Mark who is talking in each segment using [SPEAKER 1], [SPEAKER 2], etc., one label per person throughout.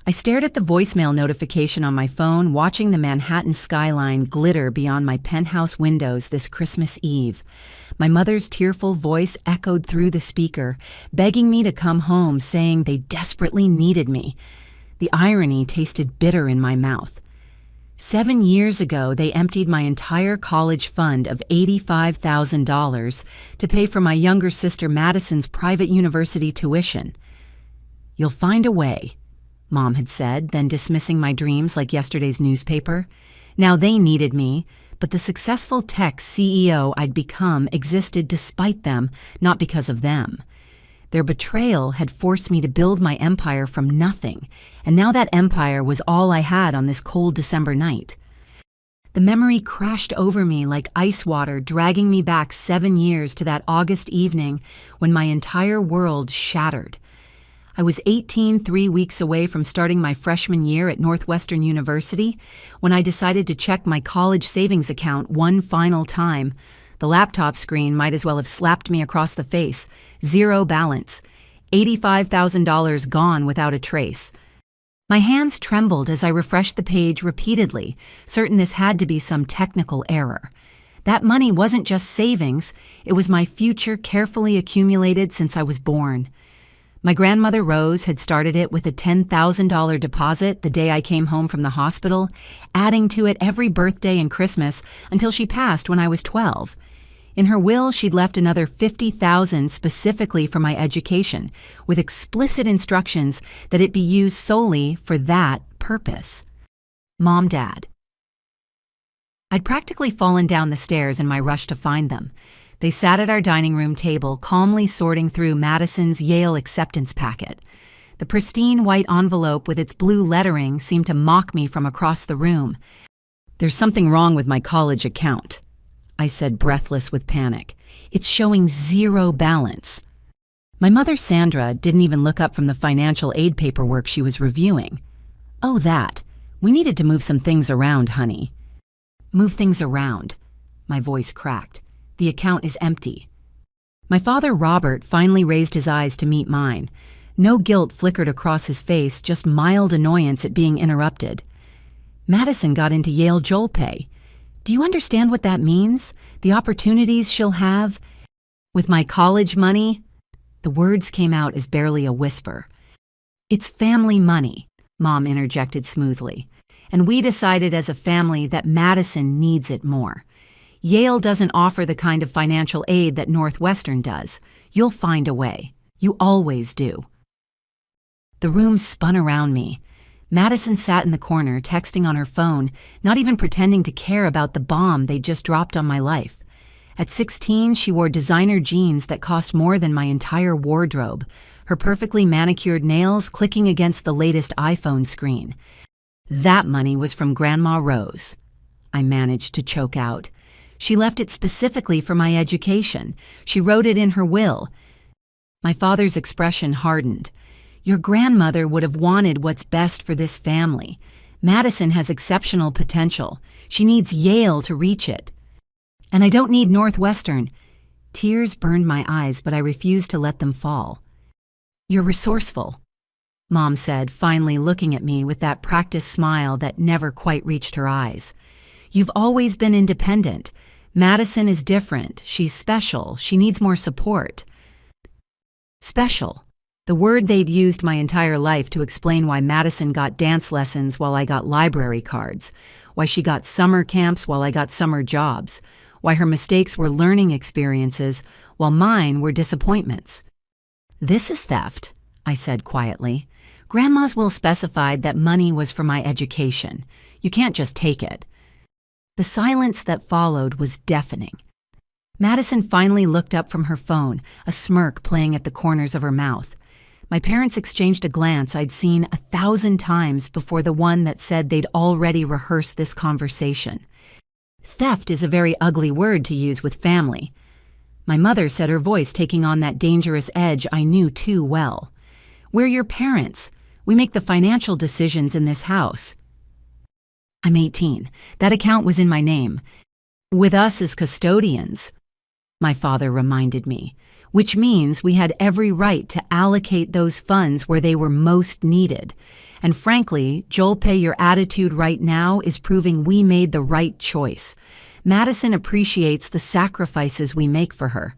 [SPEAKER 1] I stared at the voicemail notification on my phone, watching the Manhattan skyline glitter beyond my penthouse windows this Christmas Eve. My mother's tearful voice echoed through the speaker, begging me to come home, saying they desperately needed me. The irony tasted bitter in my mouth. 7 years ago, they emptied my entire college fund of $85,000 to pay for my younger sister Madison's private university tuition. "You'll find a way," Mom had said, then dismissing my dreams like yesterday's newspaper. Now they needed me, but the successful tech CEO I'd become existed despite them, not because of them. Their betrayal had forced me to build my empire from nothing, and now that empire was all I had on this cold December night. The memory crashed over me like ice water, dragging me back 7 years to that August evening when my entire world shattered. I was 18, 3 weeks away from starting my freshman year at Northwestern University when I decided to check my college savings account one final time. The laptop screen might as well have slapped me across the face. Zero balance. $85,000 gone without a trace. My hands trembled as I refreshed the page repeatedly, certain this had to be some technical error. That money wasn't just savings, it was my future carefully accumulated since I was born. My grandmother Rose had started it with a $10,000 deposit the day I came home from the hospital, adding to it every birthday and Christmas until she passed when I was 12. In her will, she'd left another $50,000 specifically for my education, with explicit instructions that it be used solely for that purpose. Mom, Dad. I'd practically fallen down the stairs in my rush to find them. They sat at our dining room table, calmly sorting through Madison's Yale acceptance packet. The pristine white envelope with its blue lettering seemed to mock me from across the room. "There's something wrong with my college account," I said, breathless with panic. "It's showing zero balance." My mother, Sandra, didn't even look up from the financial aid paperwork she was reviewing. "Oh, that. We needed to move some things around, honey." "Move things around." My voice cracked. "The account is empty." My father, Robert, finally raised his eyes to meet mine. No guilt flickered across his face, just mild annoyance at being interrupted. "Madison got into Yale Joel Pay. Do you understand what that means? The opportunities she'll have? With my college money?" The words came out as barely a whisper. "It's family money," Mom interjected smoothly. "And we decided as a family that Madison needs it more. Yale doesn't offer the kind of financial aid that Northwestern does. You'll find a way. You always do." The room spun around me. Madison sat in the corner, texting on her phone, not even pretending to care about the bomb they'd just dropped on my life. At 16, she wore designer jeans that cost more than my entire wardrobe, her perfectly manicured nails clicking against the latest iPhone screen. That money was from Grandma Rose. I managed to choke out. She left it specifically for my education. She wrote it in her will. My father's expression hardened. "Your grandmother would have wanted what's best for this family. Madison has exceptional potential. She needs Yale to reach it. And I don't need Northwestern." Tears burned my eyes, but I refused to let them fall. "You're resourceful," Mom said, finally looking at me with that practiced smile that never quite reached her eyes. "You've always been independent. Madison is different. She's special. She needs more support." Special. The word they'd used my entire life to explain why Madison got dance lessons while I got library cards, why she got summer camps while I got summer jobs, why her mistakes were learning experiences while mine were disappointments. "This is theft," I said quietly. "Grandma's will specified that money was for my education. You can't just take it." The silence that followed was deafening. Madison finally looked up from her phone, a smirk playing at the corners of her mouth. My parents exchanged a glance I'd seen 1,000 times before the one that said they'd already rehearsed this conversation. Theft is a very ugly word to use with family. My mother said, her voice taking on that dangerous edge I knew too well. "We're your parents. We make the financial decisions in this house." "I'm 18. That account was in my name. With us as custodians," my father reminded me. which means we had every right to allocate those funds where they were most needed. And frankly, Jolpe, your attitude right now is proving we made the right choice. Madison appreciates the sacrifices we make for her.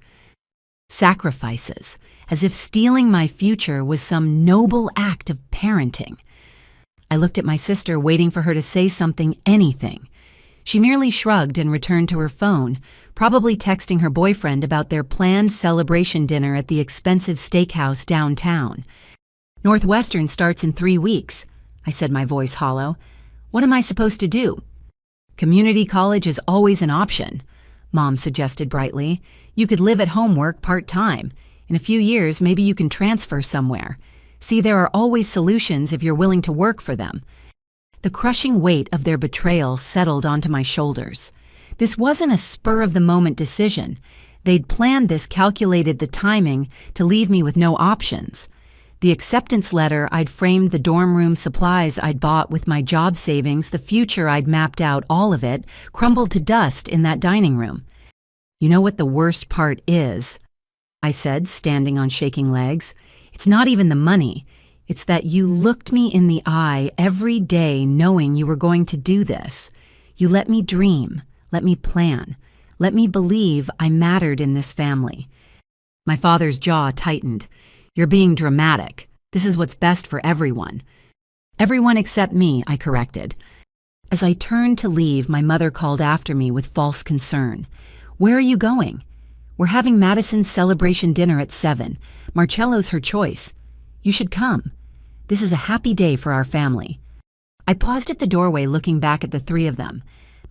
[SPEAKER 1] Sacrifices, as if stealing my future was some noble act of parenting. I looked at my sister, waiting for her to say something, anything. She merely shrugged and returned to her phone, probably texting her boyfriend about their planned celebration dinner at the expensive steakhouse downtown. Northwestern starts in 3 weeks, I said, my voice hollow. What am I supposed to do? Community college is always an option, Mom suggested brightly. You could live at home, work part-time. In a few years, maybe you can transfer somewhere. See, there are always solutions if you're willing to work for them. The crushing weight of their betrayal settled onto my shoulders. This wasn't a spur-of-the-moment decision. They'd planned this, calculated the timing to leave me with no options. The acceptance letter I'd framed, the dorm room supplies I'd bought with my job savings, the future I'd mapped out, all of it, crumbled to dust in that dining room. You know what the worst part is? I said, standing on shaking legs. It's not even the money. It's that you looked me in the eye every day knowing you were going to do this. You let me dream, let me plan, let me believe I mattered in this family. My father's jaw tightened. You're being dramatic. This is what's best for everyone. Everyone except me, I corrected. As I turned to leave, my mother called after me with false concern. Where are you going? We're having Madison's celebration dinner at 7. Marcello's her choice. You should come. This is a happy day for our family. I paused at the doorway, looking back at the three of them.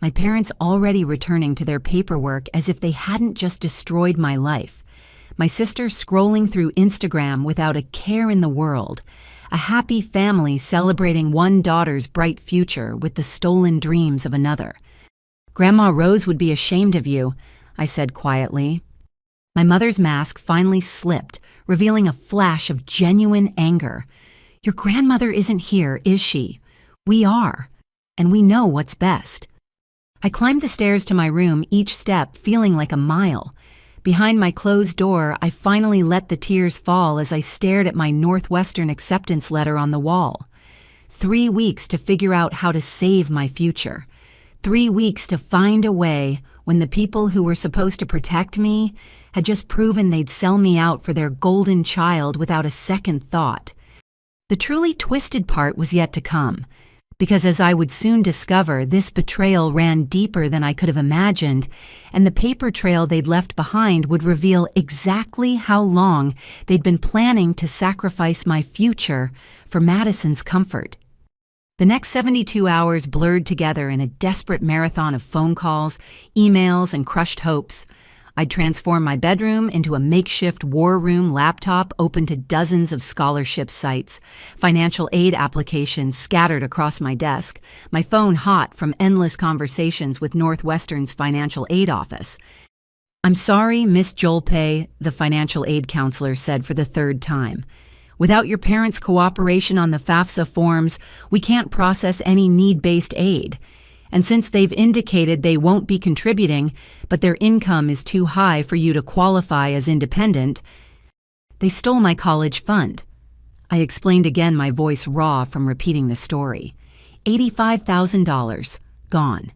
[SPEAKER 1] My parents already returning to their paperwork as if they hadn't just destroyed my life. My sister scrolling through Instagram without a care in the world. A happy family celebrating one daughter's bright future with the stolen dreams of another. Grandma Rose would be ashamed of you, I said quietly. My mother's mask finally slipped, revealing a flash of genuine anger. Your grandmother isn't here, is she? We are, and we know what's best. I climbed the stairs to my room, each step feeling like a mile. Behind my closed door, I finally let the tears fall as I stared at my Northwestern acceptance letter on the wall. 3 weeks to figure out how to save my future. 3 weeks to find a way when the people who were supposed to protect me had just proven they'd sell me out for their golden child without a second thought. The truly twisted part was yet to come, because as I would soon discover, this betrayal ran deeper than I could have imagined, and the paper trail they'd left behind would reveal exactly how long they'd been planning to sacrifice my future for Madison's comfort. The next 72 hours blurred together in a desperate marathon of phone calls, emails, and crushed hopes. I'd transform my bedroom into a makeshift war room laptop open to dozens of scholarship sites, financial aid applications scattered across my desk, my phone hot from endless conversations with Northwestern's financial aid office. I'm sorry, Miss Jolpe, the financial aid counselor said for the third time. Without your parents' cooperation on the FAFSA forms, we can't process any need-based aid. And since they've indicated they won't be contributing, but their income is too high for you to qualify as independent, they stole my college fund. I explained again, my voice raw from repeating the story. $85,000. Gone.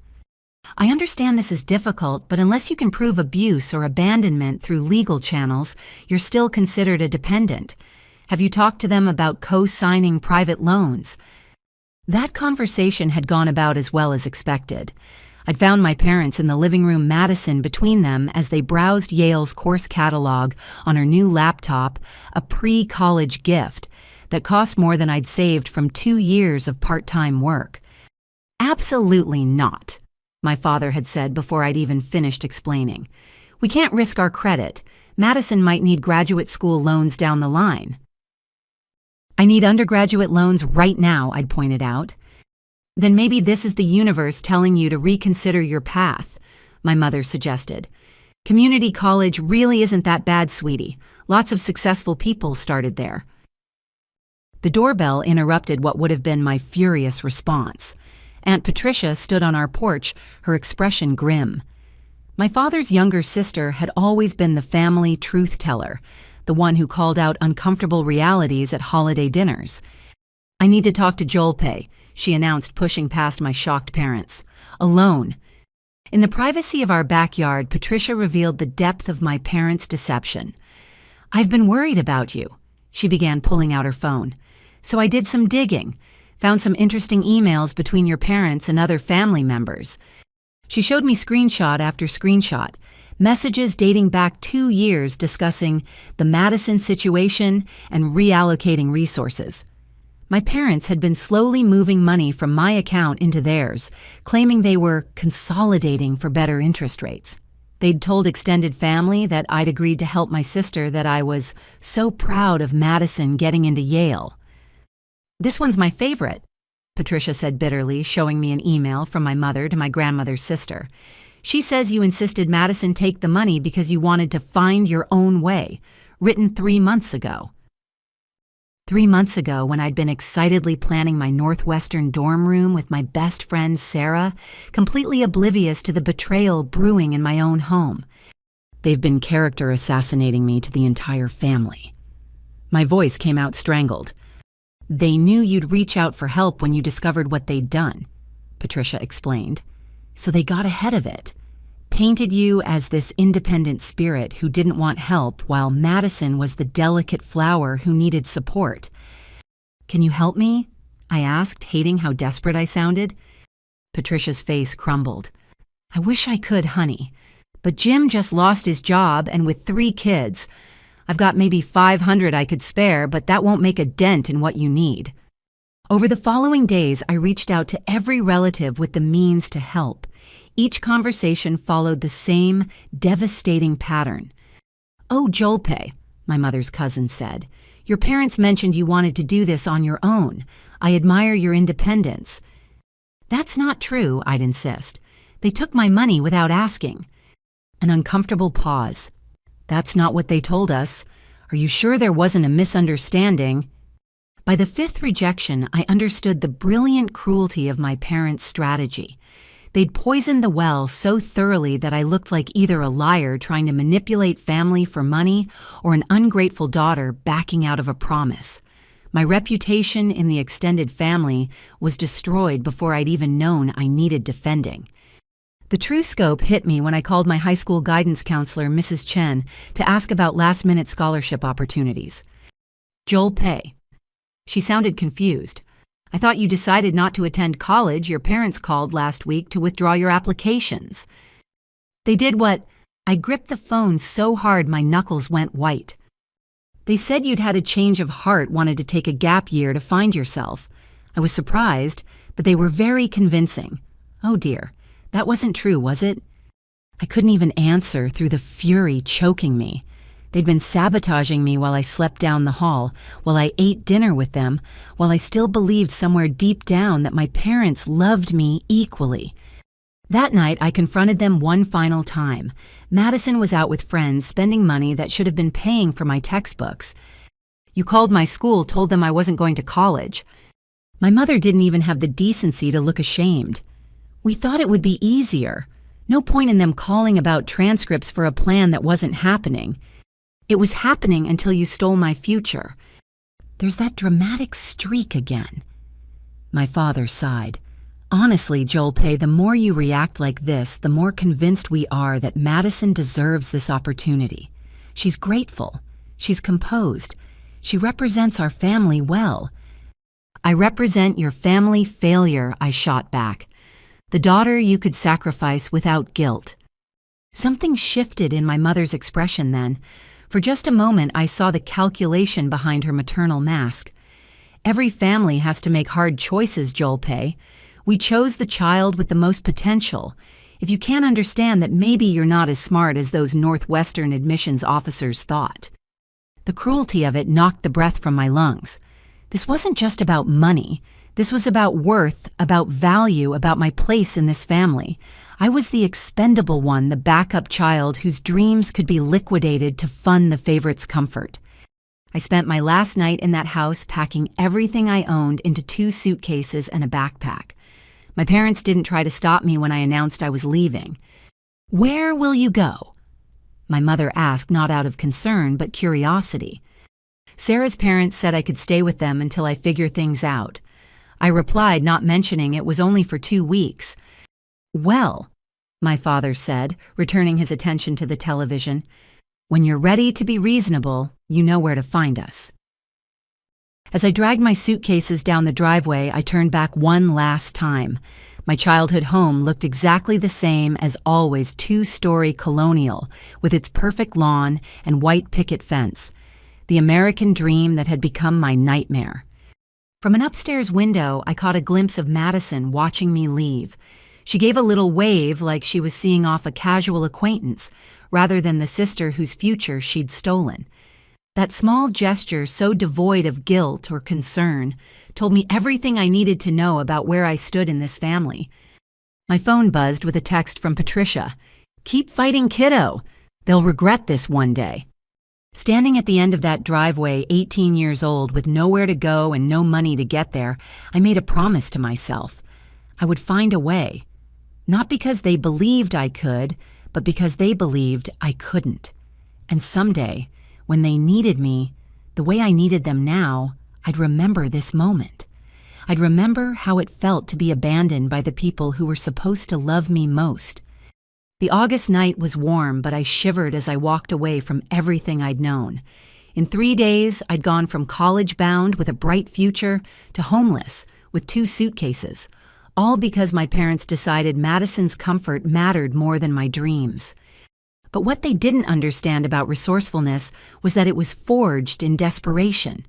[SPEAKER 1] I understand this is difficult, but unless you can prove abuse or abandonment through legal channels, you're still considered a dependent. Have you talked to them about co-signing private loans? That conversation had gone about as well as expected. I'd found my parents in the living room, Madison between them as they browsed Yale's course catalog on her new laptop, a pre-college gift that cost more than I'd saved from 2 years of part-time work. Absolutely not, my father had said before I'd even finished explaining. We can't risk our credit. Madison might need graduate school loans down the line. I need undergraduate loans right now, I'd pointed out. Then maybe this is the universe telling you to reconsider your path, my mother suggested. Community college really isn't that bad, sweetie. Lots of successful people started there. The doorbell interrupted what would have been my furious response. Aunt Patricia stood on our porch, her expression grim. My father's younger sister had always been the family truth teller, the one who called out uncomfortable realities at holiday dinners. "I need to talk to Jolpe," she announced, pushing past my shocked parents. "Alone." In the privacy of our backyard, Patricia revealed the depth of my parents' deception. "I've been worried about you." She began pulling out her phone. "So I did some digging, found some interesting emails between your parents and other family members." She showed me screenshot after screenshot, messages dating back 2 years discussing the Madison situation and reallocating resources. My parents had been slowly moving money from my account into theirs, claiming they were consolidating for better interest rates. They'd told extended family that I'd agreed to help my sister, that I was so proud of Madison getting into Yale. "This one's my favorite," Patricia said bitterly, showing me an email from my mother to my grandmother's sister. "She says you insisted Madison take the money because you wanted to find your own way," written 3 months ago. 3 months ago, when I'd been excitedly planning my Northwestern dorm room with my best friend Sarah, completely oblivious to the betrayal brewing in my own home. "They've been character assassinating me to the entire family." My voice came out strangled. "They knew you'd reach out for help when you discovered what they'd done," Patricia explained. "So they got ahead of it. Painted you as this independent spirit who didn't want help, while Madison was the delicate flower who needed support." "Can you help me?" I asked, hating how desperate I sounded. Patricia's face crumbled. "I wish I could, honey. But Jim just lost his job, and with 3 kids, I've got maybe $500 I could spare, but that won't make a dent in what you need." Over the following days, I reached out to every relative with the means to help. Each conversation followed the same devastating pattern. "Oh, Jolpe," my mother's cousin said, "your parents mentioned you wanted to do this on your own. I admire your independence." "That's not true," I'd insist. "They took my money without asking." An uncomfortable pause. "That's not what they told us. Are you sure there wasn't a misunderstanding?" By the 5th rejection, I understood the brilliant cruelty of my parents' strategy. They'd poisoned the well so thoroughly that I looked like either a liar trying to manipulate family for money or an ungrateful daughter backing out of a promise. My reputation in the extended family was destroyed before I'd even known I needed defending. The true scope hit me when I called my high school guidance counselor, Mrs. Chen, to ask about last-minute scholarship opportunities. "Jolpe." She sounded confused. "I thought you decided not to attend college. Your parents called last week to withdraw your applications." "They did what?" I gripped the phone so hard my knuckles went white. "They said you'd had a change of heart, wanted to take a gap year to find yourself." I was surprised, but they were very convincing. Oh dear, that wasn't true, was it? I couldn't even answer through the fury choking me. They'd been sabotaging me while I slept down the hall, while I ate dinner with them, while I still believed somewhere deep down that my parents loved me equally. That night, I confronted them one final time. Madison was out with friends, spending money that should have been paying for my textbooks. "You called my school, told them I wasn't going to college." My mother didn't even have the decency to look ashamed. "We thought it would be easier. No point in them calling about transcripts for a plan that wasn't happening. It was happening until you stole my future." There's that dramatic streak again. My father sighed. "Honestly, Jolpe, the more you react like this, the more convinced we are that Madison deserves this opportunity. She's grateful. She's composed. She represents our family well." "I represent your family failure," I shot back. "The daughter you could sacrifice without guilt." Something shifted in my mother's expression then. For just a moment, I saw the calculation behind her maternal mask. "Every family has to make hard choices, Jolpe. We chose the child with the most potential. If you can't understand that, maybe you're not as smart as those Northwestern admissions officers thought." The cruelty of it knocked the breath from my lungs. This wasn't just about money. This was about worth, about value, about my place in this family. I was the expendable one, the backup child whose dreams could be liquidated to fund the favorite's comfort. I spent my last night in that house packing everything I owned into 2 suitcases and a backpack. My parents didn't try to stop me when I announced I was leaving. "Where will you go?" my mother asked, not out of concern but curiosity. Sarah's parents said I could stay with them until I figure things out. I replied, not mentioning it was only for 2 weeks. "Well," my father said, returning his attention to the television, "when you're ready to be reasonable, you know where to find us." As I dragged my suitcases down the driveway, I turned back one last time. My childhood home looked exactly the same as always, 2-story colonial, with its perfect lawn and white picket fence. The American dream that had become my nightmare. From an upstairs window, I caught a glimpse of Madison watching me leave. She gave a little wave like she was seeing off a casual acquaintance, rather than the sister whose future she'd stolen. That small gesture, so devoid of guilt or concern, told me everything I needed to know about where I stood in this family. My phone buzzed with a text from Patricia. "Keep fighting, kiddo. They'll regret this one day." Standing at the end of that driveway, 18 years old, with nowhere to go and no money to get there, I made a promise to myself. I would find a way. Not because they believed I could, but because they believed I couldn't. And someday, when they needed me, the way I needed them now, I'd remember this moment. I'd remember how it felt to be abandoned by the people who were supposed to love me most. The August night was warm, but I shivered as I walked away from everything I'd known. In 3 days, I'd gone from college-bound with a bright future to homeless with 2 suitcases, all because my parents decided Madison's comfort mattered more than my dreams. But what they didn't understand about resourcefulness was that it was forged in desperation.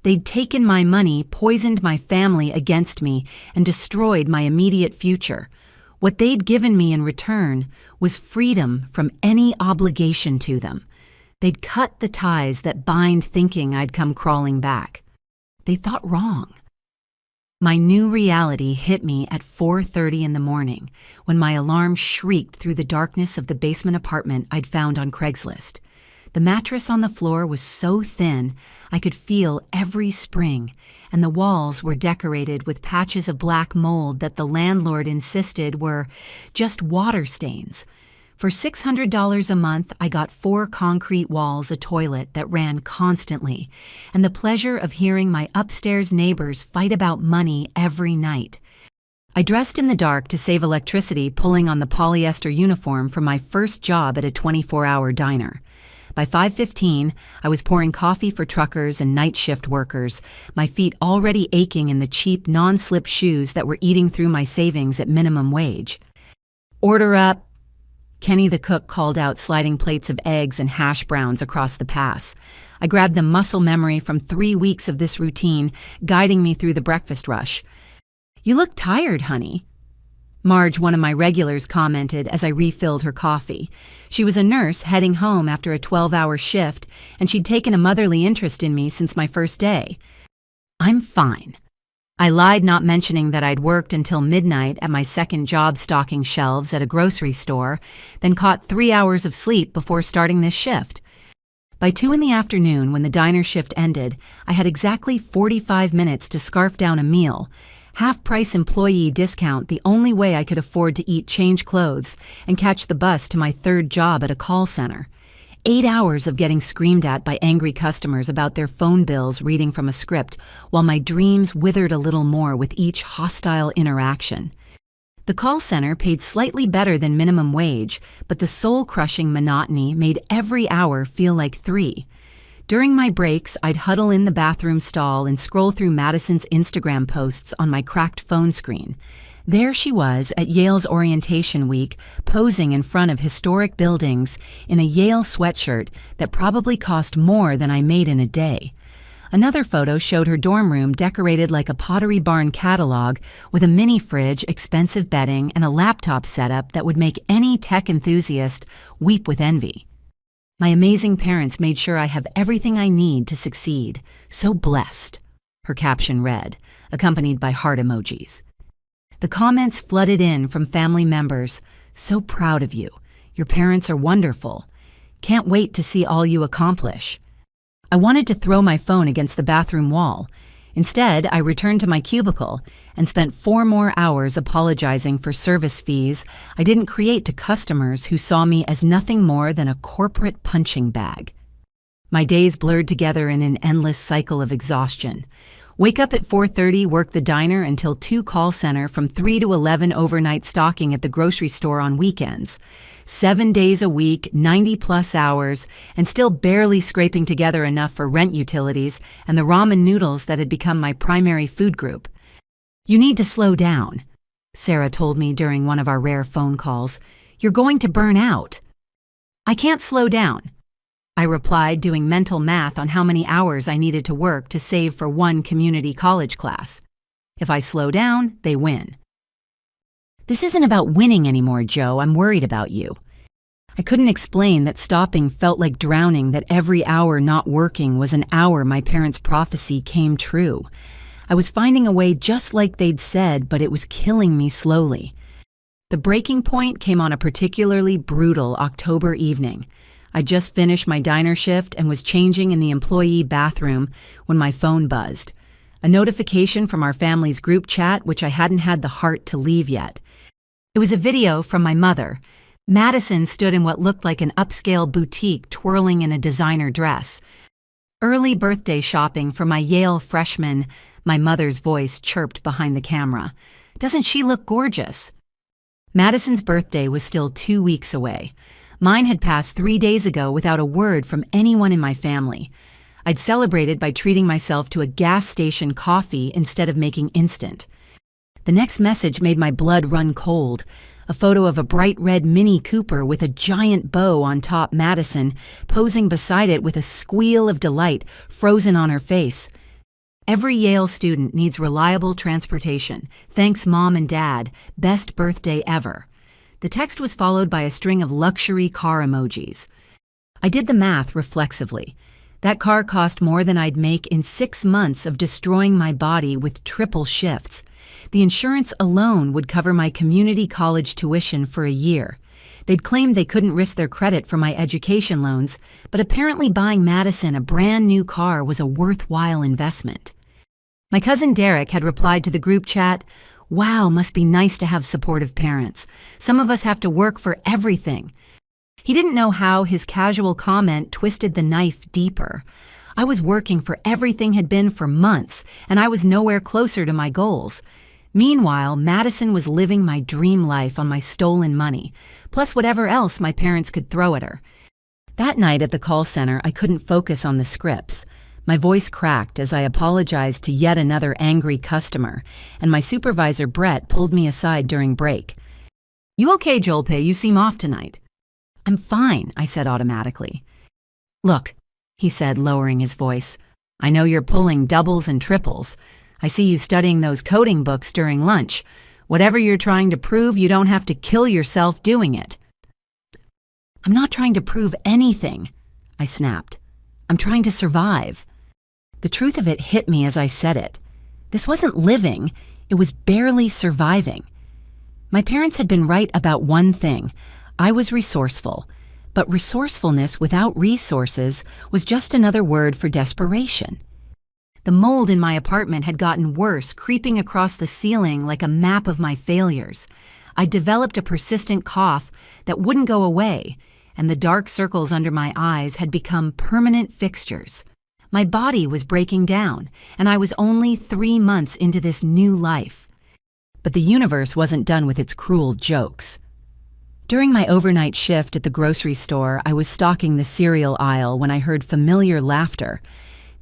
[SPEAKER 1] They'd taken my money, poisoned my family against me, and destroyed my immediate future. What they'd given me in return was freedom from any obligation to them. They'd cut the ties that bind, thinking I'd come crawling back. They thought wrong. My new reality hit me at 4:30 in the morning, when my alarm shrieked through the darkness of the basement apartment I'd found on Craigslist. The mattress on the floor was so thin I could feel every spring, and the walls were decorated with patches of black mold that the landlord insisted were just water stains. For $600 a month, I got 4 concrete walls, a toilet that ran constantly, and the pleasure of hearing my upstairs neighbors fight about money every night. I dressed in the dark to save electricity, pulling on the polyester uniform from my first job at a 24-hour diner. By 5:15, I was pouring coffee for truckers and night shift workers, my feet already aching in the cheap, non-slip shoes that were eating through my savings at minimum wage. "Order up," Kenny the cook called out, sliding plates of eggs and hash browns across the pass. I grabbed the muscle memory from 3 weeks of this routine, guiding me through the breakfast rush. "You look tired, honey," Marge, one of my regulars, commented as I refilled her coffee. She was a nurse heading home after a 12-hour shift, and she'd taken a motherly interest in me since my first day. "I'm fine." I lied, not mentioning that I'd worked until midnight at my second job stocking shelves at a grocery store, then caught 3 hours of sleep before starting this shift. By 2 in the afternoon, when the diner shift ended, I had exactly 45 minutes to scarf down a meal, half-price employee discount, the only way I could afford to eat, change clothes, and catch the bus to my third job at a call center. 8 hours of getting screamed at by angry customers about their phone bills reading from a script, while my dreams withered a little more with each hostile interaction. The call center paid slightly better than minimum wage, but the soul-crushing monotony made every hour feel like 3. During my breaks, I'd huddle in the bathroom stall and scroll through Madison's Instagram posts on my cracked phone screen. There she was at Yale's orientation week, posing in front of historic buildings in a Yale sweatshirt that probably cost more than I made in a day. Another photo showed her dorm room decorated like a Pottery Barn catalog, with a mini fridge, expensive bedding, and a laptop setup that would make any tech enthusiast weep with envy. My amazing parents made sure I have everything I need to succeed. So blessed, her caption read, accompanied by heart emojis. The comments flooded in from family members. "So proud of you. Your parents are wonderful. Can't wait to see all you accomplish." I wanted to throw my phone against the bathroom wall. Instead, I returned to my cubicle and spent 4 more hours apologizing for service fees I didn't create to customers who saw me as nothing more than a corporate punching bag. My days blurred together in an endless cycle of exhaustion. Wake up at 4:30, work the diner until 2 call center from 3 to 11 overnight stocking at the grocery store on weekends. 7 days a week, 90-plus hours, and still barely scraping together enough for rent utilities and the ramen noodles that had become my primary food group. "You need to slow down," Sarah told me during one of our rare phone calls. "You're going to burn out." "I can't slow down," I replied, doing mental math on how many hours I needed to work to save for one community college class. "If I slow down, they win." "This isn't about winning anymore, Joe. I'm worried about you." I couldn't explain that stopping felt like drowning, that every hour not working was an hour my parents' prophecy came true. I was finding a way just like they'd said, but it was killing me slowly. The breaking point came on a particularly brutal October evening. I just finished my diner shift and was changing in the employee bathroom when my phone buzzed. A notification from our family's group chat, which I hadn't had the heart to leave yet. It was a video from my mother. Madison stood in what looked like an upscale boutique, twirling in a designer dress. "Early birthday shopping for my Yale freshman," my mother's voice chirped behind the camera. "Doesn't she look gorgeous?" Madison's birthday was still 2 weeks away. Mine had passed 3 days ago without a word from anyone in my family. I'd celebrated by treating myself to a gas station coffee instead of making instant. The next message made my blood run cold. A photo of a bright red Mini Cooper with a giant bow on top, Madison posing beside it with a squeal of delight frozen on her face. "Every Yale student needs reliable transportation. Thanks, Mom and Dad. Best birthday ever." The text was followed by a string of luxury car emojis. I did the math reflexively. That car cost more than I'd make in 6 months of destroying my body with triple shifts. The insurance alone would cover my community college tuition for a year. They'd claimed they couldn't risk their credit for my education loans, but apparently buying Madison a brand new car was a worthwhile investment. My cousin Derek had replied to the group chat, "Wow, must be nice to have supportive parents. Some of us have to work for everything." He didn't know how his casual comment twisted the knife deeper. I was working for everything had been for months, and I was nowhere closer to my goals. Meanwhile, Madison was living my dream life on my stolen money, plus whatever else my parents could throw at her. That night at the call center, I couldn't focus on the scripts. My voice cracked as I apologized to yet another angry customer, and my supervisor, Brett, pulled me aside during break. "You okay, Joelpe? You seem off tonight." "I'm fine," I said automatically. "Look," he said, lowering his voice, "I know you're pulling doubles and triples. I see you studying those coding books during lunch. Whatever you're trying to prove, you don't have to kill yourself doing it." "I'm not trying to prove anything," I snapped. "I'm trying to survive." The truth of it hit me as I said it. This wasn't living, it was barely surviving. My parents had been right about one thing. I was resourceful. But resourcefulness without resources was just another word for desperation. The mold in my apartment had gotten worse, creeping across the ceiling like a map of my failures. I developed a persistent cough that wouldn't go away, and the dark circles under my eyes had become permanent fixtures. My body was breaking down, and I was only 3 months into this new life. But the universe wasn't done with its cruel jokes. During my overnight shift at the grocery store, I was stocking the cereal aisle when I heard familiar laughter.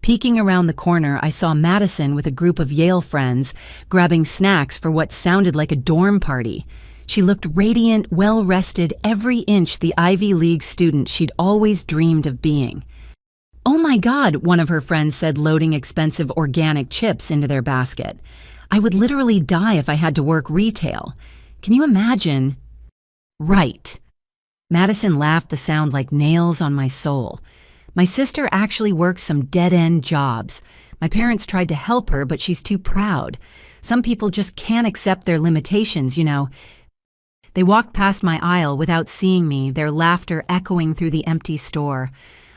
[SPEAKER 1] Peeking around the corner, I saw Madison with a group of Yale friends grabbing snacks for what sounded like a dorm party. She looked radiant, well-rested, every inch the Ivy League student she'd always dreamed of being. "Oh my God," one of her friends said, loading expensive organic chips into their basket. "I would literally die if I had to work retail. Can you imagine?" "Right." Madison laughed, the sound like nails on my soul. "My sister actually works some dead-end jobs. My parents tried to help her, but she's too proud. Some people just can't accept their limitations, you know." They walked past my aisle without seeing me, their laughter echoing through the empty store.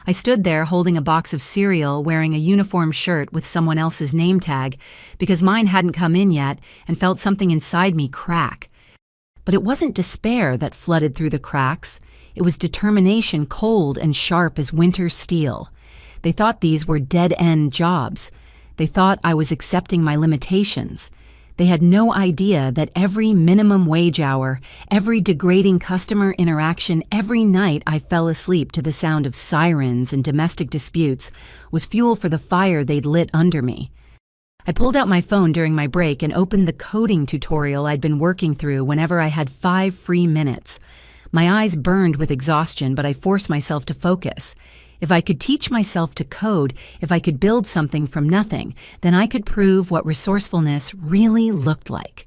[SPEAKER 1] I stood there holding a box of cereal, wearing a uniform shirt with someone else's name tag, because mine hadn't come in yet, and felt something inside me crack. But it wasn't despair that flooded through the cracks. It was determination, cold and sharp as winter steel. They thought these were dead-end jobs. They thought I was accepting my limitations. They had no idea that every minimum wage hour, every degrading customer interaction, every night I fell asleep to the sound of sirens and domestic disputes was fuel for the fire they'd lit under me. I pulled out my phone during my break and opened the coding tutorial I'd been working through whenever I had 5 free minutes. My eyes burned with exhaustion, but I forced myself to focus. If I could teach myself to code, if I could build something from nothing, then I could prove what resourcefulness really looked like.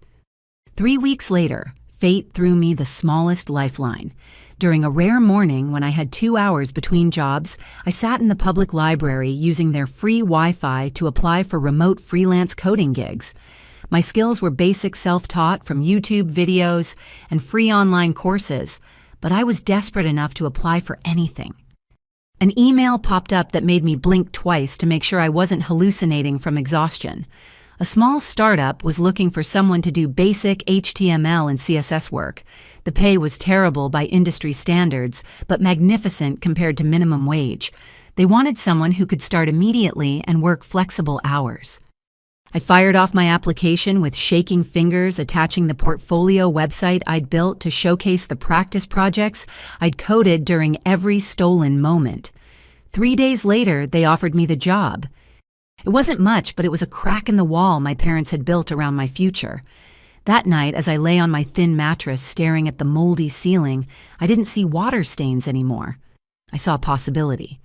[SPEAKER 1] 3 weeks later, fate threw me the smallest lifeline. During a rare morning when I had 2 hours between jobs, I sat in the public library using their free Wi-Fi to apply for remote freelance coding gigs. My skills were basic self-taught from YouTube videos and free online courses, but I was desperate enough to apply for anything. An email popped up that made me blink twice to make sure I wasn't hallucinating from exhaustion. A small startup was looking for someone to do basic HTML and CSS work. The pay was terrible by industry standards, but magnificent compared to minimum wage. They wanted someone who could start immediately and work flexible hours. I fired off my application with shaking fingers, attaching the portfolio website I'd built to showcase the practice projects I'd coded during every stolen moment. 3 days later, they offered me the job. It wasn't much, but it was a crack in the wall my parents had built around my future. That night, as I lay on my thin mattress staring at the moldy ceiling, I didn't see water stains anymore. I saw possibility.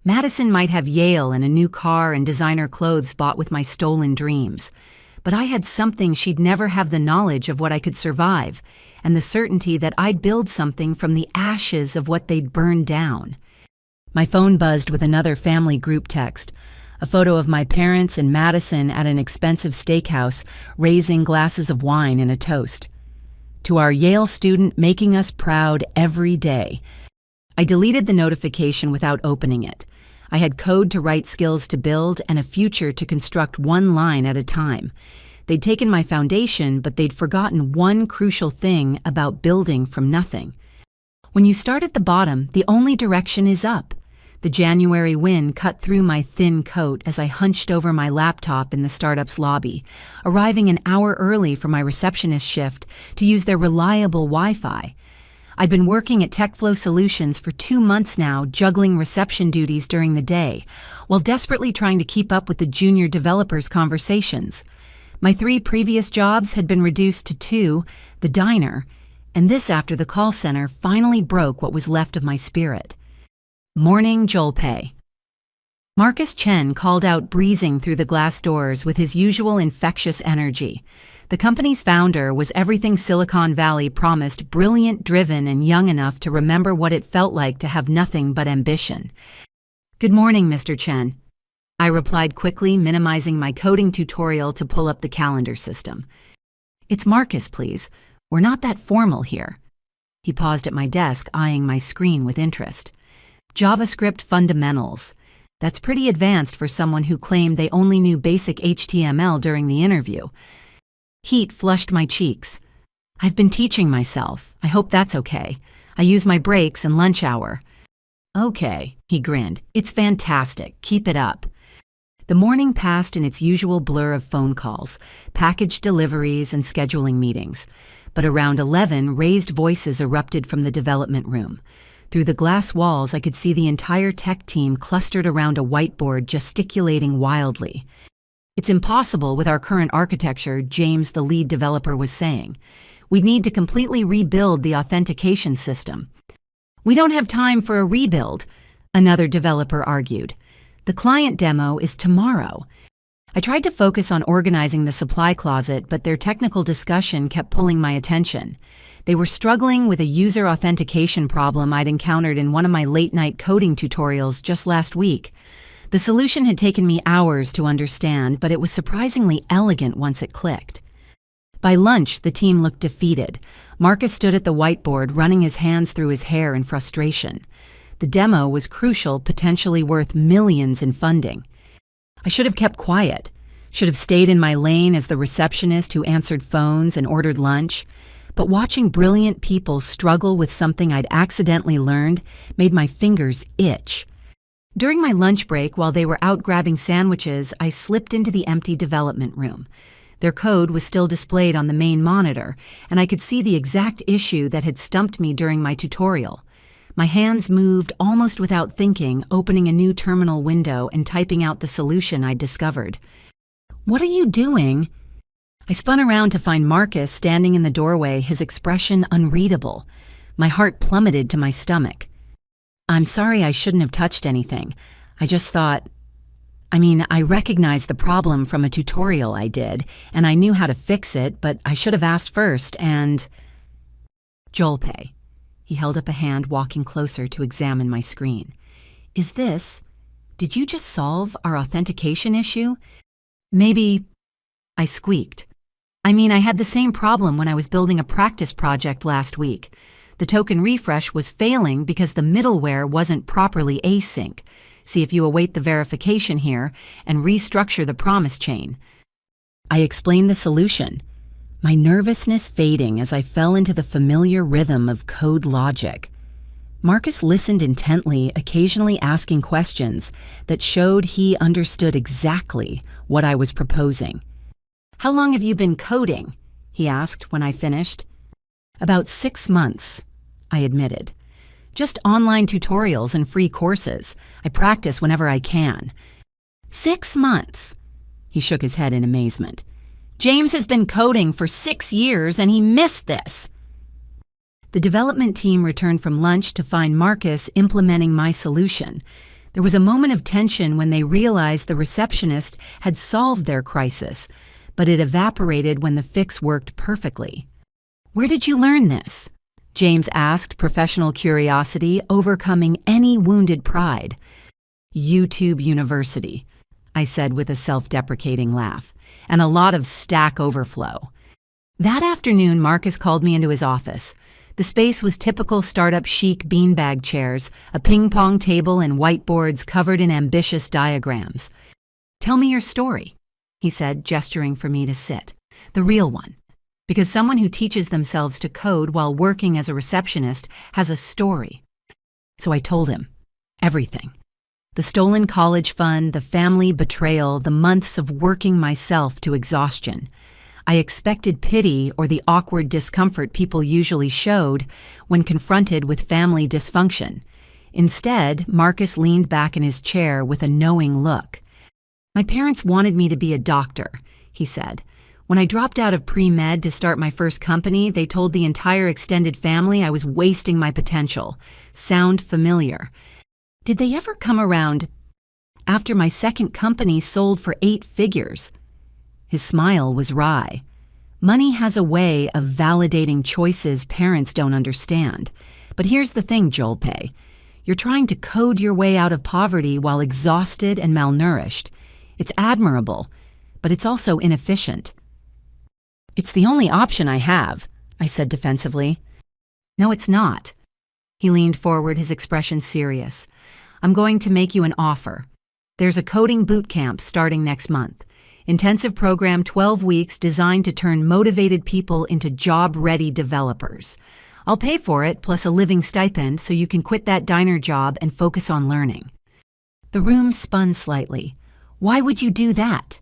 [SPEAKER 1] Madison might have Yale and a new car and designer clothes bought with my stolen dreams, but I had something she'd never have the knowledge of what I could survive, and the certainty that I'd build something from the ashes of what they'd burned down. My phone buzzed with another family group text, a photo of my parents and Madison at an expensive steakhouse, raising glasses of wine in a toast. To our Yale student making us proud every day. I deleted the notification without opening it. I had code to write, skills to build, and a future to construct one line at a time. They'd taken my foundation, but they'd forgotten one crucial thing about building from nothing. When you start at the bottom, the only direction is up. The January wind cut through my thin coat as I hunched over my laptop in the startup's lobby, arriving an hour early for my receptionist shift to use their reliable Wi-Fi. I'd been working at TechFlow Solutions for 2 months now, juggling reception duties during the day, while desperately trying to keep up with the junior developers' conversations. My 3 previous jobs had been reduced to 2, the diner, and this after the call center finally broke what was left of my spirit. Morning Jolpay. Marcus Chen called out breezing through the glass doors with his usual infectious energy. The company's founder was everything Silicon Valley promised, brilliant, driven, and young enough to remember what it felt like to have nothing but ambition. "Good morning, Mr. Chen." I replied quickly, minimizing my coding tutorial to pull up the calendar system. "It's Marcus, please. We're not that formal here." He paused at my desk, eyeing my screen with interest. "JavaScript fundamentals. That's pretty advanced for someone who claimed they only knew basic HTML during the interview." Heat flushed my cheeks. "I've been teaching myself. I hope that's okay. I use my breaks and lunch hour." "Okay," he grinned. "It's fantastic. Keep it up." The morning passed in its usual blur of phone calls, package deliveries, and scheduling meetings. But around 11, raised voices erupted from the development room. Through the glass walls, I could see the entire tech team clustered around a whiteboard, gesticulating wildly. "It's impossible with our current architecture," James, the lead developer, was saying. "We need to completely rebuild the authentication system." "We don't have time for a rebuild," another developer argued. "The client demo is tomorrow." I tried to focus on organizing the supply closet, but their technical discussion kept pulling my attention. They were struggling with a user authentication problem I'd encountered in one of my late-night coding tutorials just last week. The solution had taken me hours to understand, but it was surprisingly elegant once it clicked. By lunch, the team looked defeated. Marcus stood at the whiteboard, running his hands through his hair in frustration. The demo was crucial, potentially worth millions in funding. I should have kept quiet, should have stayed in my lane as the receptionist who answered phones and ordered lunch. But watching brilliant people struggle with something I'd accidentally learned made my fingers itch. During my lunch break, while they were out grabbing sandwiches, I slipped into the empty development room. Their code was still displayed on the main monitor, and I could see the exact issue that had stumped me during my tutorial. My hands moved almost without thinking, opening a new terminal window and typing out the solution I'd discovered. "What are you doing?" I spun around to find Marcus standing in the doorway, his expression unreadable. My heart plummeted to my stomach. "I'm sorry, I shouldn't have touched anything. I just thought... I recognized the problem from a tutorial I did, and I knew how to fix it, but I should have asked first, and..." "Joelpay." He held up a hand, walking closer to examine my screen. Did you just solve our authentication issue? Maybe..." I squeaked. I had the same problem when I was building a practice project last week. The token refresh was failing because the middleware wasn't properly async. See if you await the verification here and restructure the promise chain. I explained the solution, my nervousness fading as I fell into the familiar rhythm of code logic. Marcus listened intently, occasionally asking questions that showed he understood exactly what I was proposing. "How long have you been coding?" he asked when I finished. "About 6 months," I admitted. "Just online tutorials and free courses. I practice whenever I can." "6 months?" He shook his head in amazement. "James has been coding for 6 years and he missed this." The development team returned from lunch to find Marcus implementing my solution. There was a moment of tension when they realized the receptionist had solved their crisis, but it evaporated when the fix worked perfectly. "Where did you learn this?" James asked, professional curiosity overcoming any wounded pride. "YouTube University," I said with a self-deprecating laugh, "and a lot of Stack Overflow." That afternoon, Marcus called me into his office. The space was typical startup chic beanbag chairs, a ping-pong table, and whiteboards covered in ambitious diagrams. "Tell me your story," he said, gesturing for me to sit. "The real one. Because someone who teaches themselves to code while working as a receptionist has a story." So I told him everything. The stolen college fund, the family betrayal, the months of working myself to exhaustion. I expected pity or the awkward discomfort people usually showed when confronted with family dysfunction. Instead, Marcus leaned back in his chair with a knowing look. "My parents wanted me to be a doctor," he said. "When I dropped out of pre-med to start my first company, they told the entire extended family I was wasting my potential. Sound familiar? Did they ever come around after my second company sold for 8 figures? His smile was wry. Money has a way of validating choices parents don't understand. But here's the thing, Joelpay. You're trying to code your way out of poverty while exhausted and malnourished. It's admirable, but it's also inefficient." "It's the only option I have," I said defensively. "No, it's not." He leaned forward, his expression serious. "I'm going to make you an offer. There's a coding boot camp starting next month. Intensive program, 12 weeks, designed to turn motivated people into job-ready developers. I'll pay for it, plus a living stipend, so you can quit that diner job and focus on learning." The room spun slightly. "Why would you do that?"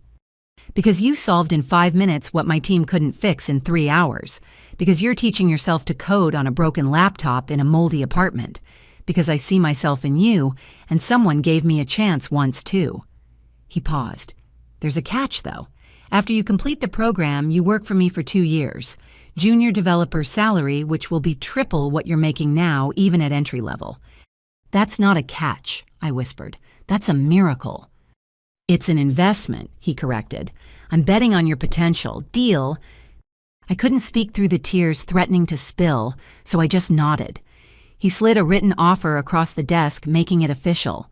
[SPEAKER 1] "Because you solved in 5 minutes what my team couldn't fix in 3 hours. Because you're teaching yourself to code on a broken laptop in a moldy apartment. Because I see myself in you, and someone gave me a chance once too." He paused. "There's a catch, though. After you complete the program, you work for me for 2 years. Junior developer salary, which will be triple what you're making now, even at entry level." "That's not a catch," I whispered. "That's a miracle." "It's an investment," he corrected. "I'm betting on your potential. Deal?" I couldn't speak through the tears threatening to spill, so I just nodded. He slid a written offer across the desk, making it official.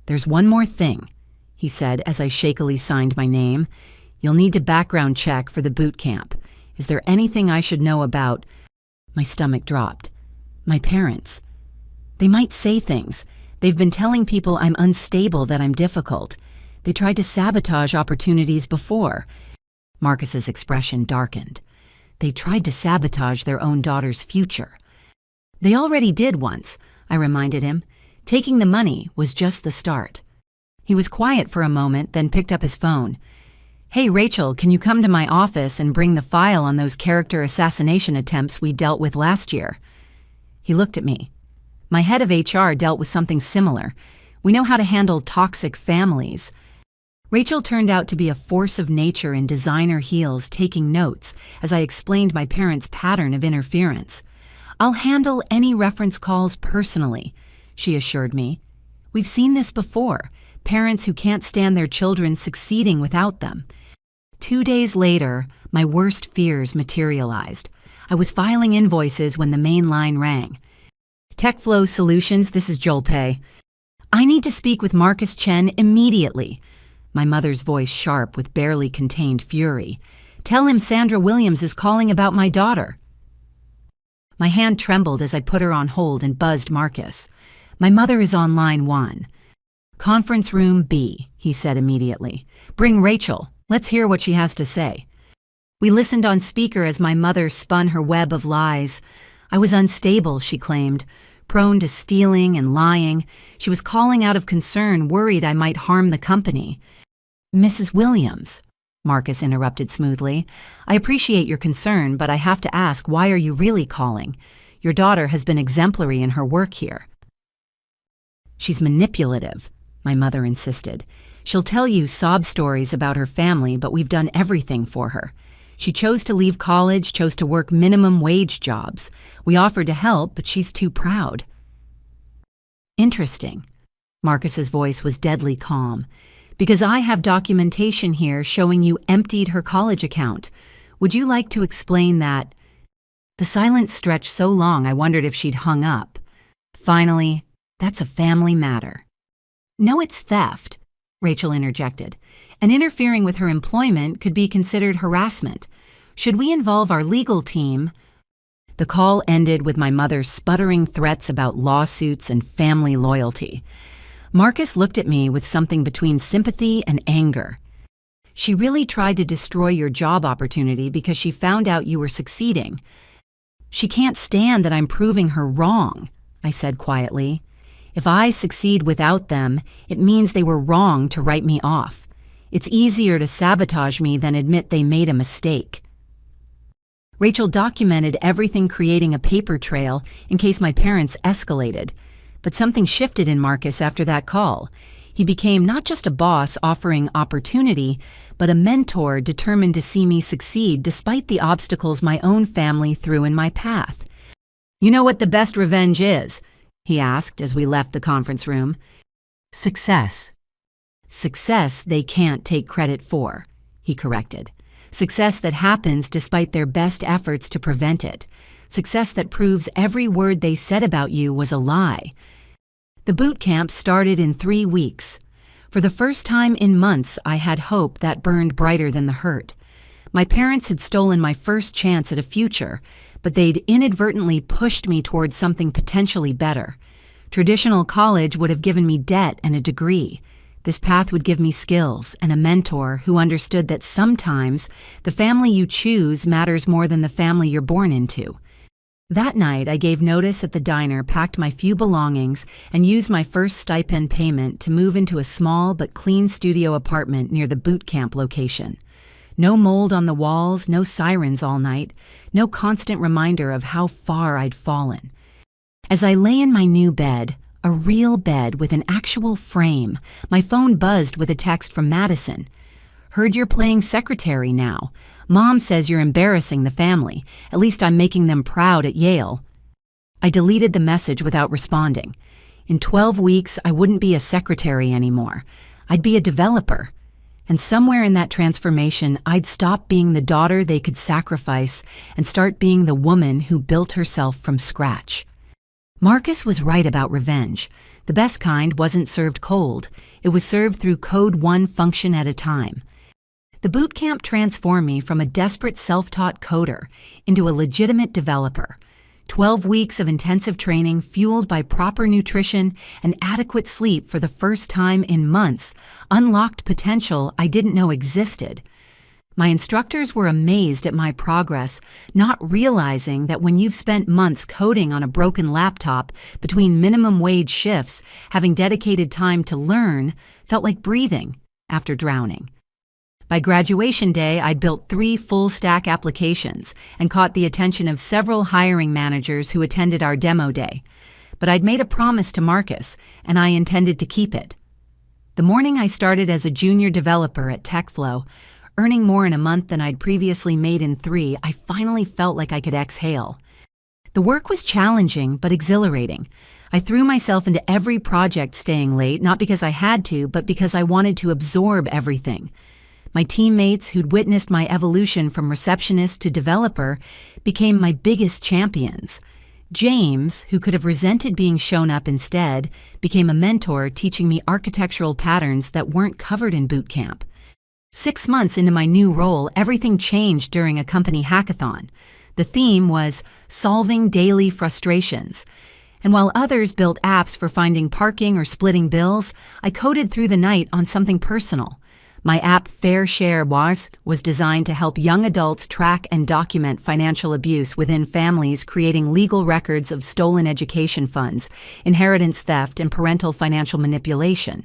[SPEAKER 1] "There's one more thing," he said as I shakily signed my name. "You'll need to background check for the boot camp. Is there anything I should know about..." My stomach dropped. "My parents." They might say things. They've been telling people I'm unstable, that I'm difficult. They tried to sabotage opportunities before. Marcus's expression darkened. They tried to sabotage their own daughter's future. They already did once, I reminded him. Taking the money was just the start. He was quiet for a moment, then picked up his phone. "Hey, Rachel, can you come to my office and bring the file on those character assassination attempts we dealt with last year?" He looked at me. My head of HR dealt with something similar. We know how to handle toxic families. Rachel turned out to be a force of nature in designer heels, taking notes as I explained my parents' pattern of interference. "I'll handle any reference calls personally," she assured me. "We've seen this before, parents who can't stand their children succeeding without them." 2 days later, my worst fears materialized. I was filing invoices when the main line rang. "TechFlow Solutions, this is Joel Pei. I need to speak with Marcus Chen immediately." My mother's voice sharp with barely contained fury. "Tell him Sandra Williams is calling about my daughter." My hand trembled as I put her on hold and buzzed Marcus. "My mother is on line 1. "Conference room B," he said immediately. "Bring Rachel. Let's hear what she has to say." We listened on speaker as my mother spun her web of lies. I was unstable, she claimed, prone to stealing and lying. She was calling out of concern, worried I might harm the company. "Mrs. Williams," Marcus interrupted smoothly, "I appreciate your concern, but I have to ask, why are you really calling? Your daughter has been exemplary in her work here." "She's manipulative," my mother insisted. "She'll tell you sob stories about her family, but we've done everything for her. She chose to leave college, chose to work minimum wage jobs. We offered to help, but she's too proud." "Interesting." Marcus's voice was deadly calm. "Because I have documentation here showing you emptied her college account. Would you like to explain that?" The silence stretched so long I wondered if she'd hung up. Finally, "That's a family matter." "No, it's theft," Rachel interjected. "And interfering with her employment could be considered harassment. Should we involve our legal team?" The call ended with my mother sputtering threats about lawsuits and family loyalty. Marcus looked at me with something between sympathy and anger. "She really tried to destroy your job opportunity because she found out you were succeeding. She can't stand that I'm proving her wrong," I said quietly. "If I succeed without them, it means they were wrong to write me off. It's easier to sabotage me than admit they made a mistake." Rachel documented everything, creating a paper trail in case my parents escalated. But something shifted in Marcus after that call. He became not just a boss offering opportunity, but a mentor determined to see me succeed despite the obstacles my own family threw in my path. "You know what the best revenge is?" he asked as we left the conference room. "Success." "Success they can't take credit for," he corrected. "Success that happens despite their best efforts to prevent it. Success that proves every word they said about you was a lie." The boot camp started in 3 weeks. For the first time in months, I had hope that burned brighter than the hurt. My parents had stolen my first chance at a future, but they'd inadvertently pushed me towards something potentially better. Traditional college would have given me debt and a degree. This path would give me skills and a mentor who understood that sometimes the family you choose matters more than the family you're born into. That night, I gave notice at the diner, packed my few belongings, and used my first stipend payment to move into a small but clean studio apartment near the boot camp location. No mold on the walls, no sirens all night, no constant reminder of how far I'd fallen. As I lay in my new bed, a real bed with an actual frame, my phone buzzed with a text from Madison. "Heard you're playing secretary now. Mom says you're embarrassing the family. At least I'm making them proud at Yale." I deleted the message without responding. In 12 weeks, I wouldn't be a secretary anymore. I'd be a developer. And somewhere in that transformation, I'd stop being the daughter they could sacrifice and start being the woman who built herself from scratch. Marcus was right about revenge. The best kind wasn't served cold. It was served through code one function at a time. The boot camp transformed me from a desperate self-taught coder into a legitimate developer. 12 weeks of intensive training fueled by proper nutrition and adequate sleep for the first time in months unlocked potential I didn't know existed. My instructors were amazed at my progress, not realizing that when you've spent months coding on a broken laptop between minimum wage shifts, having dedicated time to learn felt like breathing after drowning. By graduation day, I'd built 3 full-stack applications and caught the attention of several hiring managers who attended our demo day. But I'd made a promise to Marcus, and I intended to keep it. The morning I started as a junior developer at TechFlow, earning more in a month than I'd previously made in 3, I finally felt like I could exhale. The work was challenging but exhilarating. I threw myself into every project staying late, not because I had to, but because I wanted to absorb everything. My teammates, who'd witnessed my evolution from receptionist to developer, became my biggest champions. James, who could have resented being shown up instead, became a mentor teaching me architectural patterns that weren't covered in boot camp. 6 months into my new role, everything changed during a company hackathon. The theme was solving daily frustrations. And while others built apps for finding parking or splitting bills, I coded through the night on something personal. My app Fair Share was designed to help young adults track and document financial abuse within families, creating legal records of stolen education funds, inheritance theft, and parental financial manipulation.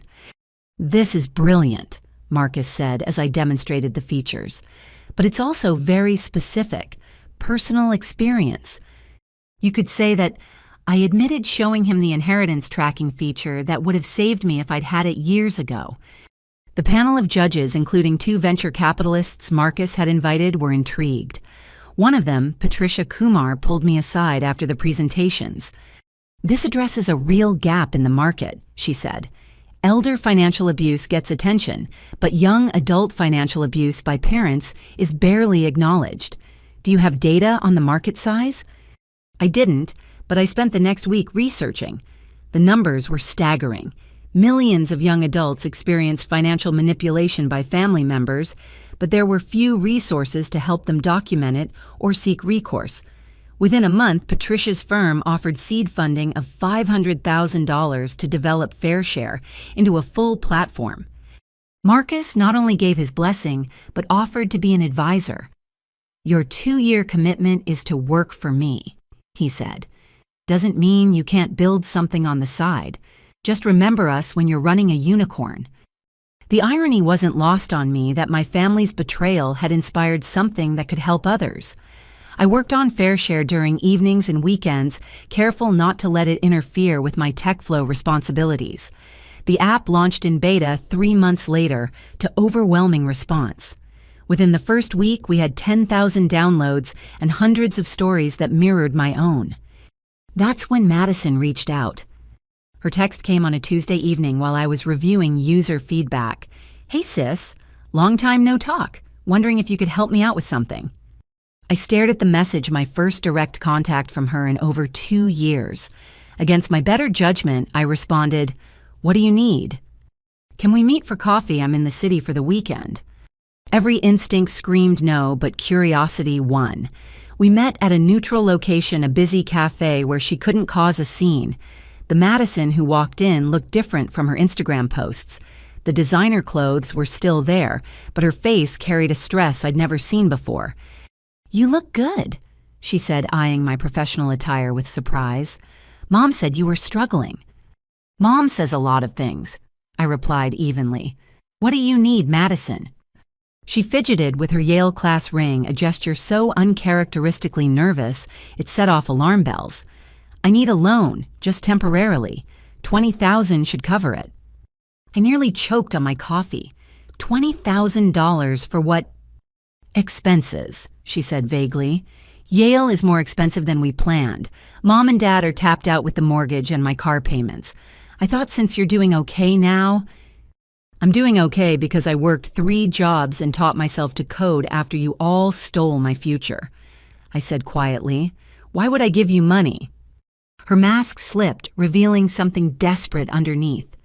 [SPEAKER 1] "This is brilliant," Marcus said as I demonstrated the features. "But it's also very specific, personal experience." You could say that I admitted showing him the inheritance tracking feature that would have saved me if I'd had it years ago. The panel of judges, including 2 venture capitalists Marcus had invited, were intrigued. One of them, Patricia Kumar, pulled me aside after the presentations. "This addresses a real gap in the market," she said. "Elder financial abuse gets attention, but young adult financial abuse by parents is barely acknowledged. Do you have data on the market size?" I didn't, but I spent the next week researching. The numbers were staggering. Millions of young adults experienced financial manipulation by family members, but there were few resources to help them document it or seek recourse. Within a month, Patricia's firm offered seed funding of $500,000 to develop FairShare into a full platform. Marcus not only gave his blessing, but offered to be an advisor. "Your 2-year commitment is to work for me," he said. "Doesn't mean you can't build something on the side. Just remember us when you're running a unicorn." The irony wasn't lost on me that my family's betrayal had inspired something that could help others. I worked on FairShare during evenings and weekends, careful not to let it interfere with my TechFlow responsibilities. The app launched in beta 3 months later to overwhelming response. Within the first week, we had 10,000 downloads and hundreds of stories that mirrored my own. That's when Madison reached out. Her text came on a Tuesday evening while I was reviewing user feedback. "Hey sis, long time no talk. Wondering if you could help me out with something." I stared at the message, my first direct contact from her in over 2 years. Against my better judgment, I responded, "What do you need?" "Can we meet for coffee? I'm in the city for the weekend." Every instinct screamed no, but curiosity won. We met at a neutral location, a busy cafe where she couldn't cause a scene. The Madison who walked in looked different from her Instagram posts. The designer clothes were still there, but her face carried a stress I'd never seen before. "You look good," she said, eyeing my professional attire with surprise. "Mom said you were struggling." "Mom says a lot of things," I replied evenly. "What do you need, Madison?" She fidgeted with her Yale class ring, a gesture so uncharacteristically nervous it set off alarm bells. "I need a loan, just temporarily. $20,000 should cover it." I nearly choked on my coffee. $20,000 for what? "Expenses," she said vaguely. "Yale is more expensive than we planned. Mom and Dad are tapped out with the mortgage and my car payments. I thought since you're doing okay now..." "I'm doing okay because I worked 3 jobs and taught myself to code after you all stole my future," I said quietly. "Why would I give you money?" Her mask slipped, revealing something desperate underneath.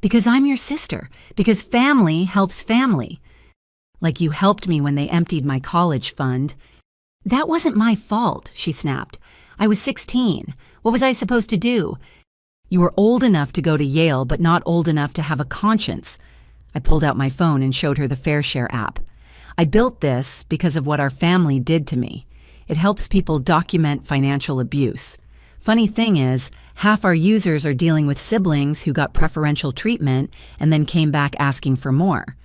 [SPEAKER 1] "Because I'm your sister. Because family helps family. Like you helped me when they emptied my college fund." "That wasn't my fault," she snapped. I was 16. What was I supposed to do? You were old enough to go to Yale, but not old enough to have a conscience. I pulled out my phone and showed her the FareShare app. I built this because of what our family did to me. It helps people document financial abuse. Funny thing is, half our users are dealing with siblings who got preferential treatment and then came back asking for more.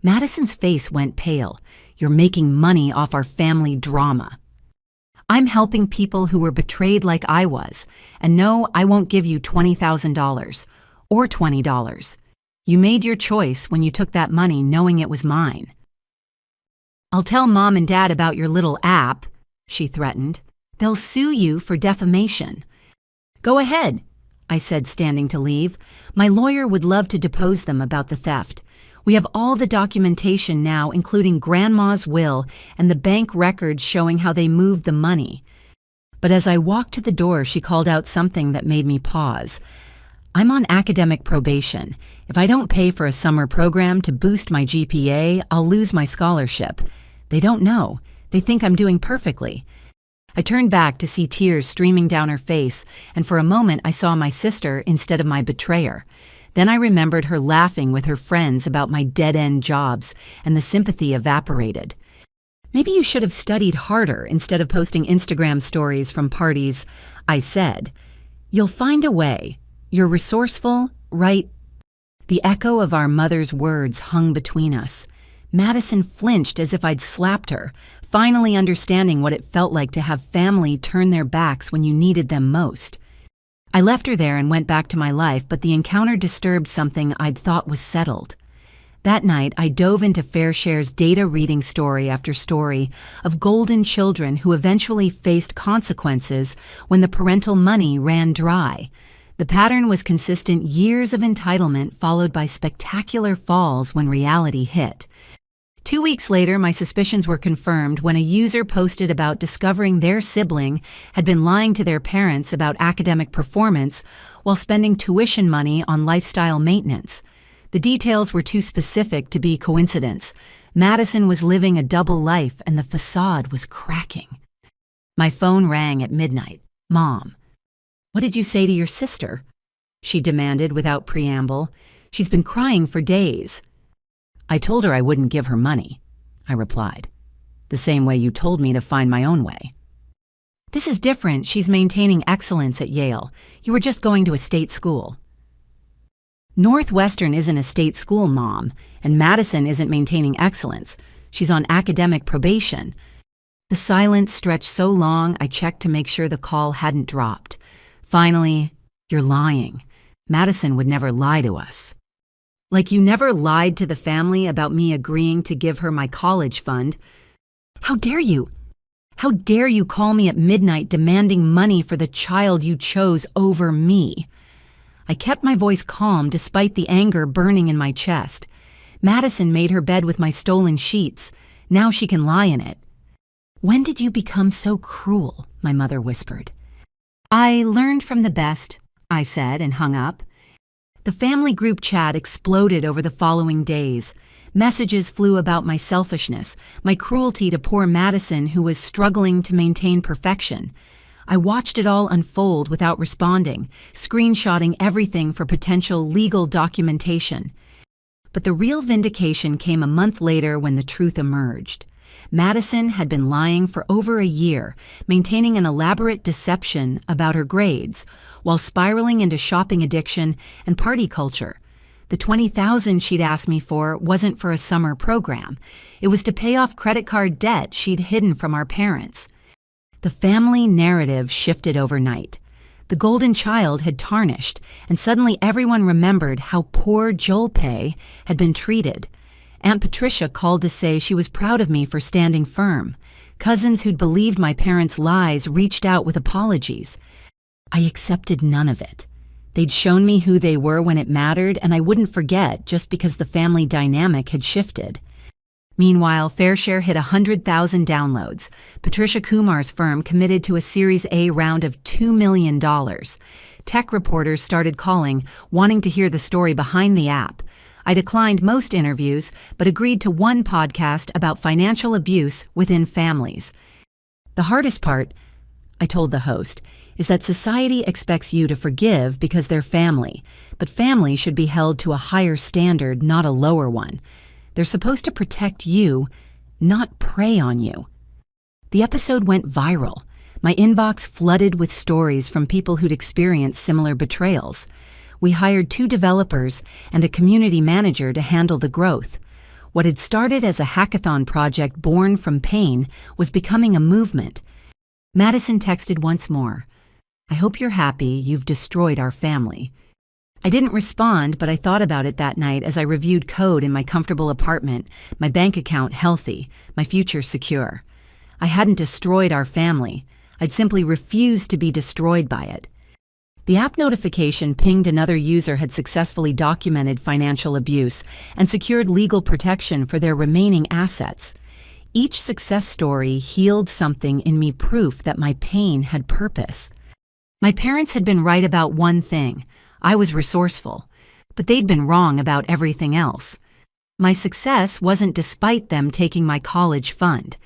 [SPEAKER 1] Madison's face went pale. You're making money off our family drama. I'm helping people who were betrayed like I was. And no, I won't give you $20,000 or $20. You made your choice when you took that money knowing it was mine. I'll tell Mom and Dad about your little app, she threatened. They'll sue you for defamation. Go ahead, I said, standing to leave. My lawyer would love to depose them about the theft. We have all the documentation now, including Grandma's will and the bank records showing how they moved the money. But as I walked to the door, she called out something that made me pause. I'm on academic probation. If I don't pay for a summer program to boost my GPA, I'll lose my scholarship. They don't know. They think I'm doing perfectly. I turned back to see tears streaming down her face, and for a moment I saw my sister instead of my betrayer. Then I remembered her laughing with her friends about my dead-end jobs, and the sympathy evaporated. Maybe you should have studied harder instead of posting Instagram stories from parties, I said. You'll find a way. You're resourceful, right? The echo of our mother's words hung between us. Madison flinched as if I'd slapped her, finally understanding what it felt like to have family turn their backs when you needed them most. I left her there and went back to my life, but the encounter disturbed something I'd thought was settled. That night, I dove into FareShare's data reading story after story of golden children who eventually faced consequences when the parental money ran dry. The pattern was consistent: years of entitlement followed by spectacular falls when reality hit. 2 weeks later, my suspicions were confirmed when a user posted about discovering their sibling had been lying to their parents about academic performance while spending tuition money on lifestyle maintenance. The details were too specific to be coincidence. Madison was living a double life, and the facade was cracking. My phone rang at midnight. Mom. What did you say to your sister? She demanded without preamble. She's been crying for days. I told her I wouldn't give her money, I replied. The same way you told me to find my own way. This is different. She's maintaining excellence at Yale. You were just going to a state school. Northwestern isn't a state school, Mom, and Madison isn't maintaining excellence. She's on academic probation. The silence stretched so long, I checked to make sure the call hadn't dropped. Finally, you're lying. Madison would never lie to us. Like you never lied to the family about me agreeing to give her my college fund. How dare you? How dare you call me at midnight demanding money for the child you chose over me? I kept my voice calm despite the anger burning in my chest. Madison made her bed with my stolen sheets. Now she can lie in it. When did you become so cruel? My mother whispered. I learned from the best, I said, and hung up. The family group chat exploded over the following days. Messages flew about my selfishness, my cruelty to poor Madison, who was struggling to maintain perfection. I watched it all unfold without responding, screenshotting everything for potential legal documentation. But the real vindication came a month later when the truth emerged. Madison had been lying for over a year, maintaining an elaborate deception about her grades, while spiraling into shopping addiction and party culture. The $20,000 she'd asked me for wasn't for a summer program. It was to pay off credit card debt she'd hidden from our parents. The family narrative shifted overnight. The golden child had tarnished, and suddenly everyone remembered how poor Jolpe had been treated. Aunt Patricia called to say she was proud of me for standing firm. Cousins who'd believed my parents' lies reached out with apologies. I accepted none of it. They'd shown me who they were when it mattered, and I wouldn't forget just because the family dynamic had shifted. Meanwhile, FareShare hit 100,000 downloads. Patricia Kumar's firm committed to a Series A round of $2 million. Tech reporters started calling, wanting to hear the story behind the app. I declined most interviews, but agreed to one podcast about financial abuse within families. The hardest part, I I told the host, is that society expects you to forgive because they're family, but family should be held to a higher standard, not a lower one. They're supposed to protect you, not prey on you. The episode went viral. My inbox flooded with stories from people who'd experienced similar betrayals. We hired 2 developers and a community manager to handle the growth. What had started as a hackathon project born from pain was becoming a movement. Madison texted once more, "I hope you're happy you've destroyed our family." I didn't respond, but I thought about it that night as I reviewed code in my comfortable apartment, my bank account healthy, my future secure. I hadn't destroyed our family. I'd simply refused to be destroyed by it. The app notification pinged another user had successfully documented financial abuse and secured legal protection for their remaining assets. Each success story healed something in me, proof that my pain had purpose. My parents had been right about one thing. I was resourceful, but they'd been wrong about everything else. My success wasn't despite them taking my college fund.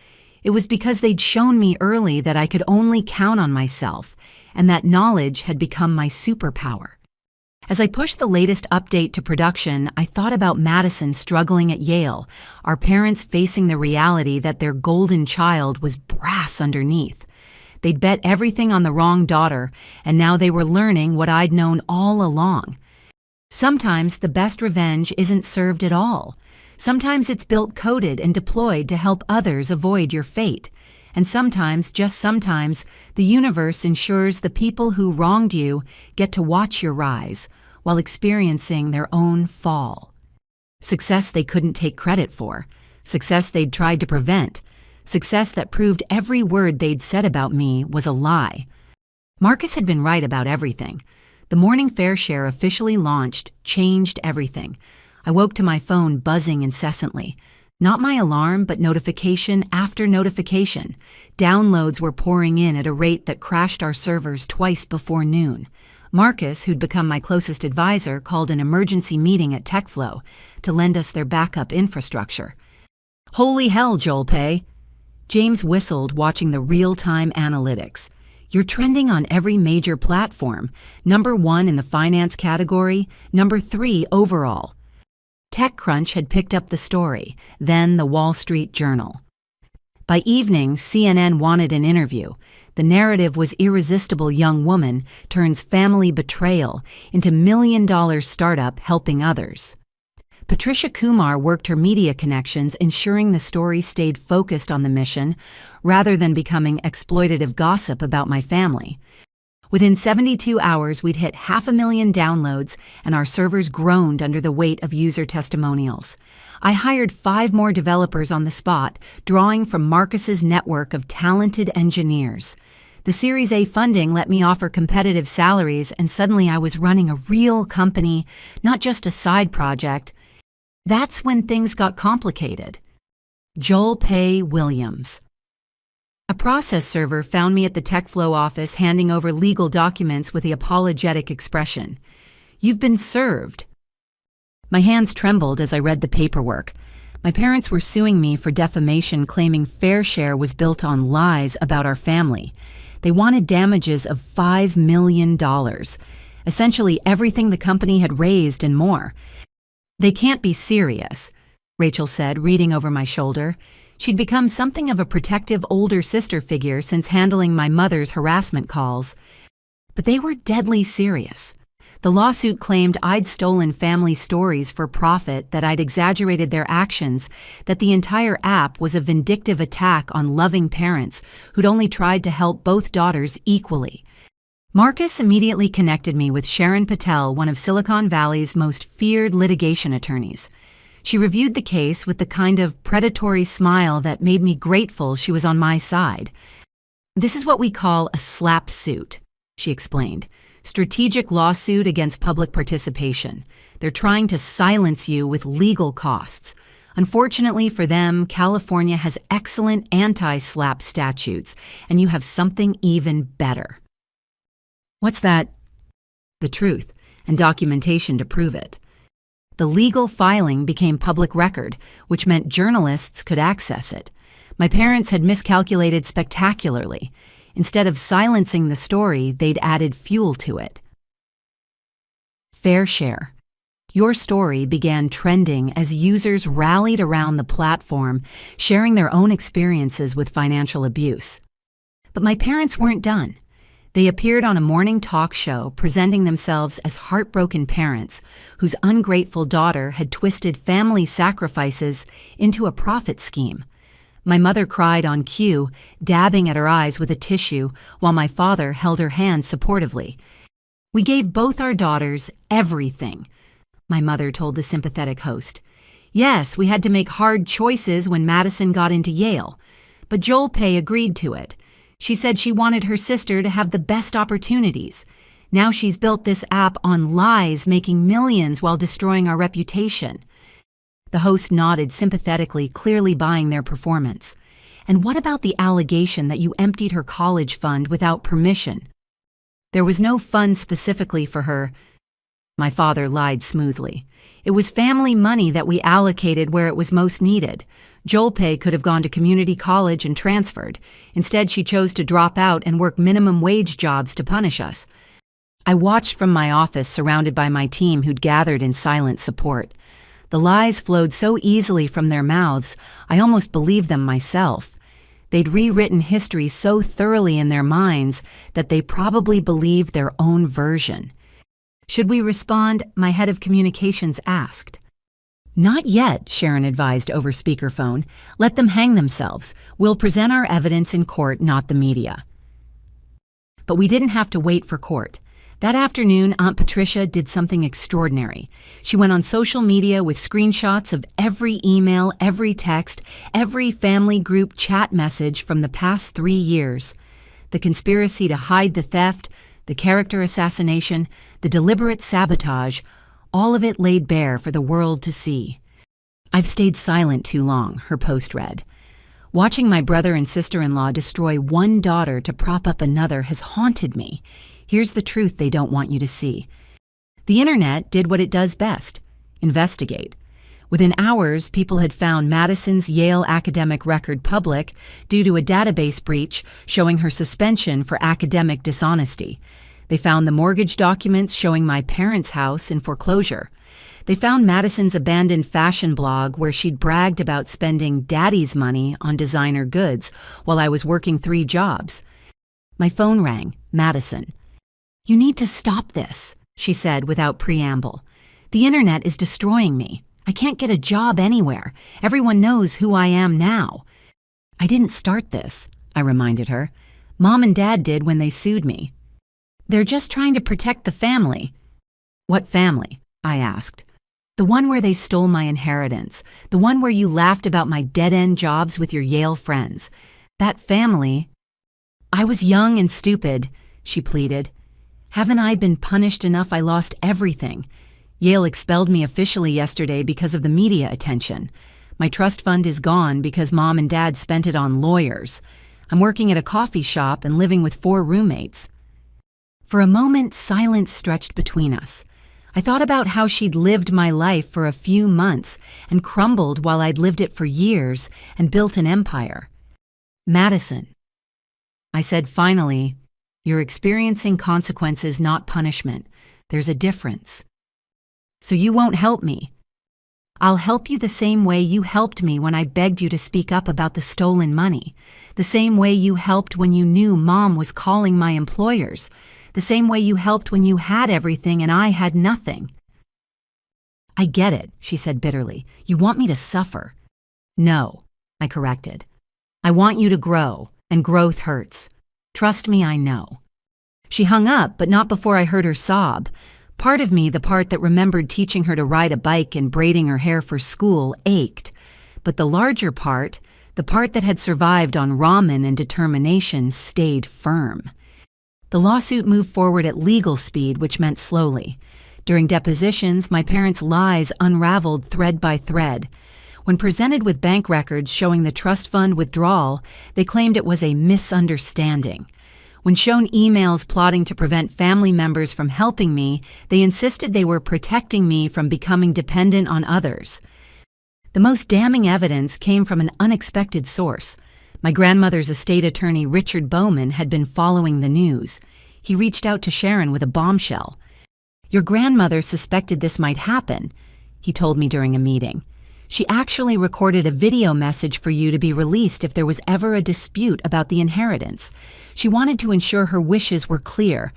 [SPEAKER 1] It was because they'd shown me early that I could only count on myself, and that knowledge had become my superpower. As I pushed the latest update to production, I thought about Madison struggling at Yale, our parents facing the reality that their golden child was brass underneath. They'd bet everything on the wrong daughter, and now they were learning what I'd known all along. Sometimes the best revenge isn't served at all. Sometimes it's built, coded, and deployed to help others avoid your fate. And sometimes, just sometimes, the universe ensures the people who wronged you get to watch your rise while experiencing their own fall. Success they couldn't take credit for. Success they'd tried to prevent. Success that proved every word they'd said about me was a lie. Marcus had been right about everything. The morning fair share officially launched, changed everything. I woke to my phone buzzing incessantly. Not my alarm, but notification after notification. Downloads were pouring in at a rate that crashed our servers twice before noon. Marcus, who'd become my closest advisor, called an emergency meeting at TechFlow to lend us their backup infrastructure. "Holy hell, Joel Pay." James whistled, watching the real-time analytics. "You're trending on every major platform. #1 in the finance category, #3 overall." TechCrunch had picked up the story, then the Wall Street Journal. By evening, CNN wanted an interview. The narrative was irresistible young woman turns family betrayal into million-dollar startup helping others. Patricia Kumar worked her media connections, ensuring the story stayed focused on the mission rather than becoming exploitative gossip about my family. Within 72 hours, we'd hit 500,000 downloads, and our servers groaned under the weight of user testimonials. I hired 5 more developers on the spot, drawing from Marcus's network of talented engineers. The Series A funding let me offer competitive salaries, and suddenly I was running a real company, not just a side project. That's when things got complicated. Joel Pay Williams. A process server found me at the TechFlow office handing over legal documents with the apologetic expression, "You've been served." My hands trembled as I read the paperwork. My parents were suing me for defamation, claiming FairShare was built on lies about our family. They wanted damages of $5 million, essentially everything the company had raised and more. "They can't be serious," Rachel said, reading over my shoulder. She'd become something of a protective older sister figure since handling my mother's harassment calls. But they were deadly serious. The lawsuit claimed I'd stolen family stories for profit, that I'd exaggerated their actions, that the entire app was a vindictive attack on loving parents who'd only tried to help both daughters equally. Marcus immediately connected me with Sharon Patel, one of Silicon Valley's most feared litigation attorneys. She reviewed the case with the kind of predatory smile that made me grateful she was on my side. "This is what we call a slap suit," she explained. "Strategic lawsuit against public participation. They're trying to silence you with legal costs. Unfortunately for them, California has excellent anti-slap statutes, and you have something even better." "What's that?" "The truth, and documentation to prove it." The legal filing became public record, which meant journalists could access it. My parents had miscalculated spectacularly. Instead of silencing the story, they'd added fuel to it. Fair share. Your story began trending as users rallied around the platform, sharing their own experiences with financial abuse. But my parents weren't done. They appeared on a morning talk show presenting themselves as heartbroken parents whose ungrateful daughter had twisted family sacrifices into a profit scheme. My mother cried on cue, dabbing at her eyes with a tissue, while my father held her hand supportively. "We gave both our daughters everything," my mother told the sympathetic host. "Yes, we had to make hard choices when Madison got into Yale, but Joel agreed to it. She said she wanted her sister to have the best opportunities. Now she's built this app on lies, making millions while destroying our reputation." The host nodded sympathetically, clearly buying their performance. "And what about the allegation that you emptied her college fund without permission?" "There was no fund specifically for her." My father lied smoothly. "It was family money that we allocated where it was most needed. Joel could have gone to community college and transferred. Instead, she chose to drop out and work minimum wage jobs to punish us." I watched from my office, surrounded by my team who'd gathered in silent support. The lies flowed so easily from their mouths, I almost believed them myself. They'd rewritten history so thoroughly in their minds that they probably believed their own version. "Should we respond?" my head of communications asked. "Not yet," Sharon advised over speakerphone. "Let them hang themselves. We'll present our evidence in court, not the media." But we didn't have to wait for court. That afternoon, Aunt Patricia did something extraordinary. She went on social media with screenshots of every email, every text, every family group chat message from the past 3 years. The conspiracy to hide the theft, the character assassination, the deliberate sabotage, all of it laid bare for the world to see. "I've stayed silent too long," her post read. "Watching my brother and sister-in-law destroy one daughter to prop up another has haunted me. Here's the truth they don't want you to see." The internet did what it does best: investigate. Within hours, people had found Madison's Yale academic record public due to a database breach showing her suspension for academic dishonesty. They found the mortgage documents showing my parents' house in foreclosure. They found Madison's abandoned fashion blog where she'd bragged about spending daddy's money on designer goods while I was working 3 jobs. My phone rang. Madison. "You need to stop this," she said without preamble. "The internet is destroying me. I can't get a job anywhere. Everyone knows who I am now." "I didn't start this," I reminded her. "Mom and Dad did when they sued me. They're just trying to protect the family." "What family?" I asked. "The one where they stole my inheritance. The one where you laughed about my dead-end jobs with your Yale friends. That family—" "I was young and stupid," she pleaded. "Haven't I been punished enough? I lost everything. Yale expelled me officially yesterday because of the media attention. My trust fund is gone because Mom and Dad spent it on lawyers. I'm working at a coffee shop and living with 4 roommates." For a moment, silence stretched between us. I thought about how she'd lived my life for a few months and crumbled while I'd lived it for years and built an empire. "Madison," I said finally, "you're experiencing consequences, not punishment. There's a difference." "So you won't help me?" "I'll help you the same way you helped me when I begged you to speak up about the stolen money. The same way you helped when you knew Mom was calling my employers. The same way you helped when you had everything and I had nothing." "I get it," she said bitterly. "You want me to suffer." "No," I corrected. "I want you to grow, and growth hurts. Trust me, I know." She hung up, but not before I heard her sob. Part of me, the part that remembered teaching her to ride a bike and braiding her hair for school, ached. But the larger part, the part that had survived on ramen and determination, stayed firm. The lawsuit moved forward at legal speed, which meant slowly. During depositions, my parents' lies unraveled thread by thread. When presented with bank records showing the trust fund withdrawal, they claimed it was a misunderstanding. When shown emails plotting to prevent family members from helping me, they insisted they were protecting me from becoming dependent on others. The most damning evidence came from an unexpected source. My grandmother's estate attorney, Richard Bowman, had been following the news. He reached out to Sharon with a bombshell. "Your grandmother suspected this might happen," he told me during a meeting. "She actually recorded a video message for you to be released if there was ever a dispute about the inheritance. She wanted to ensure her wishes were clear."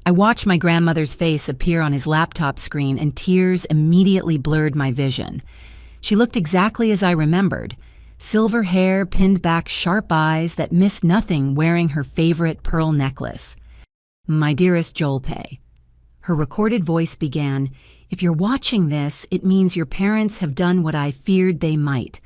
[SPEAKER 1] I watched my grandmother's face appear on his laptop screen, and tears immediately blurred my vision. She looked exactly as I remembered. Silver hair, pinned back, sharp eyes that missed nothing, wearing her favorite pearl necklace. "My dearest Jolpe," her recorded voice began, "if you're watching this, it means your parents have done what I feared they might.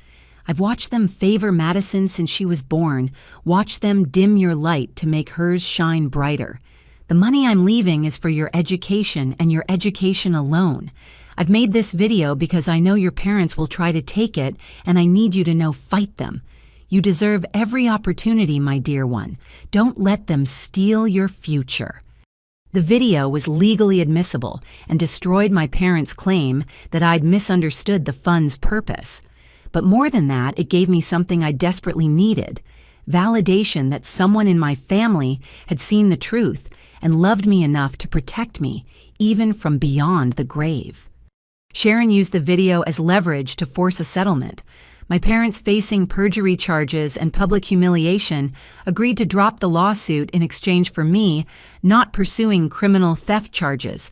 [SPEAKER 1] I've watched them favor Madison since she was born, watched them dim your light to make hers shine brighter. The money I'm leaving is for your education and your education alone. I've made this video because I know your parents will try to take it, and I need you to know, fight them. You deserve every opportunity, my dear one. Don't let them steal your future." The video was legally admissible and destroyed my parents' claim that I'd misunderstood the fund's purpose. But more than that, it gave me something I desperately needed: validation that someone in my family had seen the truth and loved me enough to protect me, even from beyond the grave. Sharon used the video as leverage to force a settlement. My parents, facing perjury charges and public humiliation, agreed to drop the lawsuit in exchange for me not pursuing criminal theft charges.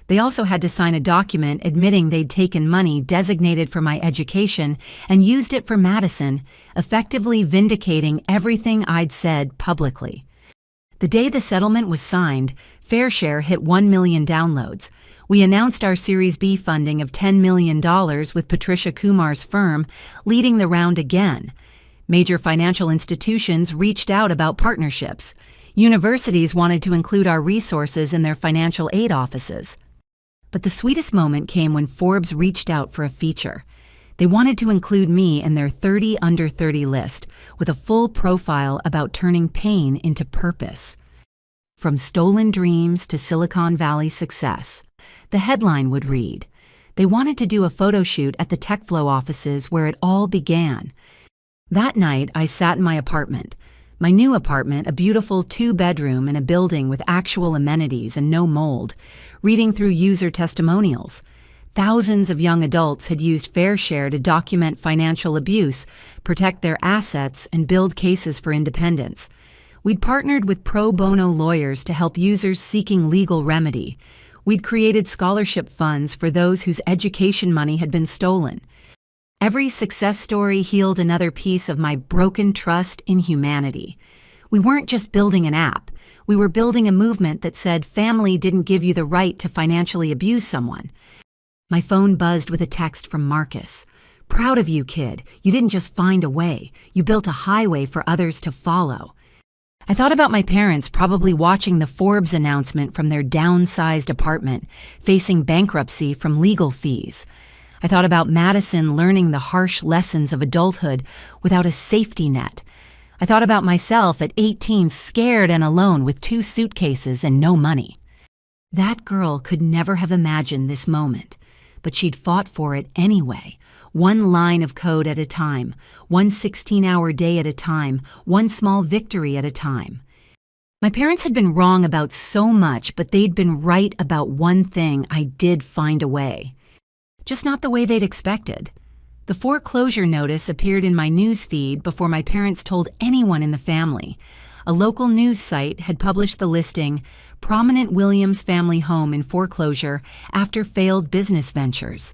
[SPEAKER 1] They also had to sign a document admitting they'd taken money designated for my education and used it for Madison, effectively vindicating everything I'd said publicly. The day the settlement was signed, FairShare hit 1 million downloads. We announced our Series B funding of $10 million with Patricia Kumar's firm, leading the round again. Major financial institutions reached out about partnerships. Universities wanted to include our resources in their financial aid offices. But the sweetest moment came when Forbes reached out for a feature. They wanted to include me in their 30 under 30 list, with a full profile about turning pain into purpose. From stolen dreams to Silicon Valley success. The headline would read, "They wanted to do a photo shoot at the TechFlow offices where it all began." That night, I sat in my apartment. My new apartment, a beautiful 2-bedroom in a building with actual amenities and no mold, reading through user testimonials. Thousands of young adults had used FairShare to document financial abuse, protect their assets, and build cases for independence. We'd partnered with pro bono lawyers to help users seeking legal remedy. We'd created scholarship funds for those whose education money had been stolen. Every success story healed another piece of my broken trust in humanity. We weren't just building an app. We were building a movement that said family didn't give you the right to financially abuse someone. My phone buzzed with a text from Marcus. "Proud of you, kid. You didn't just find a way. You built a highway for others to follow." I thought about my parents probably watching the Forbes announcement from their downsized apartment, facing bankruptcy from legal fees. I thought about Madison learning the harsh lessons of adulthood without a safety net. I thought about myself at 18, scared and alone with 2 suitcases and no money. That girl could never have imagined this moment, but she'd fought for it anyway. One line of code at a time, one 16-hour day at a time, one small victory at a time. My parents had been wrong about so much, but they'd been right about one thing: I did find a way. Just not the way they'd expected. The foreclosure notice appeared in my news feed before my parents told anyone in the family. A local news site had published the listing, "Prominent Williams family home in foreclosure after failed business ventures."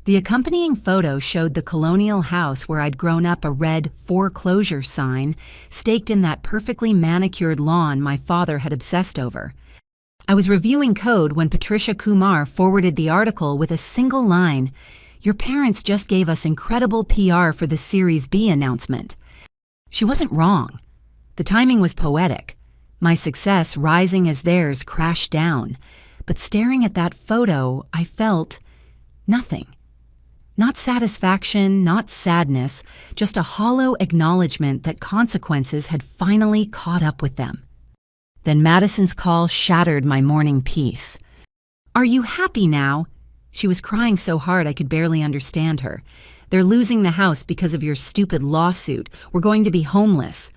[SPEAKER 1] The accompanying photo showed the colonial house where I'd grown up, a red "foreclosure" sign staked in that perfectly manicured lawn my father had obsessed over. I was reviewing code when Patricia Kumar forwarded the article with a single line, "Your parents just gave us incredible PR for the Series B announcement." She wasn't wrong. The timing was poetic. My success, rising as theirs, crashed down. But staring at that photo, I felt nothing. Not satisfaction, not sadness, just a hollow acknowledgement that consequences had finally caught up with them. Then Madison's call shattered my morning peace. "Are you happy now?" She was crying so hard I could barely understand her. They're losing the house because of your stupid lawsuit. We're going to be homeless.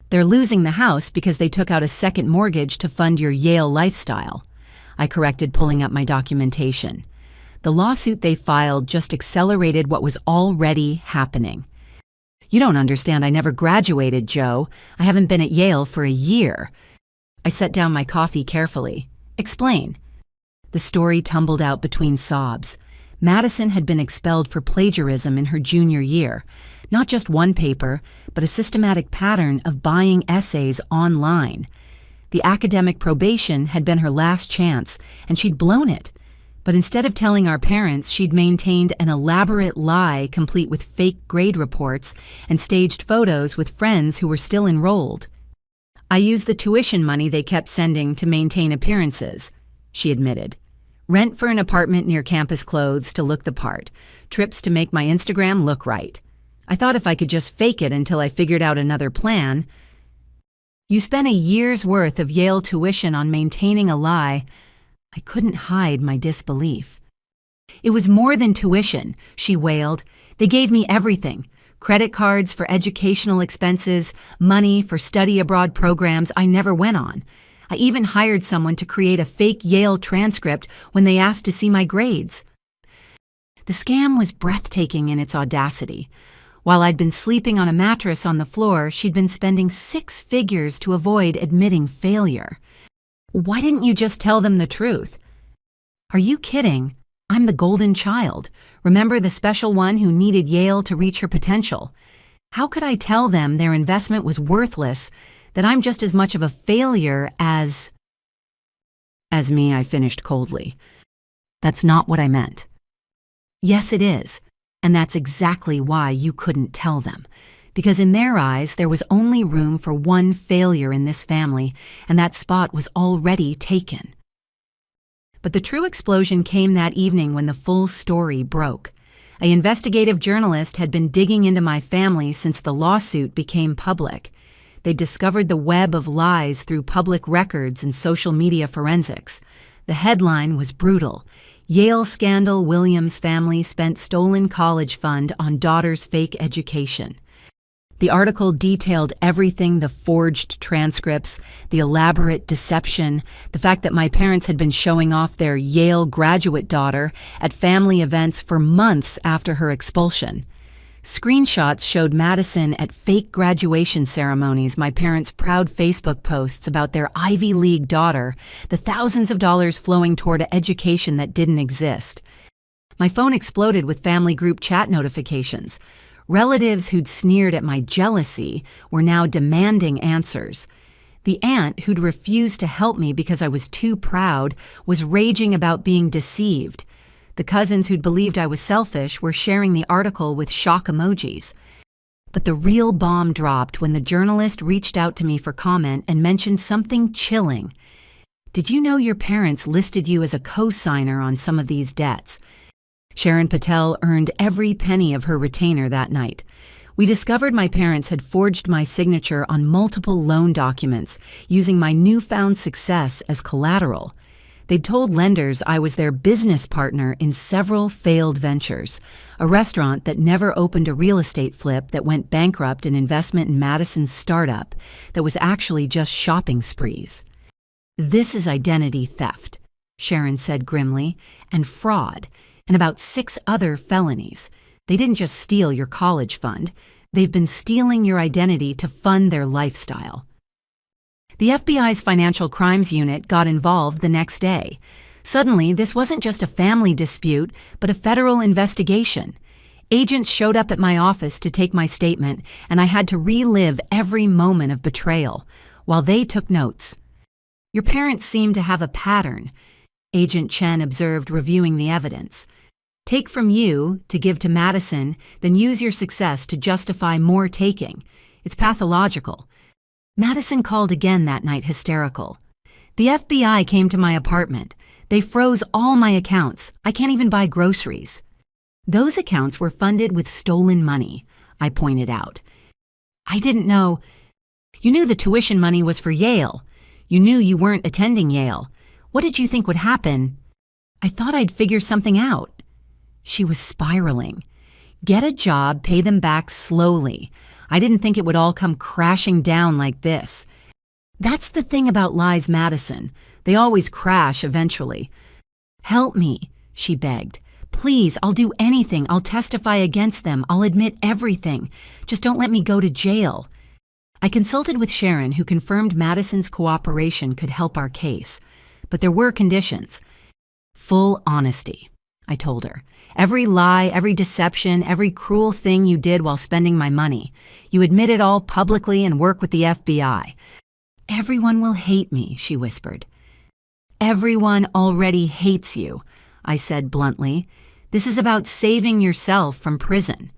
[SPEAKER 1] They're losing the house because they took out a second mortgage to fund your Yale lifestyle. I corrected, pulling up my documentation. The lawsuit they filed just accelerated what was already happening. You don't understand. I never graduated, Joe. I haven't been at Yale for a year. I set down my coffee carefully. Explain. The story tumbled out between sobs. Madison had been expelled for plagiarism in her junior year. Not just one paper, but a systematic pattern of buying essays online. The academic probation had been her last chance, and she'd blown it. But instead of telling our parents, she'd maintained an elaborate lie complete with fake grade reports and staged photos with friends who were still enrolled. I used the tuition money they kept sending to maintain appearances, she admitted. Rent for an apartment near campus clothes to look the part, trips to make my Instagram look right. I thought if I could just fake it until I figured out another plan. You spent a year's worth of Yale tuition on maintaining a lie. I couldn't hide my disbelief. It was more than tuition, she wailed. They gave me everything. Credit cards for educational expenses, money for study abroad programs I never went on. I even hired someone to create a fake Yale transcript when they asked to see my grades. The scam was breathtaking in its audacity. While I'd been sleeping on a mattress on the floor, she'd been spending 6 figures to avoid admitting failure. Why didn't you just tell them the truth? Are you kidding? I'm the golden child. Remember, the special one who needed Yale to reach her potential? How could I tell them their investment was worthless, that I'm just as much of a failure as me? I finished coldly. That's not what I meant. Yes, it is. And that's exactly why you couldn't tell them. Because in their eyes, there was only room for one failure in this family, and that spot was already taken. But the true explosion came that evening when the full story broke. An investigative journalist had been digging into my family since the lawsuit became public. They discovered the web of lies through public records and social media forensics. The headline was brutal. Yale scandal: Williams family spent stolen college fund on daughter's fake education. The article detailed everything: the forged transcripts, the elaborate deception, the fact that my parents had been showing off their Yale graduate daughter at family events for months after her expulsion. Screenshots showed Madison at fake graduation ceremonies, my parents' proud Facebook posts about their Ivy League daughter, the thousands of dollars flowing toward an education that didn't exist. My phone exploded with family group chat notifications. Relatives who'd sneered at my jealousy were now demanding answers. The aunt who'd refused to help me because I was too proud was raging about being deceived. The cousins who'd believed I was selfish were sharing the article with shock emojis. But the real bomb dropped when the journalist reached out to me for comment and mentioned something chilling. Did you know your parents listed you as a co-signer on some of these debts? Sharon Patel earned every penny of her retainer that night. We discovered my parents had forged my signature on multiple loan documents, using my newfound success as collateral. They'd told lenders I was their business partner in several failed ventures, a restaurant that never opened, a real estate flip that went bankrupt, an investment in Madison's startup that was actually just shopping sprees. This is identity theft, Sharon said grimly, and fraud, and about 6 other felonies. They didn't just steal your college fund. They've been stealing your identity to fund their lifestyle. The FBI's Financial Crimes Unit got involved the next day. Suddenly, this wasn't just a family dispute, but a federal investigation. Agents showed up at my office to take my statement, and I had to relive every moment of betrayal, while they took notes. Your parents seem to have a pattern, Agent Chen observed, reviewing the evidence. Take from you to give to Madison, then use your success to justify more taking. It's pathological. Madison called again that night, hysterical. The FBI came to my apartment. They froze all my accounts. I can't even buy groceries. Those accounts were funded with stolen money, I pointed out. I didn't know. You knew the tuition money was for Yale. You knew you weren't attending Yale. What did you think would happen? I thought I'd figure something out. She was spiraling. Get a job, pay them back slowly. I didn't think it would all come crashing down like this. That's the thing about lies, Madison. They always crash eventually. Help me, she begged. Please, I'll do anything. I'll testify against them. I'll admit everything. Just don't let me go to jail. I consulted with Sharon, who confirmed Madison's cooperation could help our case. But there were conditions. Full honesty, I told her. Every lie, every deception, every cruel thing you did while spending my money. You admit it all publicly and work with the FBI. Everyone will hate me, she whispered. Everyone already hates you, I said bluntly. This is about saving yourself from prison.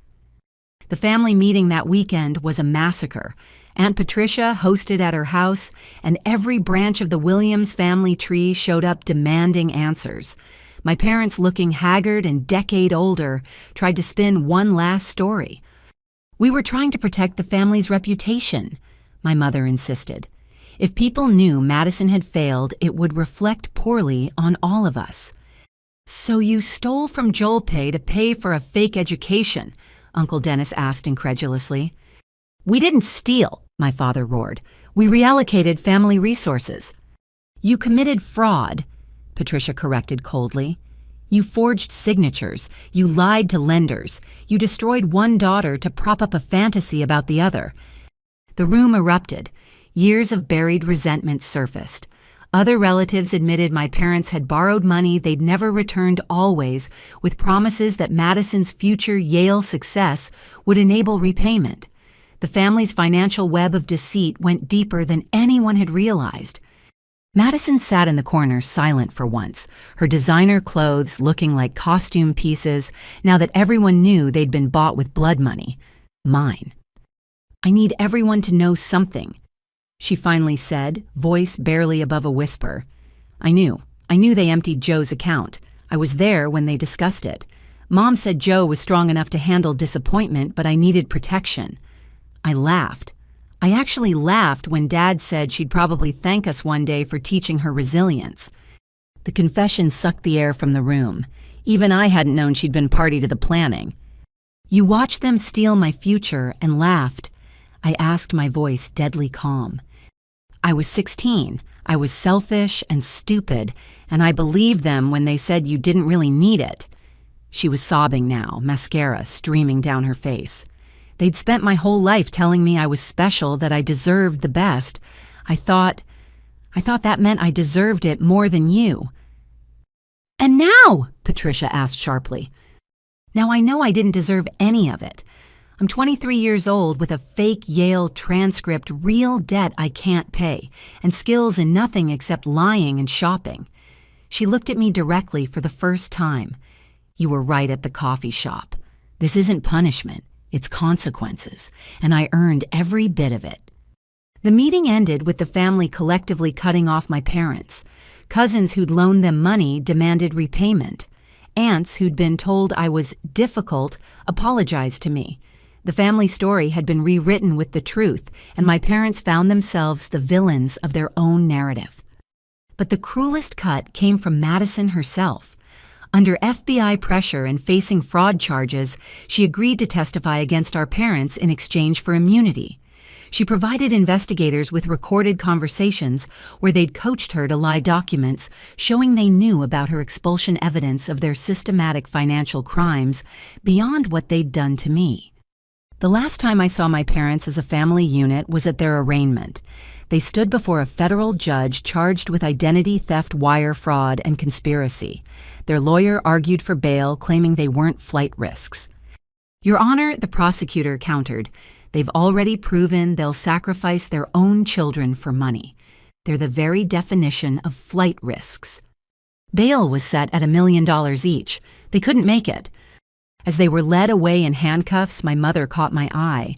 [SPEAKER 1] The family meeting that weekend was a massacre. Aunt Patricia hosted at her house, and every branch of the Williams family tree showed up demanding answers. My parents, looking haggard and decade older, tried to spin one last story. We were trying to protect the family's reputation, my mother insisted. If people knew Madison had failed, it would reflect poorly on all of us. So you stole from Joel Pay to pay for a fake education? Uncle Dennis asked incredulously. We didn't steal, my father roared. We reallocated family resources. You committed fraud, Patricia corrected coldly. You forged signatures. You lied to lenders. You destroyed one daughter to prop up a fantasy about the other. The room erupted. Years of buried resentment surfaced. Other relatives admitted my parents had borrowed money they'd never returned always, with promises that Madison's future Yale success would enable repayment. The family's financial web of deceit went deeper than anyone had realized. Madison sat in the corner silent for once, her designer clothes looking like costume pieces now that everyone knew they'd been bought with blood money. Mine. I need everyone to know something, she finally said, voice barely above a whisper. I knew they emptied Joe's account. I was there when they discussed it. Mom said Joe was strong enough to handle disappointment, but I needed protection. I laughed. I actually laughed when Dad said she'd probably thank us one day for teaching her resilience. The confession sucked the air from the room. Even I hadn't known she'd been party to the planning. You watched them steal my future and laughed. I asked, my voice deadly calm. I was 16. I was selfish and stupid, and I believed them when they said you didn't really need it. She was sobbing now, mascara streaming down her face. They'd spent my whole life telling me I was special, that I deserved the best. I thought that meant I deserved it more than you. And now, Patricia asked sharply. Now I know I didn't deserve any of it. I'm 23 years old with a fake Yale transcript, real debt I can't pay, and skills in nothing except lying and shopping. She looked at me directly for the first time. You were right at the coffee shop. This isn't punishment. It's consequences, and I earned every bit of it. The meeting ended with the family collectively cutting off my parents. Cousins who'd loaned them money demanded repayment. Aunts who'd been told I was difficult apologized to me. The family story had been rewritten with the truth, and my parents found themselves the villains of their own narrative. But the cruelest cut came from Madison herself. Under FBI pressure and facing fraud charges, she agreed to testify against our parents in exchange for immunity. She provided investigators with recorded conversations where they'd coached her to lie documents showing they knew about her expulsion evidence of their systematic financial crimes beyond what they'd done to me. The last time I saw my parents as a family unit was at their arraignment. They stood before a federal judge charged with identity theft, wire fraud, and conspiracy. Their lawyer argued for bail, claiming they weren't flight risks. Your Honor, the prosecutor countered, they've already proven they'll sacrifice their own children for money. They're the very definition of flight risks. Bail was set at $1 million each. They couldn't make it. As they were led away in handcuffs, my mother caught my eye.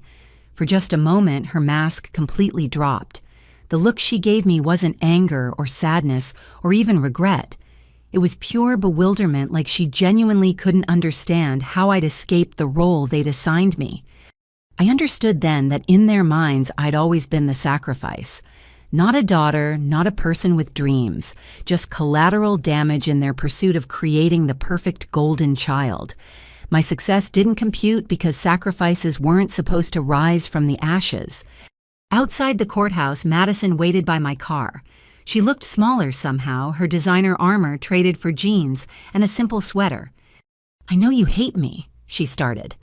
[SPEAKER 1] For just a moment, her mask completely dropped. The look she gave me wasn't anger or sadness or even regret. It was pure bewilderment, like she genuinely couldn't understand how I'd escaped the role they'd assigned me. I understood then that in their minds I'd always been the sacrifice. Not a daughter, not a person with dreams, just collateral damage in their pursuit of creating the perfect golden child. My success didn't compute because sacrifices weren't supposed to rise from the ashes. Outside the courthouse, Madison waited by my car. She looked smaller somehow, her designer armor traded for jeans and a simple sweater. "I know you hate me," she started.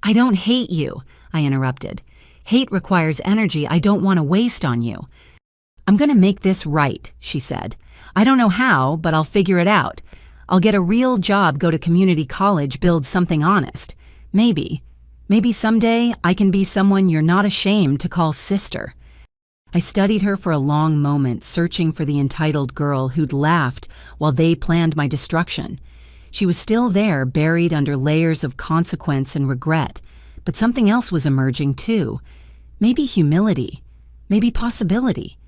[SPEAKER 1] "I don't hate you," I interrupted. "Hate requires energy I don't want to waste on you." "I'm going to make this right," she said. "I don't know how, but I'll figure it out. I'll get a real job, go to community college, build something honest. Maybe someday I can be someone you're not ashamed to call sister." I studied her for a long moment, searching for the entitled girl who'd laughed while they planned my destruction. She was still there, buried under layers of consequence and regret, but something else was emerging too. Maybe humility, maybe possibility.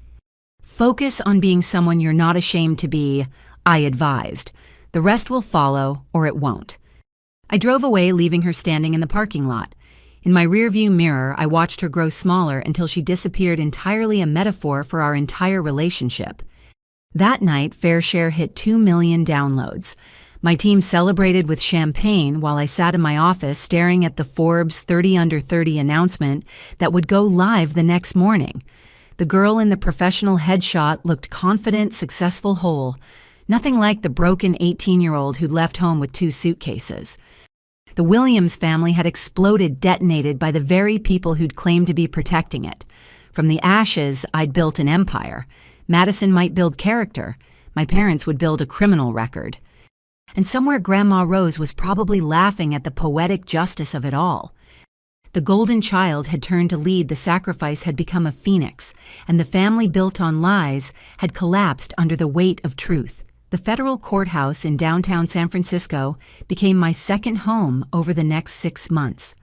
[SPEAKER 1] "Focus on being someone you're not ashamed to be," I advised. "The rest will follow, or it won't." I drove away, leaving her standing in the parking lot. In my rearview mirror, I watched her grow smaller until she disappeared, entirely a metaphor for our entire relationship. That night, Fair Share hit 2 million downloads. My team celebrated with champagne while I sat in my office staring at the Forbes 30 Under 30 announcement that would go live the next morning. The girl in the professional headshot looked confident, successful, whole. Nothing like the broken 18-year-old who'd left home with 2 suitcases. The Williams family had exploded, detonated by the very people who'd claimed to be protecting it. From the ashes, I'd built an empire. Madison might build character. My parents would build a criminal record. And somewhere Grandma Rose was probably laughing at the poetic justice of it all. The golden child had turned to lead, the sacrifice had become a phoenix, and the family built on lies had collapsed under the weight of truth. The federal courthouse in downtown San Francisco became my second home over the next 6 months.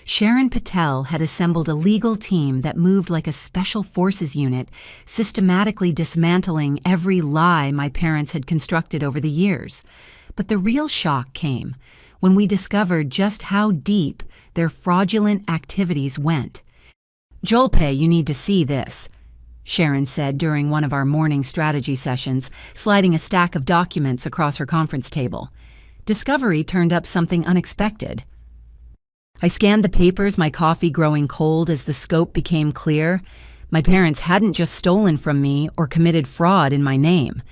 [SPEAKER 1] Sharon Patel had assembled a legal team that moved like a special forces unit, systematically dismantling every lie my parents had constructed over the years. But the real shock came when we discovered just how deep their fraudulent activities went. "Jolpe, you need to see this," Sharon said during one of our morning strategy sessions, sliding a stack of documents across her conference table. Discovery turned up something unexpected. I scanned the papers, my coffee growing cold as the scope became clear. My parents hadn't just stolen from me or committed fraud in my name.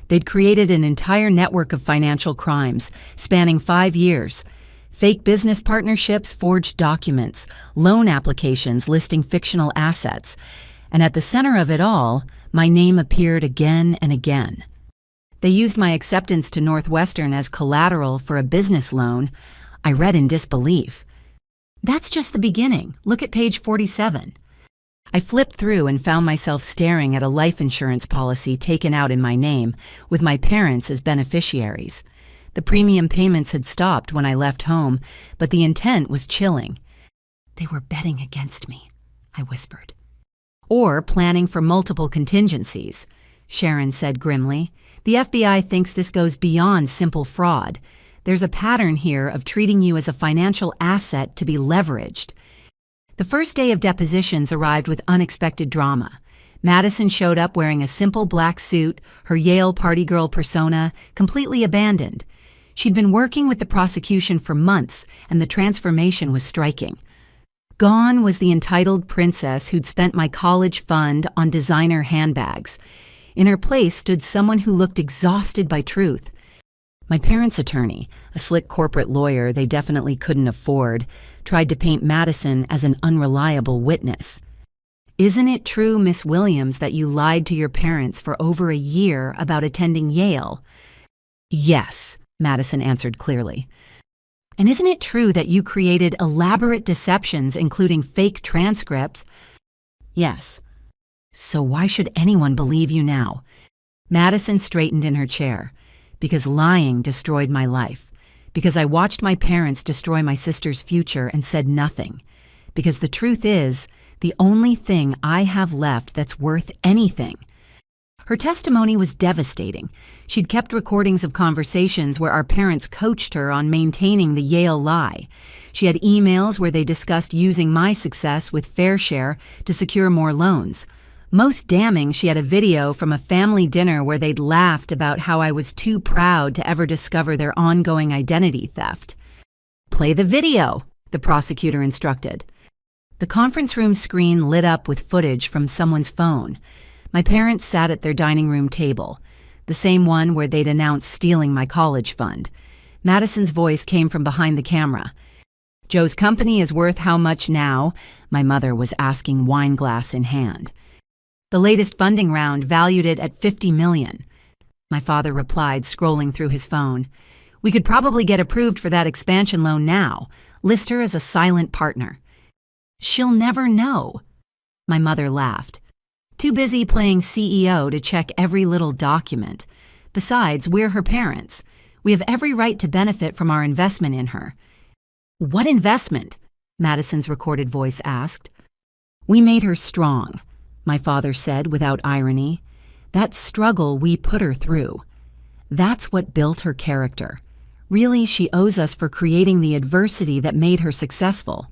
[SPEAKER 1] They'd created an entire network of financial crimes, spanning 5 years. Fake business partnerships, forged documents, loan applications listing fictional assets. And at the center of it all, my name appeared again and again. They used my acceptance to Northwestern as collateral for a business loan. I read in disbelief. "That's just the beginning. Look at page 47. I flipped through and found myself staring at a life insurance policy taken out in my name, with my parents as beneficiaries. The premium payments had stopped when I left home, but the intent was chilling. "They were betting against me," I whispered. "Or planning for multiple contingencies," Sharon said grimly. "The FBI thinks this goes beyond simple fraud. There's a pattern here of treating you as a financial asset to be leveraged." The first day of depositions arrived with unexpected drama. Madison showed up wearing a simple black suit, her Yale party girl persona completely abandoned. She'd been working with the prosecution for months, and the transformation was striking. Gone was the entitled princess who'd spent my college fund on designer handbags. In her place stood someone who looked exhausted by truth. My parents' attorney, a slick corporate lawyer they definitely couldn't afford, tried to paint Madison as an unreliable witness. "Isn't it true, Miss Williams, that you lied to your parents for over a year about attending Yale?" "Yes," Madison answered clearly. "And isn't it true that you created elaborate deceptions, including fake transcripts?" "Yes." "So why should anyone believe you now?" Madison straightened in her chair. "Because lying destroyed my life. Because I watched my parents destroy my sister's future and said nothing. Because the truth is, the only thing I have left that's worth anything." Her testimony was devastating. She'd kept recordings of conversations where our parents coached her on maintaining the Yale lie. She had emails where they discussed using my success with Fair Share to secure more loans. Most damning, she had a video from a family dinner where they'd laughed about how I was too proud to ever discover their ongoing identity theft. "Play the video," the prosecutor instructed. The conference room screen lit up with footage from someone's phone. My parents sat at their dining room table, the same one where they'd announced stealing my college fund. Madison's voice came from behind the camera. "Joe's company is worth how much now?" My mother was asking, wine glass in hand. "The latest funding round valued it at $50 million. My father replied, scrolling through his phone. "We could probably get approved for that expansion loan now. List her as a silent partner." "She'll never know." My mother laughed. "Too busy playing CEO to check every little document. Besides, we're her parents. We have every right to benefit from our investment in her." "What investment?" Madison's recorded voice asked. "We made her strong," my father said without irony. "That struggle we put her through. That's what built her character. Really, she owes us for creating the adversity that made her successful."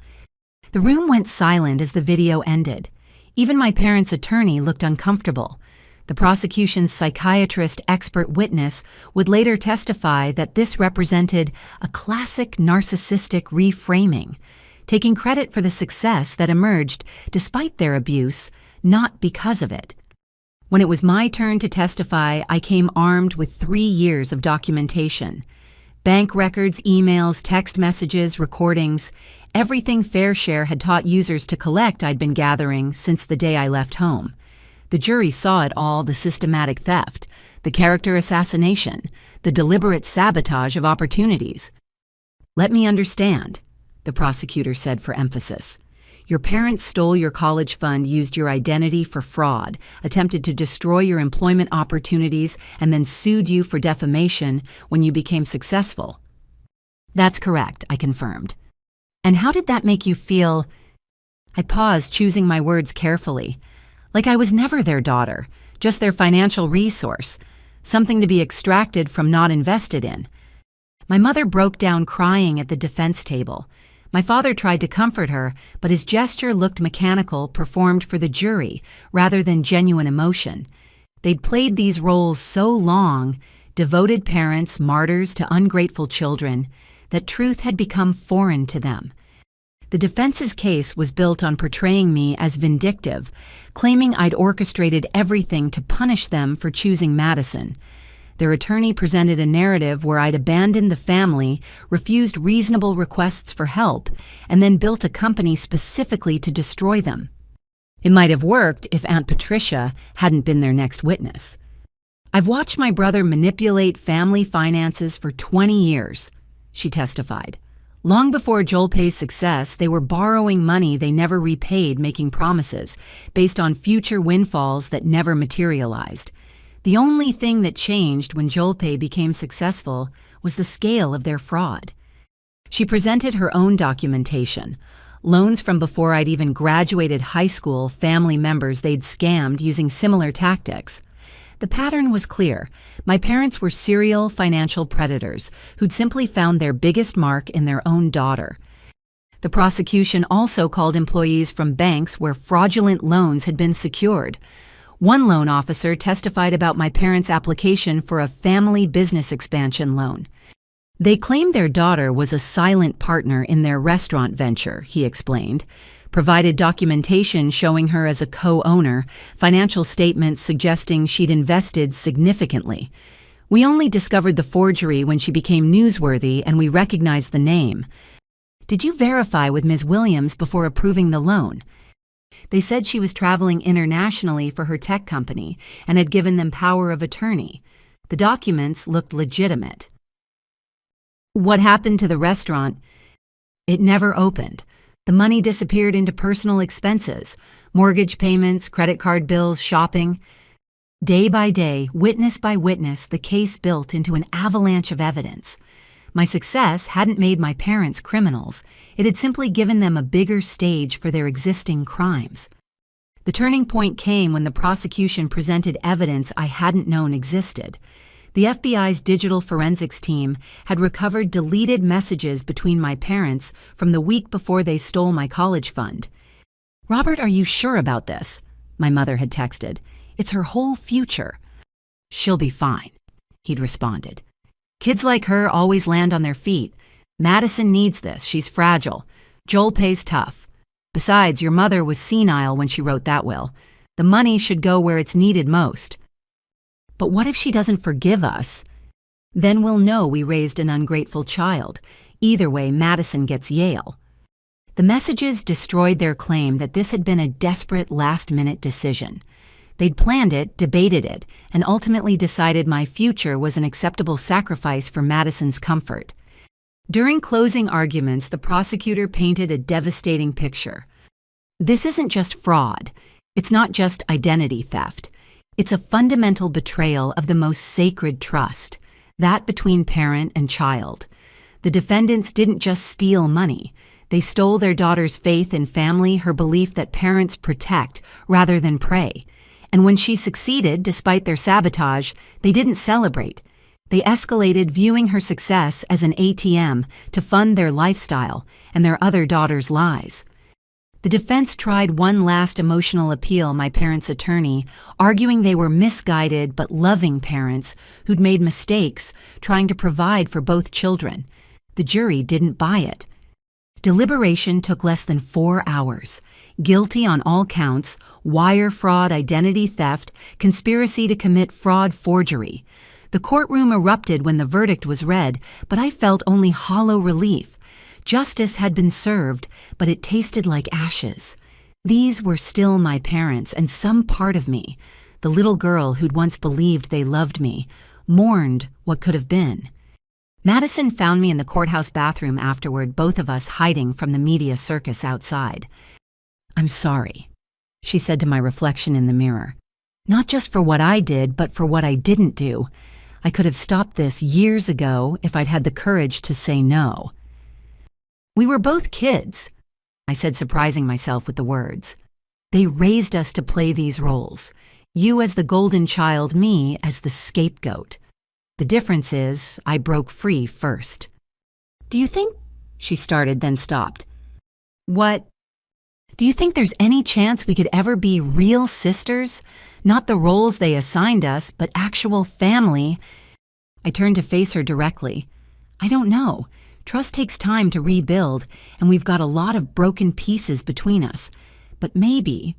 [SPEAKER 1] The room went silent as the video ended. Even my parents' attorney looked uncomfortable. The prosecution's psychiatrist expert witness would later testify that this represented a classic narcissistic reframing, taking credit for the success that emerged despite their abuse, not because of it. When it was my turn to testify, I came armed with 3 years of documentation. Bank records, emails, text messages, recordings, everything FairShare had taught users to collect I'd been gathering since the day I left home. The jury saw it all: the systematic theft, the character assassination, the deliberate sabotage of opportunities. "Let me understand," the prosecutor said for emphasis. "Your parents stole your college fund, used your identity for fraud, attempted to destroy your employment opportunities, and then sued you for defamation when you became successful." "That's correct," I confirmed. "And how did that make you feel?" I paused, choosing my words carefully. Like I was never their daughter, just their financial resource, something to be extracted from, not invested in. My mother broke down crying at the defense table. My father tried to comfort her, but his gesture looked mechanical, performed for the jury, rather than genuine emotion. They'd played these roles so long, devoted parents, martyrs to ungrateful children, that truth had become foreign to them. The defense's case was built on portraying me as vindictive, claiming I'd orchestrated everything to punish them for choosing Madison. Their attorney presented a narrative where I'd abandoned the family, refused reasonable requests for help, and then built a company specifically to destroy them. It might have worked if Aunt Patricia hadn't been their next witness. "I've watched my brother manipulate family finances for 20 years, she testified. Long before JoelPay's success, they were borrowing money they never repaid, making promises based on future windfalls that never materialized. The only thing that changed when JoelPay became successful was the scale of their fraud." She presented her own documentation, loans from before I'd even graduated high school, family members they'd scammed using similar tactics. The pattern was clear. My parents were serial financial predators who'd simply found their biggest mark in their own daughter. The prosecution also called employees from banks where fraudulent loans had been secured. One loan officer testified about my parents' application for a family business expansion loan. They claimed their daughter was a silent partner in their restaurant venture, he explained. Provided documentation showing her as a co-owner, financial statements suggesting she'd invested significantly. "We only discovered the forgery when she became newsworthy and we recognized the name." "Did you verify with Ms. Williams before approving the loan?" "They said she was traveling internationally for her tech company and had given them power of attorney. The documents looked legitimate." "What happened to the restaurant?" "It never opened. The money disappeared into personal expenses, mortgage payments, credit card bills, shopping. Day by day, witness by witness, the case built into an avalanche of evidence. My success hadn't made my parents criminals. It had simply given them a bigger stage for their existing crimes. The turning point came when the prosecution presented evidence I hadn't known existed. The FBI's digital forensics team had recovered deleted messages between my parents from the week before they stole my college fund. "Robert, are you sure about this?" my mother had texted. "It's her whole future." "She'll be fine," he'd responded. "Kids like her always land on their feet. Madison needs this. She's fragile. Joel pays tough. Besides, your mother was senile when she wrote that will. The money should go where it's needed most. But what if she doesn't forgive us? Then we'll know we raised an ungrateful child. Either way, Madison gets Yale. The messages destroyed their claim that this had been a desperate last-minute decision. They'd planned it, debated it, and ultimately decided my future was an acceptable sacrifice for Madison's comfort. During closing arguments, the prosecutor painted a devastating picture. This isn't just fraud. It's not just identity theft. It's a fundamental betrayal of the most sacred trust, that between parent and child. The defendants didn't just steal money. They stole their daughter's faith in family, her belief that parents protect rather than prey. And when she succeeded, despite their sabotage, they didn't celebrate. They escalated, viewing her success as an ATM to fund their lifestyle and their other daughter's lies. The defense tried one last emotional appeal, my parents' attorney, arguing they were misguided but loving parents who'd made mistakes trying to provide for both children. The jury didn't buy it. Deliberation took less than 4 hours. Guilty on all counts: wire fraud, identity theft, conspiracy to commit fraud, forgery. The courtroom erupted when the verdict was read, but I felt only hollow relief. Justice had been served, but it tasted like ashes. These were still my parents, and some part of me, the little girl who'd once believed they loved me, mourned what could have been. Madison found me in the courthouse bathroom afterward, both of us hiding from the media circus outside. "I'm sorry," she said to my reflection in the mirror. "Not just for what I did, but for what I didn't do. I could have stopped this years ago if I'd had the courage to say no." "We were both kids," I said, surprising myself with the words. "They raised us to play these roles. You as the golden child, me as the scapegoat. The difference is, I broke free first." "Do you think—" she started, then stopped. "What? Do you think there's any chance we could ever be real sisters? Not the roles they assigned us, but actual family?" I turned to face her directly. "I don't know. Trust takes time to rebuild, and we've got a lot of broken pieces between us. But maybe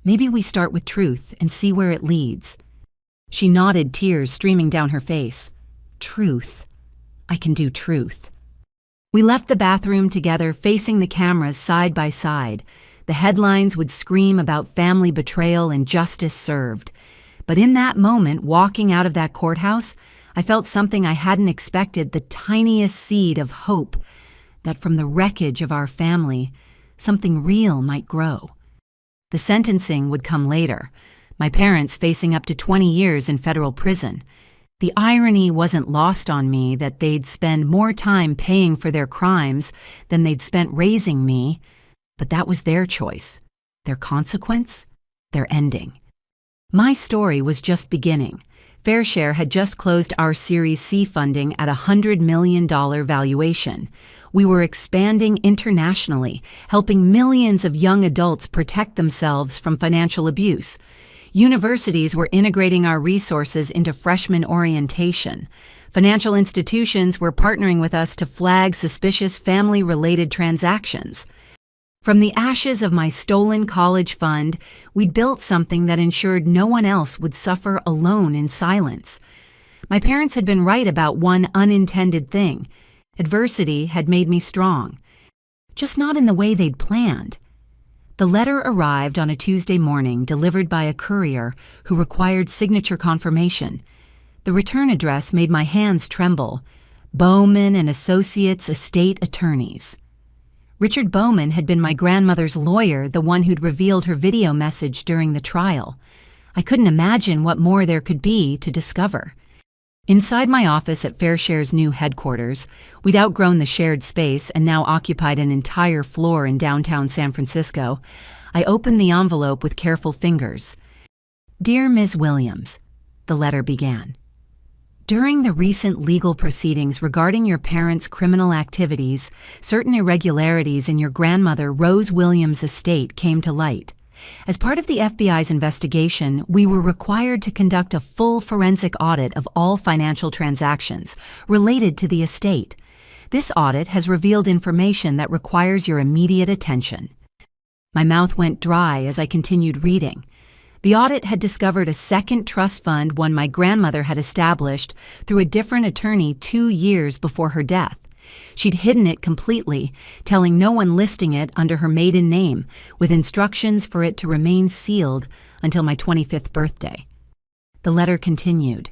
[SPEAKER 1] we start with truth and see where it leads." She nodded, tears streaming down her face. "Truth. I can do truth." We left the bathroom together, facing the cameras side by side. The headlines would scream about family betrayal and justice served. But in that moment, walking out of that courthouse, I felt something I hadn't expected, the tiniest seed of hope, that from the wreckage of our family, something real might grow. The sentencing would come later, my parents facing up to 20 years in federal prison. The irony wasn't lost on me that they'd spend more time paying for their crimes than they'd spent raising me, but that was their choice, their consequence, their ending. My story was just beginning. FairShare had just closed our Series C funding at a $100 million valuation. We were expanding internationally, helping millions of young adults protect themselves from financial abuse. Universities were integrating our resources into freshman orientation. Financial institutions were partnering with us to flag suspicious family-related transactions. From the ashes of my stolen college fund, we'd built something that ensured no one else would suffer alone in silence. My parents had been right about one unintended thing. Adversity had made me strong, just not in the way they'd planned. The letter arrived on a Tuesday morning, delivered by a courier who required signature confirmation. The return address made my hands tremble. Bowman and Associates Estate Attorneys. Richard Bowman had been my grandmother's lawyer, the one who'd revealed her video message during the trial. I couldn't imagine what more there could be to discover. Inside my office at FairShare's new headquarters, we'd outgrown the shared space and now occupied an entire floor in downtown San Francisco. I opened the envelope with careful fingers. "Dear Ms. Williams," the letter began. "During the recent legal proceedings regarding your parents' criminal activities, certain irregularities in your grandmother Rose Williams' estate came to light. As part of the FBI's investigation, we were required to conduct a full forensic audit of all financial transactions related to the estate. This audit has revealed information that requires your immediate attention." My mouth went dry as I continued reading. The audit had discovered a second trust fund, one my grandmother had established through a different attorney 2 years before her death. She'd hidden it completely, telling no one listing it under her maiden name, with instructions for it to remain sealed until my 25th birthday. The letter continued.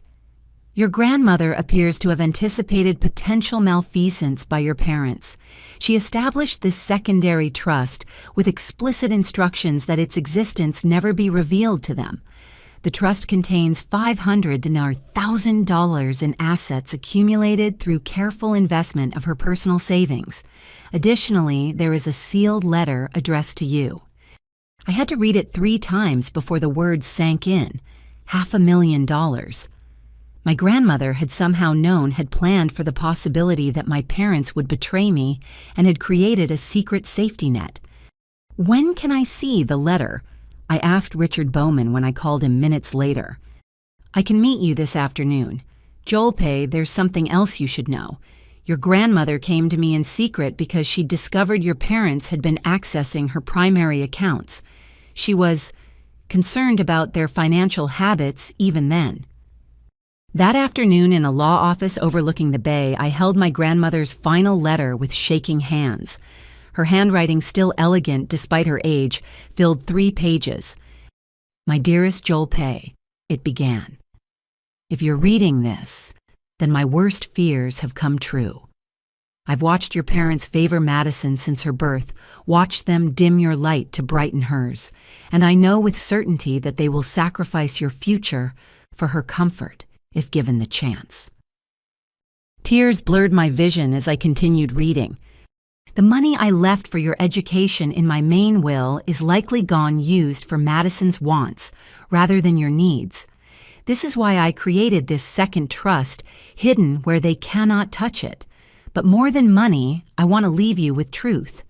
[SPEAKER 1] "Your grandmother appears to have anticipated potential malfeasance by your parents. She established this secondary trust with explicit instructions that its existence never be revealed to them. The trust contains $500,000 in assets accumulated through careful investment of her personal savings. Additionally, there is a sealed letter addressed to you." I had to read it 3 times before the words sank in. $500,000. My grandmother had somehow had planned for the possibility that my parents would betray me and had created a secret safety net. "When can I see the letter?" I asked Richard Bowman when I called him minutes later. "I can meet you this afternoon. Joelpay, there's something else you should know. Your grandmother came to me in secret because she discovered your parents had been accessing her primary accounts. She was concerned about their financial habits even then." That afternoon in a law office overlooking the bay, I held my grandmother's final letter with shaking hands. Her handwriting, still elegant despite her age, filled 3 pages. "My dearest Joelpay," it began. "If you're reading this, then my worst fears have come true. I've watched your parents favor Madison since her birth, watched them dim your light to brighten hers, and I know with certainty that they will sacrifice your future for her comfort if given the chance." Tears blurred my vision as I continued reading. "The money I left for your education in my main will is likely gone used for Madison's wants rather than your needs. This is why I created this second trust, hidden where they cannot touch it. But more than money, I want to leave you with truth.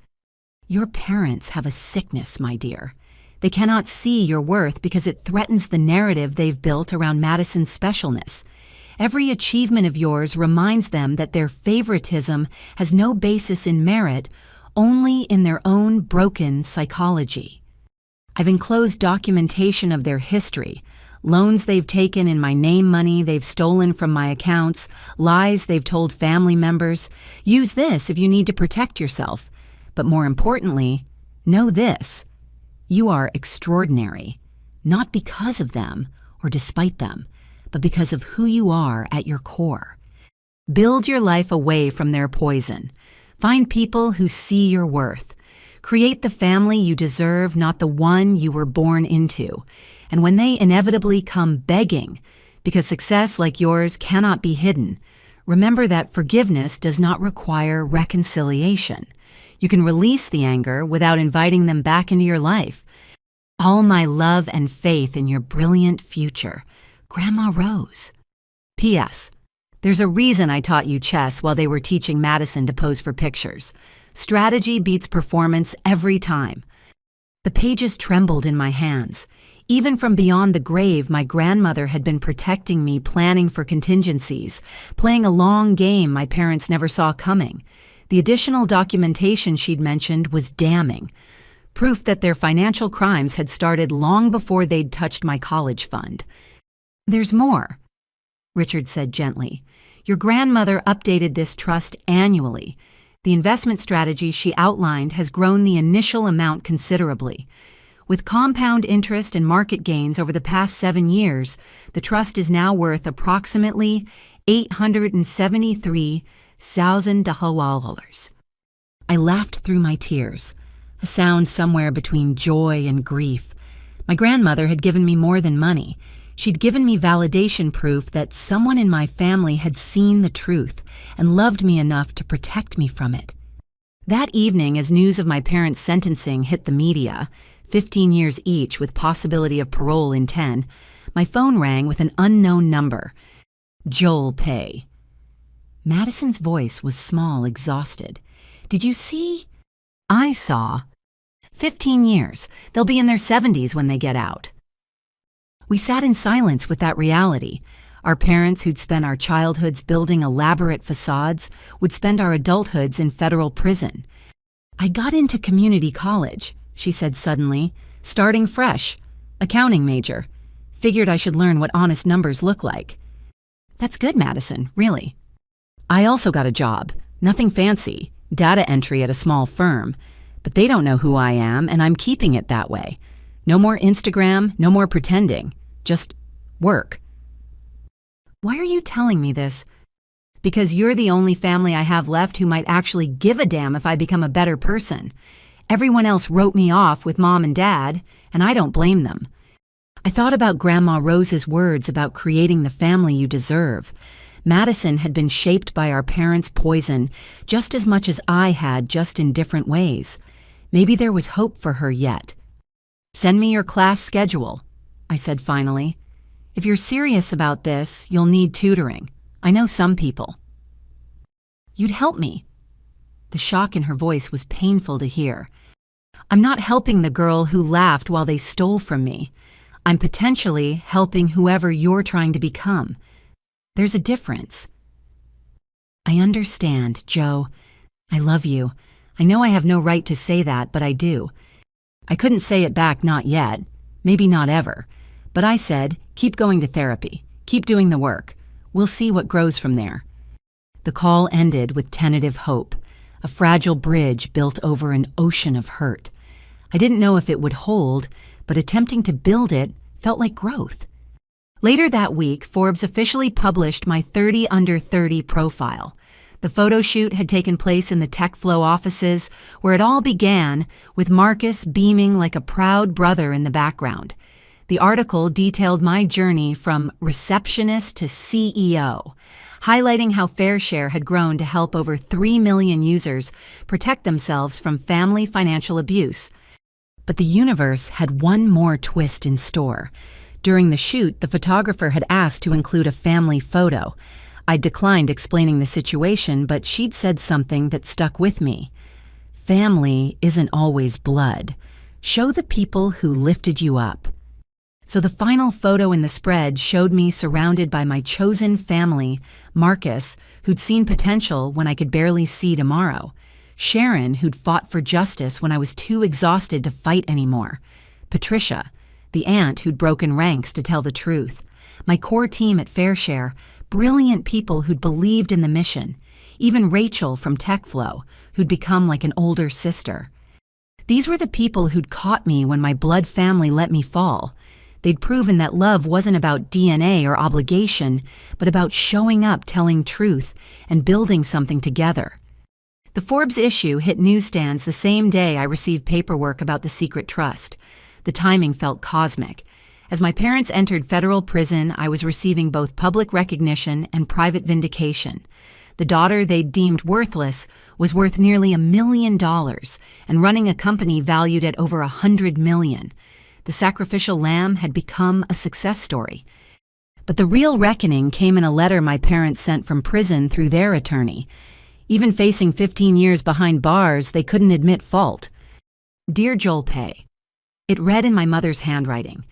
[SPEAKER 1] Your parents have a sickness, my dear. They cannot see your worth because it threatens the narrative they've built around Madison's specialness. Every achievement of yours reminds them that their favoritism has no basis in merit, only in their own broken psychology. I've enclosed documentation of their history, loans they've taken in my name money they've stolen from my accounts, lies they've told family members. Use this if you need to protect yourself. But more importantly, know this. You are extraordinary, not because of them or despite them, but because of who you are at your core. Build your life away from their poison. Find people who see your worth. Create the family you deserve, not the one you were born into. And when they inevitably come begging, because success like yours cannot be hidden, remember that forgiveness does not require reconciliation. You can release the anger without inviting them back into your life. All my love and faith in your brilliant future, Grandma Rose. P.S. There's a reason I taught you chess while they were teaching Madison to pose for pictures. Strategy beats performance every time. The pages trembled in my hands. Even from beyond the grave, my grandmother had been protecting me, planning for contingencies, playing a long game my parents never saw coming. The additional documentation she'd mentioned was damning. Proof that their financial crimes had started long before they'd touched my college fund. "There's more," Richard said gently. "Your grandmother updated this trust annually. The investment strategy she outlined has grown the initial amount considerably. With compound interest and market gains over the past 7 years, the trust is now worth approximately $873,000. I laughed through my tears, a sound somewhere between joy and grief. My grandmother had given me more than money. She'd given me validation proof that someone in my family had seen the truth and loved me enough to protect me from it. That evening, as news of my parents' sentencing hit the media, 15 years each with possibility of parole in 10, my phone rang with an unknown number. Joelpay. Madison's voice was small, exhausted. "Did you see?" "I saw. 15 years. They'll be in their 70s when they get out." We sat in silence with that reality. Our parents, who'd spent our childhoods building elaborate facades, would spend our adulthoods in federal prison. I got into community college, she said suddenly, starting fresh, accounting major. Figured I should learn what honest numbers look like. That's good, Madison, really. I also got a job, nothing fancy, data entry at a small firm, but they don't know who I am, and I'm keeping it that way. No more Instagram, no more pretending, just work. Why are you telling me this? Because you're the only family I have left who might actually give a damn if I become a better person. Everyone else wrote me off with Mom and Dad, and I don't blame them. I thought about Grandma Rose's words about creating the family you deserve. Madison had been shaped by our parents' poison just as much as I had, just in different ways. Maybe there was hope for her yet. Send me your class schedule, I said finally. If you're serious about this, you'll need tutoring. I know some people. You'd help me. The shock in her voice was painful to hear. I'm not helping the girl who laughed while they stole from me. I'm potentially helping whoever you're trying to become. There's a difference. I understand, Joe. I love you. I know I have no right to say that, but I do. I couldn't say it back, not yet. Maybe not ever. But I said, keep going to therapy. Keep doing the work. We'll see what grows from there. The call ended with tentative hope, a fragile bridge built over an ocean of hurt. I didn't know if it would hold, but attempting to build it felt like growth. Later that week, Forbes officially published my 30 under 30 profile. The photo shoot had taken place in the TechFlow offices, where it all began, with Marcus beaming like a proud brother in the background. The article detailed my journey from receptionist to CEO, highlighting how FairShare had grown to help over 3 million users protect themselves from family financial abuse. But the universe had one more twist in store. During the shoot, the photographer had asked to include a family photo. I declined explaining the situation, but she'd said something that stuck with me. Family isn't always blood. Show the people who lifted you up. So the final photo in the spread showed me surrounded by my chosen family, Marcus, who'd seen potential when I could barely see tomorrow. Sharon, who'd fought for justice when I was too exhausted to fight anymore. Patricia, the aunt who'd broken ranks to tell the truth. My core team at FairShare, brilliant people who'd believed in the mission. Even Rachel from TechFlow, who'd become like an older sister. These were the people who'd caught me when my blood family let me fall. They'd proven that love wasn't about DNA or obligation, but about showing up, telling truth, and building something together. The Forbes issue hit newsstands the same day I received paperwork about the secret trust. The timing felt cosmic. As my parents entered federal prison, I was receiving both public recognition and private vindication. The daughter they'd deemed worthless was worth nearly $1 million and running a company valued at over $100 million. The sacrificial lamb had become a success story. But the real reckoning came in a letter my parents sent from prison through their attorney. Even facing 15 years behind bars, they couldn't admit fault. Dear Joel Pay, it read in my mother's handwriting.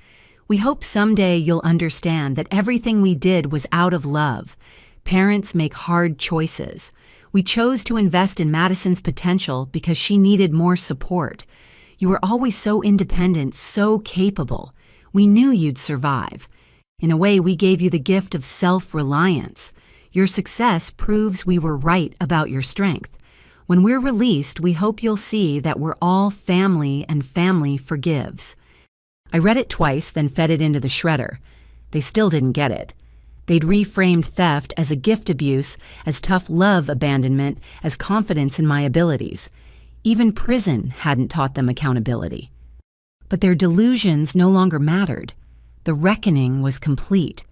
[SPEAKER 1] We hope someday you'll understand that everything we did was out of love. Parents make hard choices. We chose to invest in Madison's potential because she needed more support. You were always so independent, so capable. We knew you'd survive. In a way, we gave you the gift of self-reliance. Your success proves we were right about your strength. When we're released, we hope you'll see that we're all family and family forgives. I read it twice, then fed it into the shredder. They still didn't get it. They'd reframed theft as a gift abuse, as tough love abandonment, as confidence in my abilities. Even prison hadn't taught them accountability. But their delusions no longer mattered. The reckoning was complete.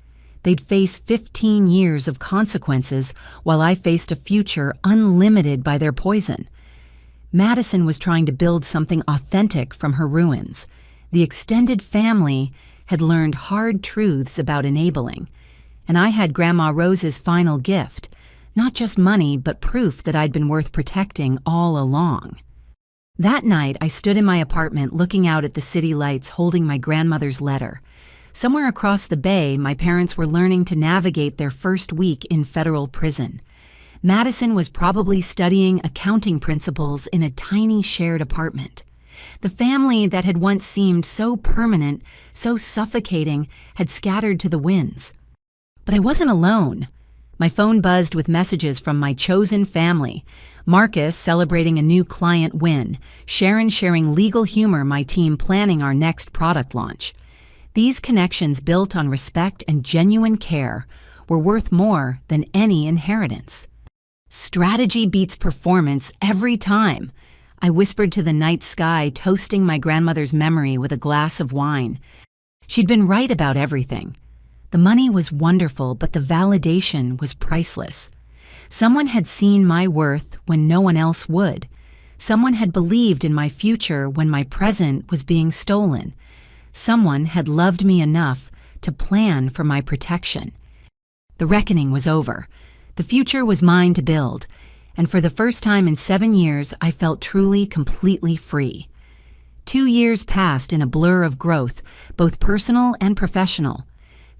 [SPEAKER 1] They'd face 15 years of consequences while I faced a future unlimited by their poison. Madison was trying to build something authentic from her ruins. The extended family had learned hard truths about enabling. And I had Grandma Rose's final gift, not just money, but proof that I'd been worth protecting all along. That night, I stood in my apartment looking out at the city lights holding my grandmother's letter. Somewhere across the bay, my parents were learning to navigate their first week in federal prison. Madison was probably studying accounting principles in a tiny shared apartment. The family that had once seemed so permanent, so suffocating, had scattered to the winds. But I wasn't alone. My phone buzzed with messages from my chosen family. Marcus celebrating a new client win, Sharon sharing legal humor, my team planning our next product launch. These connections built on respect and genuine care were worth more than any inheritance. Strategy beats performance every time. I whispered to the night sky, toasting my grandmother's memory with a glass of wine. She'd been right about everything. The money was wonderful, but the validation was priceless. Someone had seen my worth when no one else would. Someone had believed in my future when my present was being stolen. Someone had loved me enough to plan for my protection. The reckoning was over. The future was mine to build, and for the first time in 7 years, I felt truly, completely free. 2 years passed in a blur of growth, both personal and professional.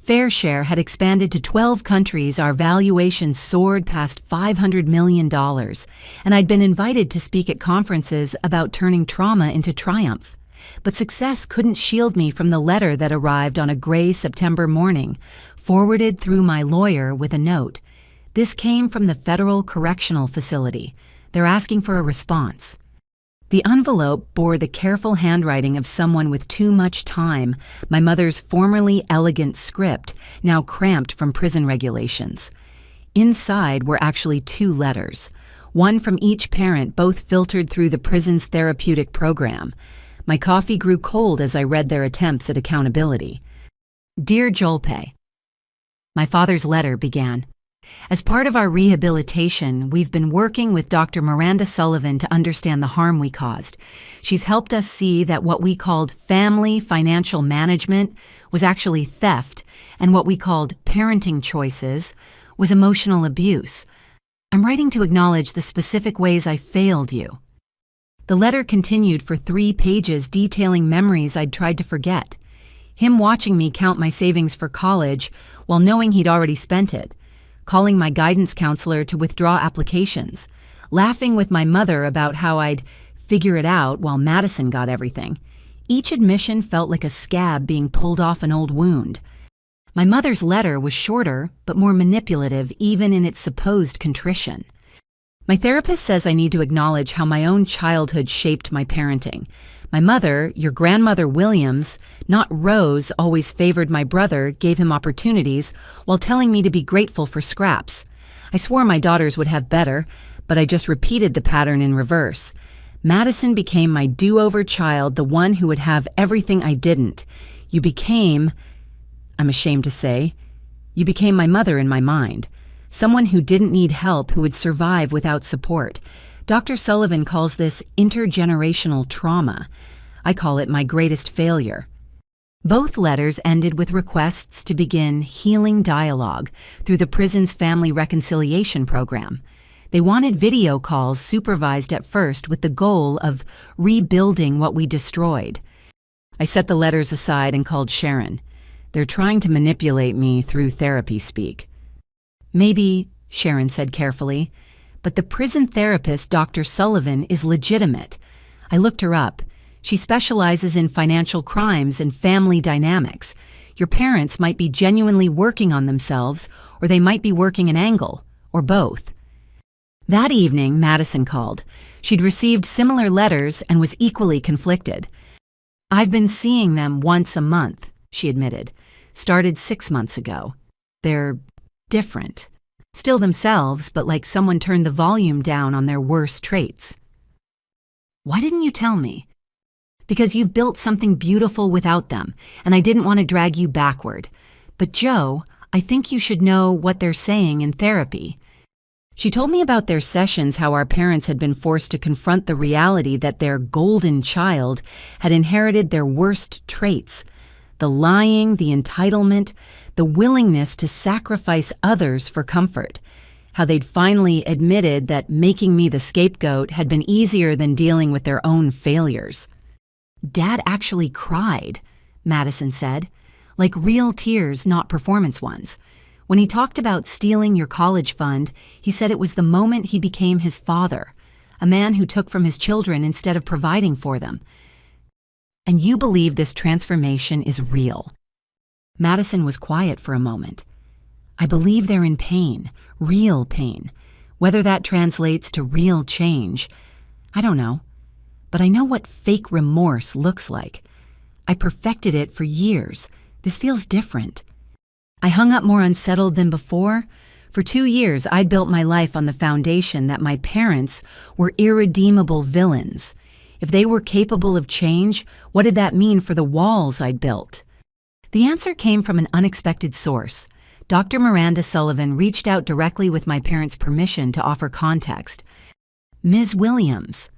[SPEAKER 1] FairShare had expanded to 12 countries, our valuation soared past $500 million, and I'd been invited to speak at conferences about turning trauma into triumph. But success couldn't shield me from the letter that arrived on a gray September morning, forwarded through my lawyer with a note. This came from the Federal Correctional Facility. They're asking for a response. The envelope bore the careful handwriting of someone with too much time, my mother's formerly elegant script, now cramped from prison regulations. Inside were actually 2 letters, one from each parent, both filtered through the prison's therapeutic program. My coffee grew cold as I read their attempts at accountability. Dear Jolpe, my father's letter began. As part of our rehabilitation, we've been working with Dr. Miranda Sullivan to understand the harm we caused. She's helped us see that what we called family financial management was actually theft, and what we called parenting choices was emotional abuse. I'm writing to acknowledge the specific ways I failed you. The letter continued for 3 pages, detailing memories I'd tried to forget. Him watching me count my savings for college while knowing he'd already spent it. Calling my guidance counselor to withdraw applications, laughing with my mother about how I'd figure it out while Madison got everything. Each admission felt like a scab being pulled off an old wound. My mother's letter was shorter, but more manipulative even in its supposed contrition. My therapist says I need to acknowledge how my own childhood shaped my parenting. My mother, your grandmother Williams, not Rose, always favored my brother, gave him opportunities, while telling me to be grateful for scraps. I swore my daughters would have better, but I just repeated the pattern in reverse. Madison became my do-over child, the one who would have everything I didn't. You became, I'm ashamed to say, you became my mother in my mind. Someone who didn't need help, who would survive without support. Dr. Sullivan calls this intergenerational trauma. I call it my greatest failure. Both letters ended with requests to begin healing dialogue through the prison's family reconciliation program. They wanted video calls supervised at first with the goal of rebuilding what we destroyed. I set the letters aside and called Sharon. They're trying to manipulate me through therapy speak. Maybe, Sharon said carefully, but the prison therapist, Dr. Sullivan, is legitimate. I looked her up. She specializes in financial crimes and family dynamics. Your parents might be genuinely working on themselves, or they might be working an angle, or both. That evening, Madison called. She'd received similar letters and was equally conflicted. I've been seeing them once a month, she admitted. Started 6 months ago. They're different. Still themselves, but like someone turned the volume down on their worst traits. Why didn't you tell me? Because you've built something beautiful without them, and I didn't want to drag you backward. But Joe, I think you should know what they're saying in therapy. She told me about their sessions, how our parents had been forced to confront the reality that their golden child had inherited their worst traits. The lying, the entitlement, the willingness to sacrifice others for comfort. How they'd finally admitted that making me the scapegoat had been easier than dealing with their own failures. Dad actually cried, Madison said. like real tears, not performance ones. When he talked about stealing your college fund, he said it was the moment he became his father, a man who took from his children instead of providing for them. And you believe this transformation is real. Madison was quiet for a moment. I believe they're in pain, real pain. Whether that translates to real change, I don't know. But I know what fake remorse looks like. I perfected it for years. This feels different. I hung up more unsettled than before. For 2 years, I'd built my life on the foundation that my parents were irredeemable villains. If they were capable of change, what did that mean for the walls I'd built? The answer came from an unexpected source. Dr. Miranda Sullivan reached out directly with my parents' permission to offer context. "Ms. Williams,"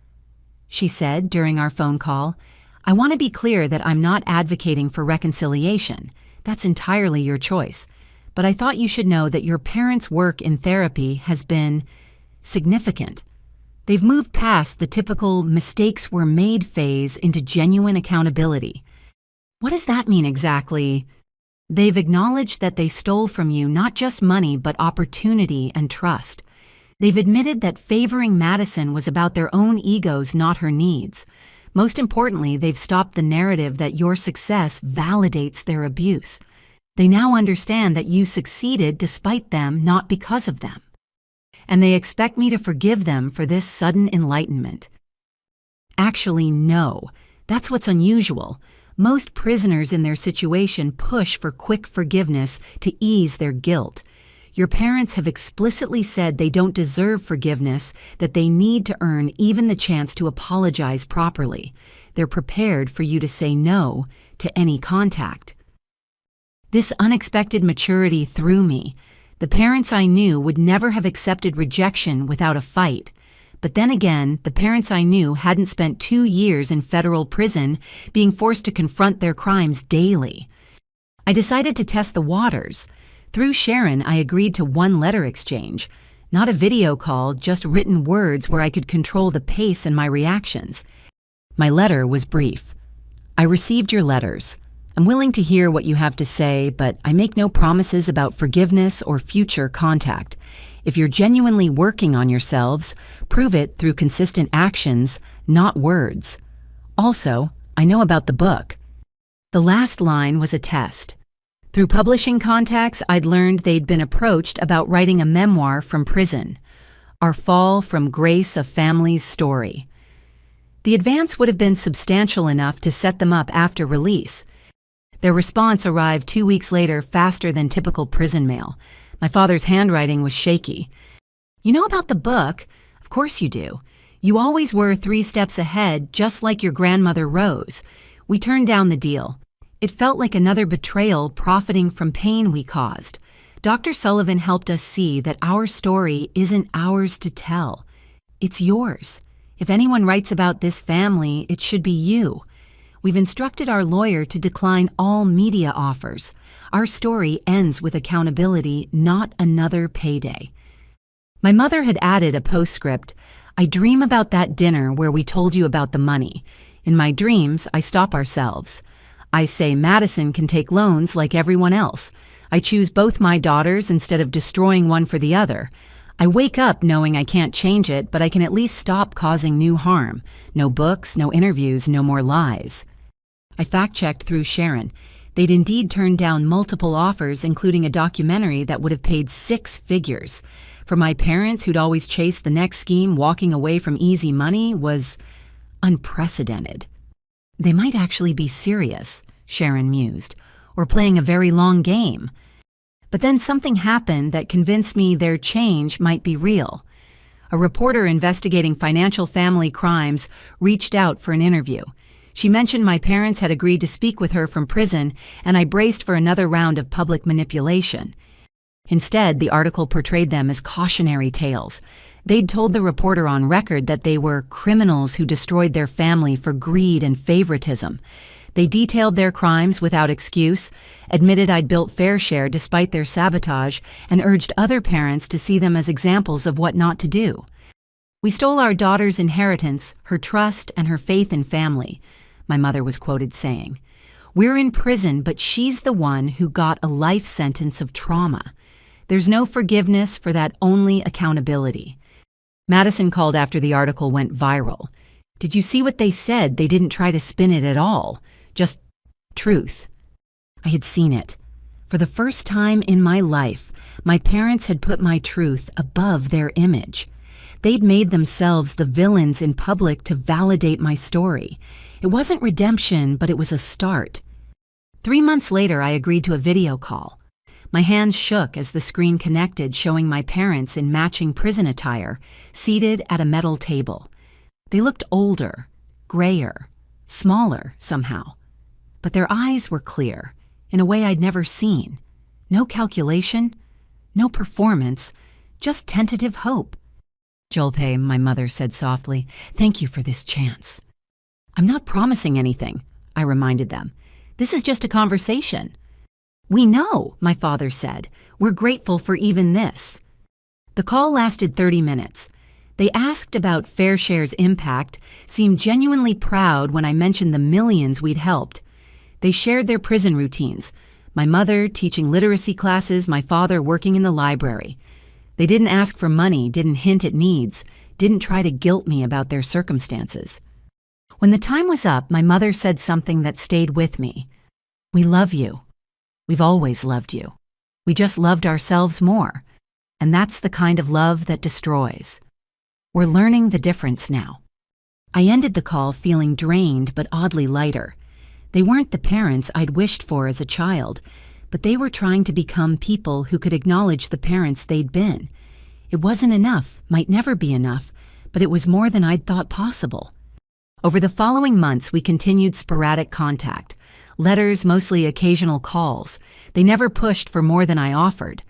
[SPEAKER 1] she said during our phone call, "I want to be clear that I'm not advocating for reconciliation. That's entirely your choice. But I thought you should know that your parents' work in therapy has been significant. They've moved past the typical mistakes were made phase into genuine accountability." What does that mean exactly? They've acknowledged that they stole from you not just money but opportunity and trust. They've admitted that favoring Madison was about their own egos, not her needs. Most importantly, they've stopped the narrative that your success validates their abuse. They now understand that you succeeded despite them, not because of them. And they expect me to forgive them for this sudden enlightenment. Actually, no. That's what's unusual. Most prisoners in their situation push for quick forgiveness to ease their guilt. Your parents have explicitly said they don't deserve forgiveness, that they need to earn even the chance to apologize properly. They're prepared for you to say no to any contact. This unexpected maturity threw me. The parents I knew would never have accepted rejection without a fight. But then again, the parents I knew hadn't spent 2 years in federal prison, being forced to confront their crimes daily. I decided to test the waters. Through Sharon, I agreed to one letter exchange. Not a video call, just written words where I could control the pace and my reactions. My letter was brief. "I received your letters. I'm willing to hear what you have to say, but I make no promises about forgiveness or future contact. If you're genuinely working on yourselves, prove it through consistent actions, not words. Also, I know about the book." The last line was a test. Through publishing contacts, I'd learned they'd been approached about writing a memoir from prison. Our Fall from Grace, a Family's Story. The advance would have been substantial enough to set them up after release. Their response arrived 2 weeks later, faster than typical prison mail. My father's handwriting was shaky. "You know about the book? Of course you do. You always were 3 steps ahead, just like your grandmother Rose. We turned down the deal. It felt like another betrayal, profiting from pain we caused. Dr. Sullivan helped us see that our story isn't ours to tell. It's yours. If anyone writes about this family, it should be you. We've instructed our lawyer to decline all media offers. Our story ends with accountability, not another payday." My mother had added a postscript. "I dream about that dinner where we told you about the money. In my dreams, I stop ourselves. I say Madison can take loans like everyone else. I choose both my daughters instead of destroying one for the other. I wake up knowing I can't change it, but I can at least stop causing new harm. No books, no interviews, no more lies." I fact-checked through Sharon. They'd indeed turned down multiple offers, including a documentary that would have paid 6 figures. For my parents, who'd always chased the next scheme, walking away from easy money was unprecedented. "They might actually be serious," Sharon mused, "or playing a very long game." But then something happened that convinced me their change might be real. A reporter investigating financial family crimes reached out for an interview. She mentioned my parents had agreed to speak with her from prison, and I braced for another round of public manipulation. Instead, the article portrayed them as cautionary tales. They'd told the reporter on record that they were criminals who destroyed their family for greed and favoritism. They detailed their crimes without excuse, admitted I'd built fair share despite their sabotage, and urged other parents to see them as examples of what not to do. "We stole our daughter's inheritance, her trust, and her faith in family," my mother was quoted saying. We're in prison, but she's the one who got a life sentence of trauma. There's no forgiveness for that, only accountability. Madison called after the article went viral. Did you see what they said? They didn't try to spin it at all. Just truth. I had seen it. For the first time in my life, my parents had put my truth above their image. They'd made themselves the villains in public to validate my story. It wasn't redemption, but it was a start. 3 months later, I agreed to a video call. My hands shook as the screen connected, showing my parents in matching prison attire, seated at a metal table. They looked older, grayer, smaller somehow. But their eyes were clear, in a way I'd never seen. No calculation, no performance, just tentative hope. "Jolpe," my mother said softly, "thank you for this chance." "I'm not promising anything," I reminded them. "This is just a conversation." "We know," my father said. "We're grateful for even this." The call lasted 30 minutes. They asked about FairShare's impact, seemed genuinely proud when I mentioned the millions we'd helped. They shared their prison routines, my mother teaching literacy classes, my father working in the library. They didn't ask for money, didn't hint at needs, didn't try to guilt me about their circumstances. When the time was up, my mother said something that stayed with me. "We love you. We've always loved you. We just loved ourselves more. And that's the kind of love that destroys. We're learning the difference now." I ended the call feeling drained but oddly lighter. They weren't the parents I'd wished for as a child, but they were trying to become people who could acknowledge the parents they'd been. It wasn't enough, might never be enough, but it was more than I'd thought possible. Over the following months, we continued sporadic contact. Letters, mostly occasional calls. They never pushed for more than I offered.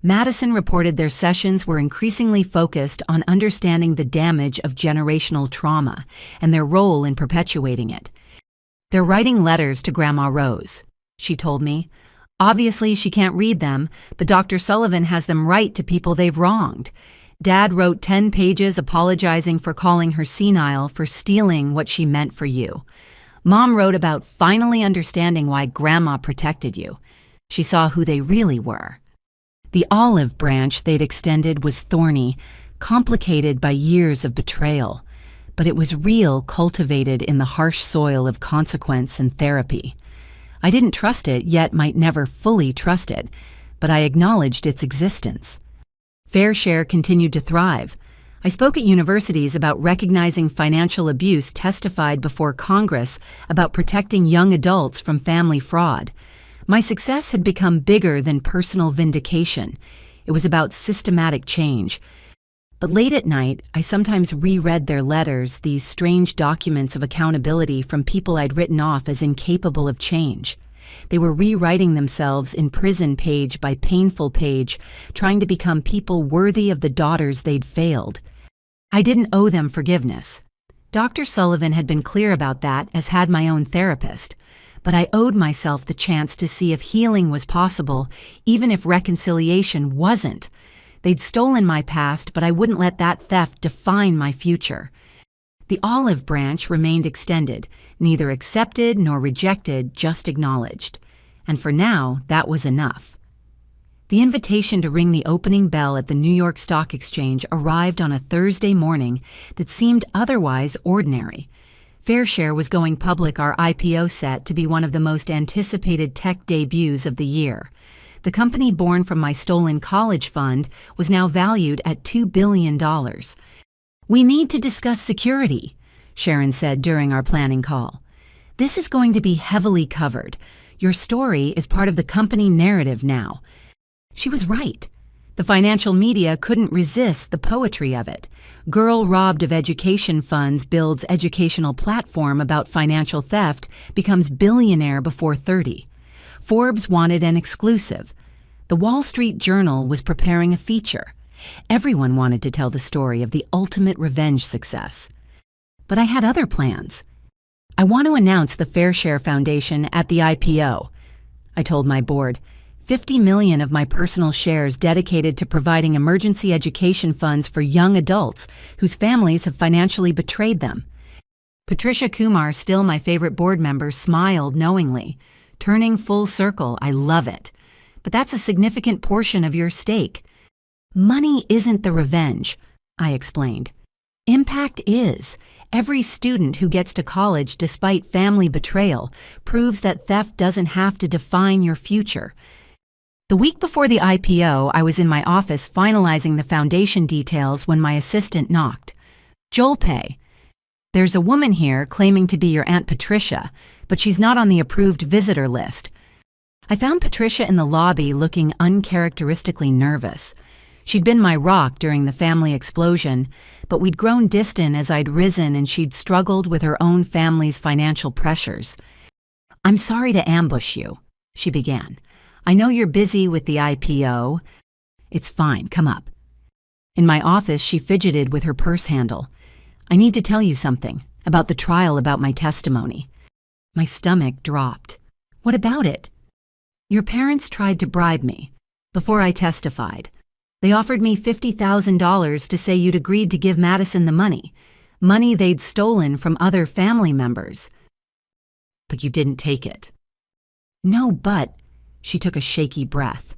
[SPEAKER 1] Madison reported their sessions were increasingly focused on understanding the damage of generational trauma and their role in perpetuating it. "They're writing letters to Grandma Rose," she told me. "Obviously, she can't read them, but Dr. Sullivan has them write to people they've wronged. Dad wrote 10 pages apologizing for calling her senile for stealing what she meant for you. Mom wrote about finally understanding why Grandma protected you. She saw who they really were." The olive branch they'd extended was thorny, complicated by years of betrayal, but it was real, cultivated in the harsh soil of consequence and therapy. I didn't trust it, yet might never fully trust it, but I acknowledged its existence. FairShare continued to thrive. I spoke at universities about recognizing financial abuse, testified before Congress about protecting young adults from family fraud. My success had become bigger than personal vindication. It was about systematic change. But late at night, I sometimes reread their letters, these strange documents of accountability from people I'd written off as incapable of change. They were rewriting themselves in prison page by painful page, trying to become people worthy of the daughters they'd failed. I didn't owe them forgiveness. Dr. Sullivan had been clear about that, as had my own therapist. But I owed myself the chance to see if healing was possible, even if reconciliation wasn't. They'd stolen my past, but I wouldn't let that theft define my future. The olive branch remained extended, neither accepted nor rejected, just acknowledged. And for now, that was enough. The invitation to ring the opening bell at the New York Stock Exchange arrived on a Thursday morning that seemed otherwise ordinary. FairShare was going public, our IPO set to be one of the most anticipated tech debuts of the year. The company born from my stolen college fund was now valued at $2 billion. "We need to discuss security," Sharon said during our planning call. "This is going to be heavily covered. Your story is part of the company narrative now." She was right. The financial media couldn't resist the poetry of it. Girl robbed of education funds builds educational platform about financial theft, becomes billionaire before 30. Forbes wanted an exclusive. The Wall Street Journal was preparing a feature. Everyone wanted to tell the story of the ultimate revenge success. But I had other plans. "I want to announce the FairShare Foundation at the IPO," I told my board. 50 million of my personal shares dedicated to providing emergency education funds for young adults whose families have financially betrayed them. Patricia Kumar, still my favorite board member, smiled knowingly. Turning full circle, I love it. But that's a significant portion of your stake. Money isn't the revenge, I explained. Impact is. Every student who gets to college despite family betrayal proves that theft doesn't have to define your future. The week before the IPO, I was in my office finalizing the foundation details when my assistant knocked. "Joel Pay, there's a woman here claiming to be your Aunt Patricia, but she's not on the approved visitor list." I found Patricia in the lobby looking uncharacteristically nervous. She'd been my rock during the family explosion, but we'd grown distant as I'd risen and she'd struggled with her own family's financial pressures. "I'm sorry to ambush you," she began. "I know you're busy with the IPO." "It's fine, come up." In my office, she fidgeted with her purse handle. "I need to tell you something about the trial, about my testimony." My stomach dropped. "What about it?" "Your parents tried to bribe me before I testified. They offered me $50,000 to say you'd agreed to give Madison the money they'd stolen from other family members." "But you didn't take it." "No, but..." She took a shaky breath.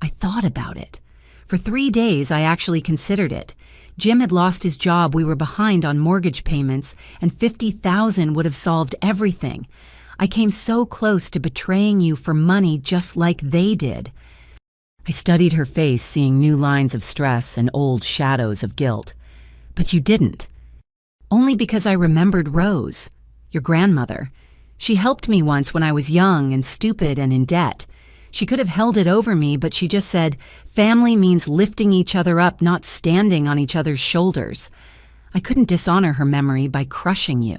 [SPEAKER 1] "I thought about it. For 3 days, I actually considered it. Jim had lost his job, we were behind on mortgage payments, and $50,000 would have solved everything. I came so close to betraying you for money just like they did." I studied her face, seeing new lines of stress and old shadows of guilt. "But you didn't." "Only because I remembered Rose, your grandmother. She helped me once when I was young and stupid and in debt. She could have held it over me, but she just said, 'Family means lifting each other up, not standing on each other's shoulders.' I couldn't dishonor her memory by crushing you."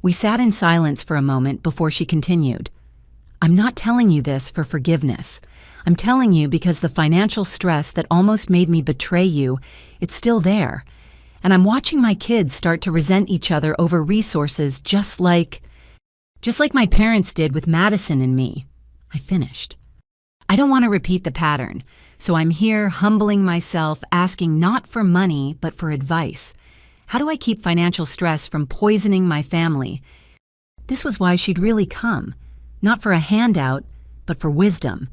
[SPEAKER 1] We sat in silence for a moment before she continued. "I'm not telling you this for forgiveness. I'm telling you because the financial stress that almost made me betray you, it's still there. And I'm watching my kids start to resent each other over resources just like my parents did with Madison and me." I finished. "I don't want to repeat the pattern, so I'm here humbling myself, asking not for money, but for advice. How do I keep financial stress from poisoning my family?" This was why she'd really come. Not for a handout, but for wisdom.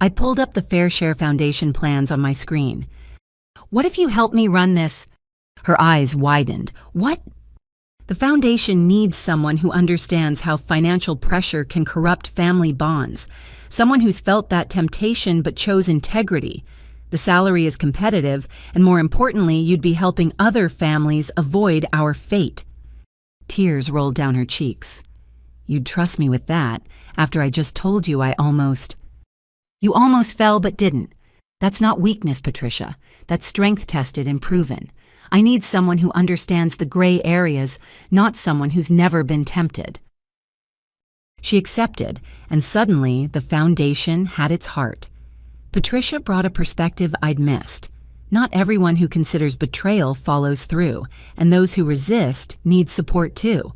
[SPEAKER 1] I pulled up the Fair Share Foundation plans on my screen. "What if you help me run this?" Her eyes widened. "What?" "The foundation needs someone who understands how financial pressure can corrupt family bonds. Someone who's felt that temptation but chose integrity. The salary is competitive, and more importantly, you'd be helping other families avoid our fate." Tears rolled down her cheeks. "You'd trust me with that, after I just told you You almost fell but didn't. That's not weakness, Patricia. That's strength tested and proven. I need someone who understands the gray areas, not someone who's never been tempted." She accepted, and suddenly the foundation had its heart. Patricia brought a perspective I'd missed. Not everyone who considers betrayal follows through, and those who resist need support too.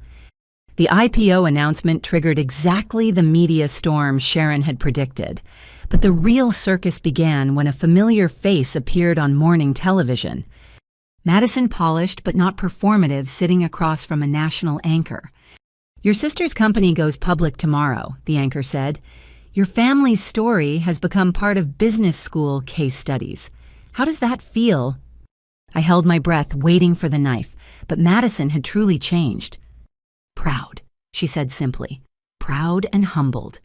[SPEAKER 1] The IPO announcement triggered exactly the media storm Sharon had predicted. But the real circus began when a familiar face appeared on morning television. Madison, polished but not performative, sitting across from a national anchor. "Your sister's company goes public tomorrow," the anchor said. "Your family's story has become part of business school case studies. How does that feel?" I held my breath, waiting for the knife, but Madison had truly changed. "Proud," she said simply. "Proud and humbled.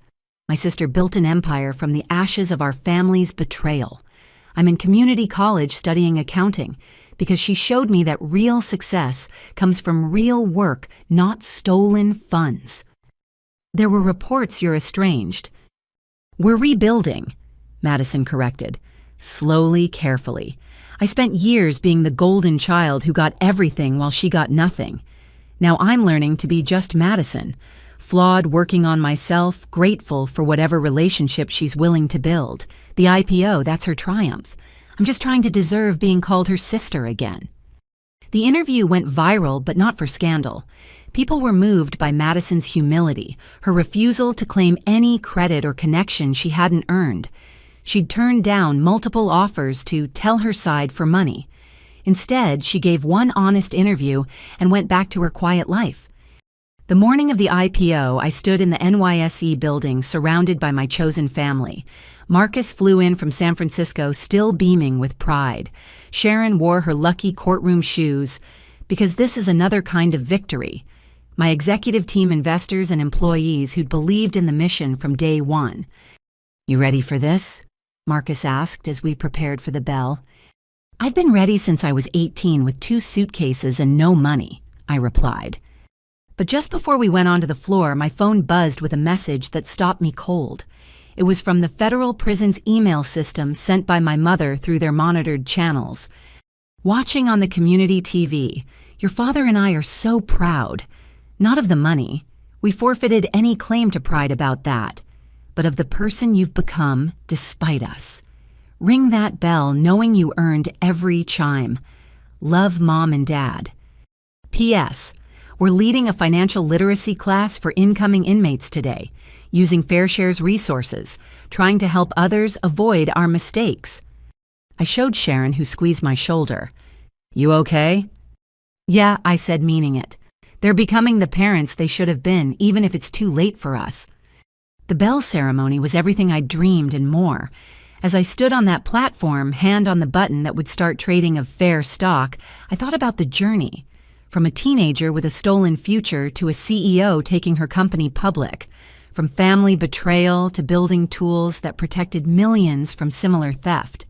[SPEAKER 1] My sister built an empire from the ashes of our family's betrayal. I'm in community college studying accounting because she showed me that real success comes from real work, not stolen funds." "There were reports you're estranged." "We're rebuilding," Madison corrected, slowly, carefully. "I spent years being the golden child who got everything while she got nothing. Now I'm learning to be just Madison. Flawed, working on myself, grateful for whatever relationship she's willing to build. The IPO, that's her triumph. I'm just trying to deserve being called her sister again." The interview went viral, but not for scandal. People were moved by Madison's humility, her refusal to claim any credit or connection she hadn't earned. She'd turned down multiple offers to tell her side for money. Instead, she gave one honest interview and went back to her quiet life. The morning of the IPO, I stood in the NYSE building surrounded by my chosen family. Marcus flew in from San Francisco still beaming with pride. Sharon wore her lucky courtroom shoes, because this is another kind of victory. My executive team investors and employees who'd believed in the mission from day one. "You ready for this?" Marcus asked as we prepared for the bell. "I've been ready since I was 18 with 2 suitcases and no money," I replied. But just before we went onto the floor, my phone buzzed with a message that stopped me cold. It was from the federal prison's email system sent by my mother through their monitored channels. "Watching on the community TV, your father and I are so proud. Not of the money. We forfeited any claim to pride about that. But of the person you've become despite us. Ring that bell knowing you earned every chime. Love, Mom and Dad. P.S. We're leading a financial literacy class for incoming inmates today, using FairShare's resources, trying to help others avoid our mistakes." I showed Sharon, who squeezed my shoulder. "You okay?" "Yeah," I said, meaning it. "They're becoming the parents they should have been, even if it's too late for us." The bell ceremony was everything I'd dreamed and more. As I stood on that platform, hand on the button that would start trading of Fair stock, I thought about the journey. From a teenager with a stolen future to a CEO taking her company public. From family betrayal to building tools that protected millions from similar theft.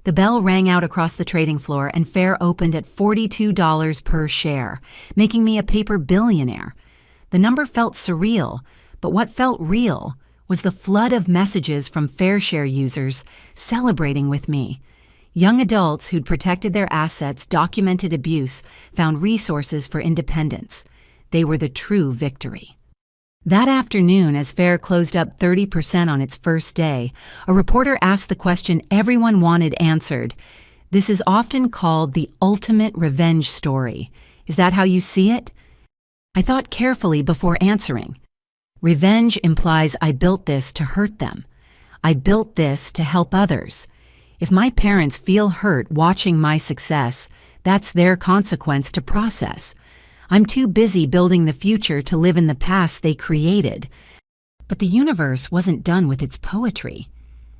[SPEAKER 1] The bell rang out across the trading floor and Fair opened at $42 per share, making me a paper billionaire. The number felt surreal, but what felt real was the flood of messages from FairShare users celebrating with me. Young adults who'd protected their assets, documented abuse, found resources for independence. They were the true victory. That afternoon, as Fair closed up 30% on its first day, a reporter asked the question everyone wanted answered. "This is often called the ultimate revenge story. Is that how you see it?" I thought carefully before answering. Revenge implies I built this to hurt them. I built this to help others. If my parents feel hurt watching my success, that's their consequence to process. I'm too busy building the future to live in the past they created. But the universe wasn't done with its poetry.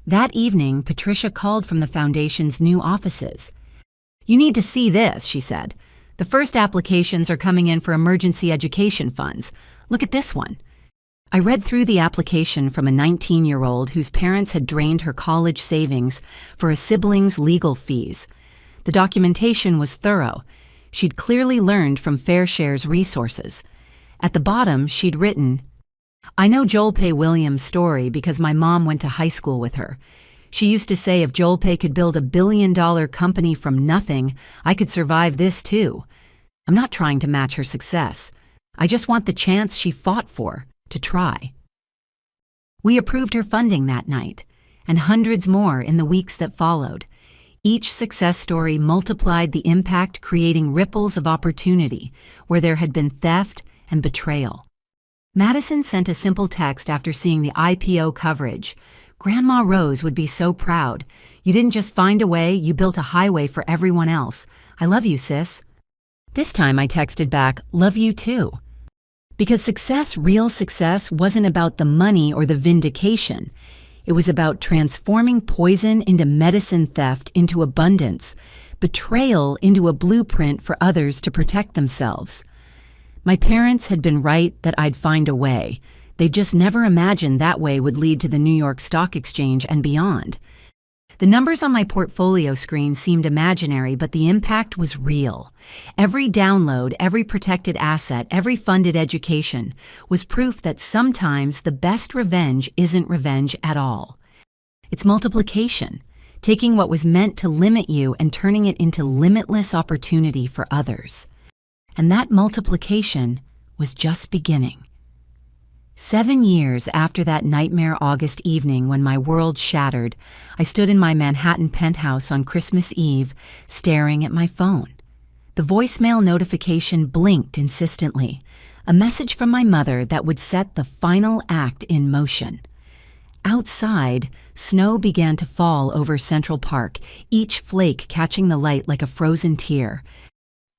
[SPEAKER 1] That evening, Patricia called from the Foundation's new offices. "You need to see this," she said. "The first applications are coming in for emergency education funds. Look at this one." I read through the application from a 19-year-old whose parents had drained her college savings for a sibling's legal fees. The documentation was thorough. She'd clearly learned from FairShare's resources. At the bottom, she'd written, "I know Joel Pay Williams' story because my mom went to high school with her. She used to say if Joel Pay could build $1 billion company from nothing, I could survive this too. I'm not trying to match her success. I just want the chance she fought for, to try." We approved her funding that night, and hundreds more in the weeks that followed. Each success story multiplied the impact, creating ripples of opportunity where there had been theft and betrayal. Madison sent a simple text after seeing the IPO coverage. "Grandma Rose would be so proud. You didn't just find a way, you built a highway for everyone else. I love you, sis." This time I texted back, "Love you too." Because success, real success, wasn't about the money or the vindication. It was about transforming poison into medicine, theft into abundance, betrayal into a blueprint for others to protect themselves. My parents had been right that I'd find a way. They just never imagined that way would lead to the New York Stock Exchange and beyond. The numbers on my portfolio screen seemed imaginary, but the impact was real. Every download, every protected asset, every funded education was proof that sometimes the best revenge isn't revenge at all. It's multiplication, taking what was meant to limit you and turning it into limitless opportunity for others. And that multiplication was just beginning. 7 years after that nightmare August evening when my world shattered, I stood in my Manhattan penthouse on Christmas Eve, staring at my phone. The voicemail notification blinked insistently, a message from my mother that would set the final act in motion. Outside, snow began to fall over Central Park, each flake catching the light like a frozen tear.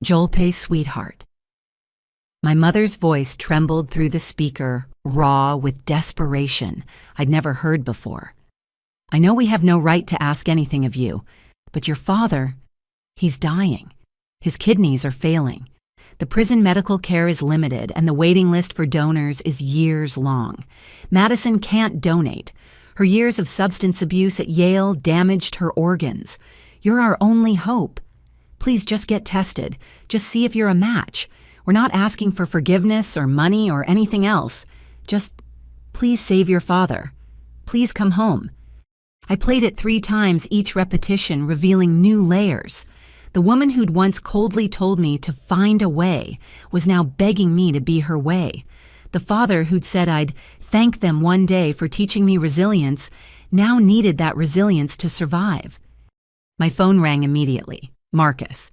[SPEAKER 1] "Jolpe, sweetheart." My mother's voice trembled through the speaker, raw with desperation I'd never heard before. "I know we have no right to ask anything of you, but your father, he's dying. His kidneys are failing. The prison medical care is limited, and the waiting list for donors is years long. Madison can't donate. Her years of substance abuse at Yale damaged her organs. You're our only hope. Please just get tested. Just see if you're a match. We're not asking for forgiveness or money or anything else. Just, please save your father. Please come home." I played it 3 times, each repetition revealing new layers. The woman who'd once coldly told me to find a way was now begging me to be her way. The father who'd said I'd thank them one day for teaching me resilience now needed that resilience to survive. My phone rang immediately. Marcus.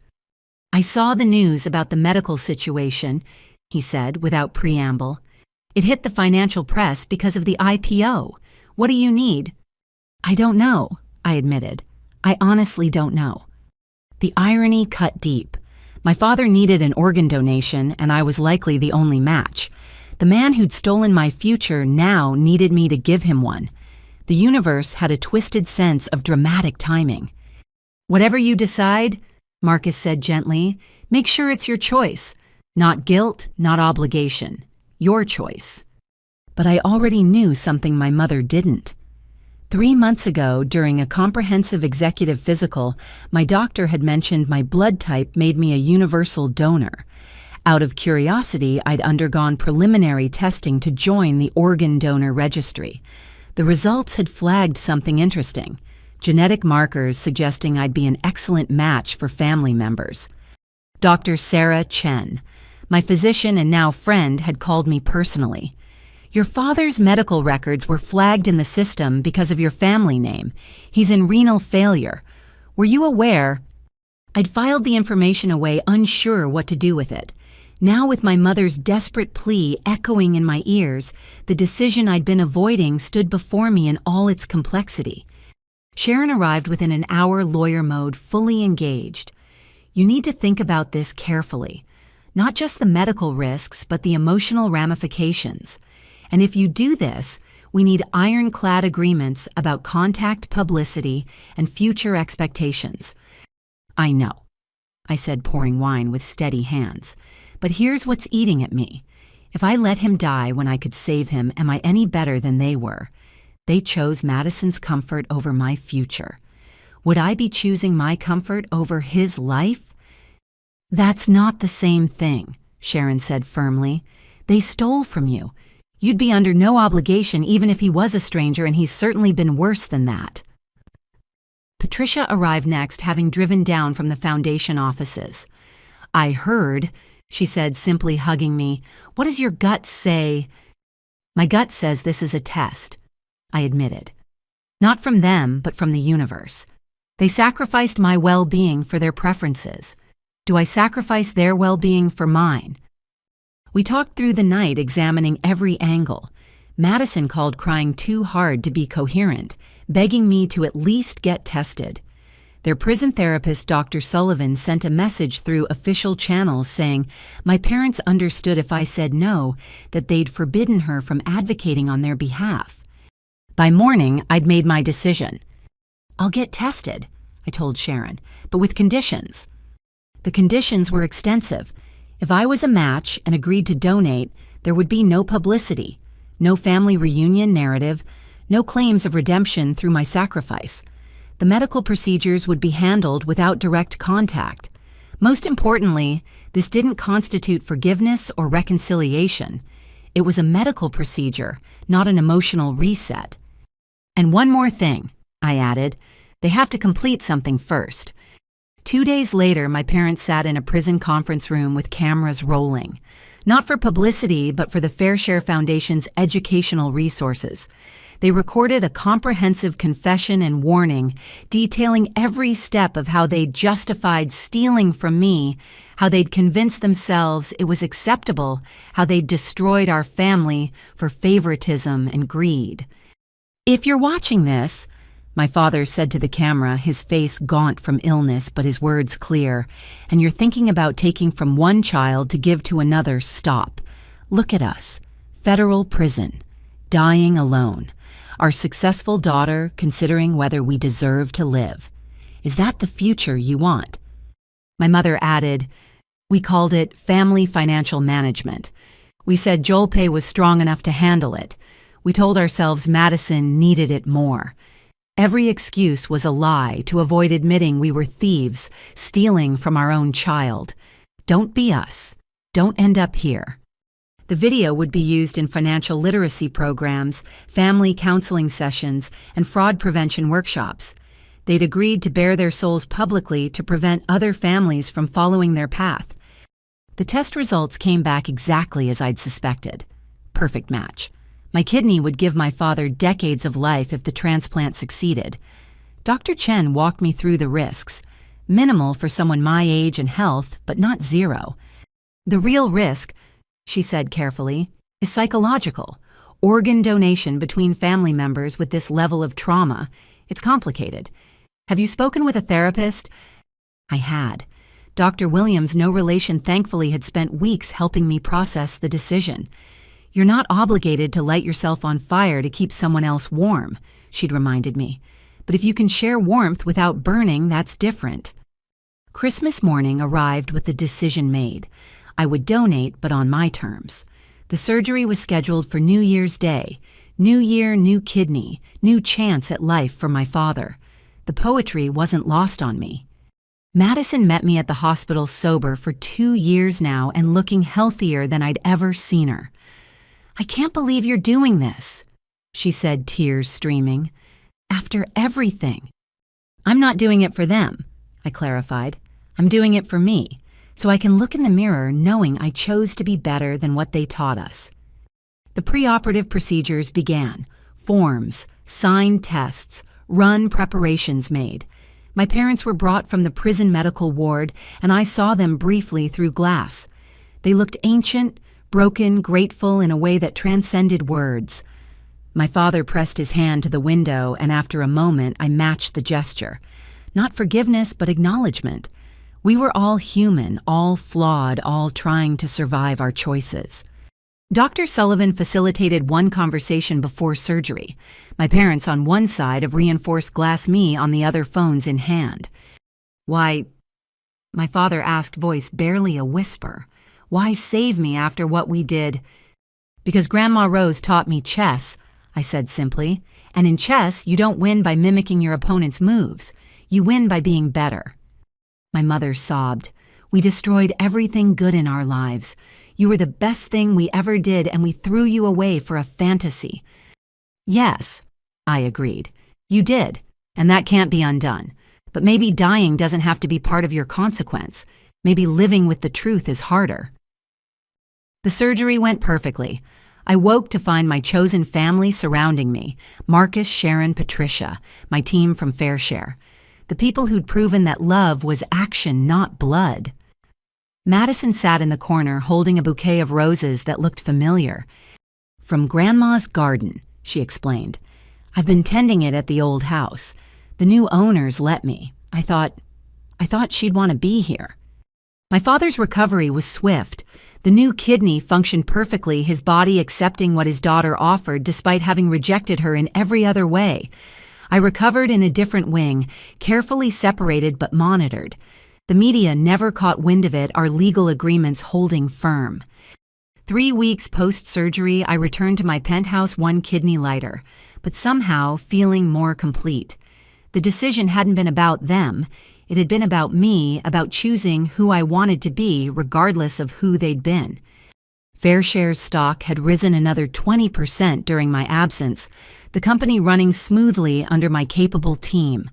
[SPEAKER 1] "I saw the news about the medical situation," he said without preamble. "It hit the financial press because of the IPO. What do you need?" "I don't know," I admitted. "I honestly don't know." The irony cut deep. My father needed an organ donation, and I was likely the only match. The man who'd stolen my future now needed me to give him one. The universe had a twisted sense of dramatic timing. "Whatever you decide," Marcus said gently, "make sure it's your choice. Not guilt, not obligation. Your choice." But I already knew something my mother didn't. 3 months ago, during a comprehensive executive physical, my doctor had mentioned my blood type made me a universal donor. Out of curiosity, I'd undergone preliminary testing to join the organ donor registry. The results had flagged something interesting: genetic markers suggesting I'd be an excellent match for family members. Dr. Sarah Chen, my physician and now friend, had called me personally. "Your father's medical records were flagged in the system because of your family name. He's in renal failure. Were you aware?" I'd filed the information away, unsure what to do with it. Now, with my mother's desperate plea echoing in my ears, the decision I'd been avoiding stood before me in all its complexity. Sharon arrived within an hour, lawyer mode, fully engaged. "You need to think about this carefully. Not just the medical risks, but the emotional ramifications. And if you do this, we need ironclad agreements about contact publicity and future expectations." "I know," I said, pouring wine with steady hands. "But here's what's eating at me. If I let him die when I could save him, am I any better than they were? They chose Madison's comfort over my future. Would I be choosing my comfort over his life?" "That's not the same thing," Sharon said firmly. "They stole from you. You'd be under no obligation even if he was a stranger, and he's certainly been worse than that." Patricia arrived next, having driven down from the foundation offices. "I heard," she said, simply hugging me. "What does your gut say?" "My gut says this is a test," I admitted. "Not from them, but from the universe. They sacrificed my well-being for their preferences. Do I sacrifice their well-being for mine?" We talked through the night, examining every angle. Madison called crying too hard to be coherent, begging me to at least get tested. Their prison therapist, Dr. Sullivan, sent a message through official channels saying my parents understood if I said no, that they'd forbidden her from advocating on their behalf. By morning, I'd made my decision. "I'll get tested," I told Sharon, "but with conditions." The conditions were extensive. If I was a match and agreed to donate, there would be no publicity, no family reunion narrative, no claims of redemption through my sacrifice. The medical procedures would be handled without direct contact. Most importantly, this didn't constitute forgiveness or reconciliation. It was a medical procedure, not an emotional reset. "And one more thing," I added, "they have to complete something first." 2 days later, my parents sat in a prison conference room with cameras rolling. Not for publicity, but for the Fair Share Foundation's educational resources. They recorded a comprehensive confession and warning detailing every step of how they'd justified stealing from me, how they'd convinced themselves it was acceptable, how they'd destroyed our family for favoritism and greed. If you're watching this, my father said to the camera, his face gaunt from illness but his words clear, and you're thinking about taking from one child to give to another, stop. Look at us. Federal prison. Dying alone. Our successful daughter considering whether we deserve to live. Is that the future you want? My mother added, we called it family financial management. We said Joel Pay was strong enough to handle it. We told ourselves Madison needed it more. Every excuse was a lie to avoid admitting we were thieves, stealing from our own child. Don't be us. Don't end up here. The video would be used in financial literacy programs, family counseling sessions, and fraud prevention workshops. They'd agreed to bare their souls publicly to prevent other families from following their path. The test results came back exactly as I'd suspected. Perfect match. My kidney would give my father decades of life if the transplant succeeded. Dr. Chen walked me through the risks. Minimal for someone my age and health, but not zero. The real risk, she said carefully, is psychological. Organ donation between family members with this level of trauma. It's complicated. Have you spoken with a therapist? I had. Dr. Williams, no relation, thankfully had spent weeks helping me process the decision. You're not obligated to light yourself on fire to keep someone else warm, she'd reminded me. But if you can share warmth without burning, that's different. Christmas morning arrived with the decision made. I would donate, but on my terms. The surgery was scheduled for New Year's Day. New year, new kidney, new chance at life for my father. The poetry wasn't lost on me. Madison met me at the hospital sober for 2 years now and looking healthier than I'd ever seen her. I can't believe you're doing this, she said, tears streaming. After everything. I'm not doing it for them, I clarified. I'm doing it for me, so I can look in the mirror knowing I chose to be better than what they taught us. The preoperative procedures began. Forms, signed tests, run preparations made. My parents were brought from the prison medical ward, and I saw them briefly through glass. They looked ancient, broken, grateful in a way that transcended words. My father pressed his hand to the window, and after a moment I matched the gesture. Not forgiveness, but acknowledgement. We were all human, all flawed, all trying to survive our choices. Dr. Sullivan facilitated one conversation before surgery. My parents on one side of reinforced glass, me on the other, phones in hand. Why, my father asked, voice barely a whisper. Why save me after what we did? Because Grandma Rose taught me chess, I said simply. And in chess, you don't win by mimicking your opponent's moves. You win by being better. My mother sobbed. We destroyed everything good in our lives. You were the best thing we ever did, and we threw you away for a fantasy. Yes, I agreed. You did, and that can't be undone. But maybe dying doesn't have to be part of your consequence. Maybe living with the truth is harder. The surgery went perfectly. I woke to find my chosen family surrounding me. Marcus, Sharon, Patricia, my team from FairShare. The people who'd proven that love was action, not blood. Madison sat in the corner holding a bouquet of roses that looked familiar. From Grandma's garden, she explained. I've been tending it at the old house. The new owners let me. I thought she'd want to be here. My father's recovery was swift. The new kidney functioned perfectly, his body accepting what his daughter offered despite having rejected her in every other way. I recovered in a different wing, carefully separated but monitored. The media never caught wind of it, our legal agreements holding firm. 3 weeks post-surgery, I returned to my penthouse, one kidney lighter, but somehow feeling more complete. The decision hadn't been about them. It had been about me, about choosing who I wanted to be, regardless of who they'd been. FairShare's stock had risen another 20% during my absence, the company running smoothly under my capable team.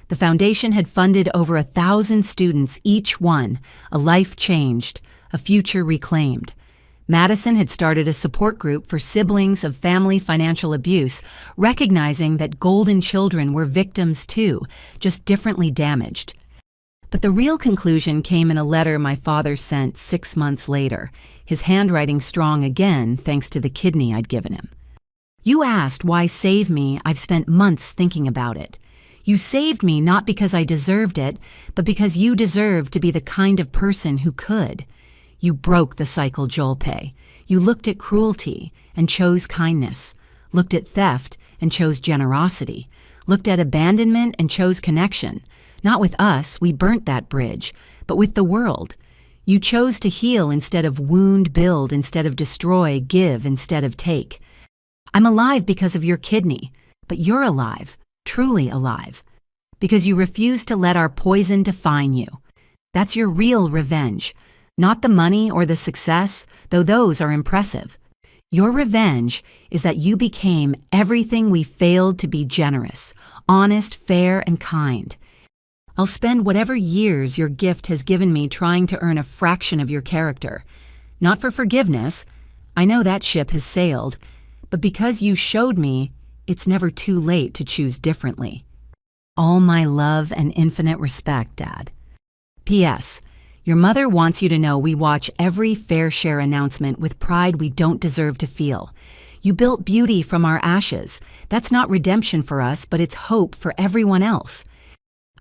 [SPEAKER 1] The foundation had funded over 1,000 students, each one, a life changed, a future reclaimed. Madison had started a support group for siblings of family financial abuse, recognizing that golden children were victims too, just differently damaged. But the real conclusion came in a letter my father sent 6 months later, his handwriting strong again thanks to the kidney I'd given him. You asked why save me. I've spent months thinking about it. You saved me not because I deserved it, but because you deserved to be the kind of person who could. You broke the cycle, Jolpe. You looked at cruelty and chose kindness, looked at theft and chose generosity, looked at abandonment and chose connection. Not with us, we burnt that bridge, but with the world. You chose to heal instead of wound, build instead of destroy, give instead of take. I'm alive because of your kidney, but you're alive, truly alive, because you refuse to let our poison define you. That's your real revenge, not the money or the success, though those are impressive. Your revenge is that you became everything we failed to be: generous, honest, fair, and kind. I'll spend whatever years your gift has given me trying to earn a fraction of your character. Not for forgiveness, I know that ship has sailed, but because you showed me it's never too late to choose differently. All my love and infinite respect, Dad. P.S. Your mother wants you to know we watch every Fair Share announcement with pride we don't deserve to feel. You built beauty from our ashes. That's not redemption for us, but it's hope for everyone else.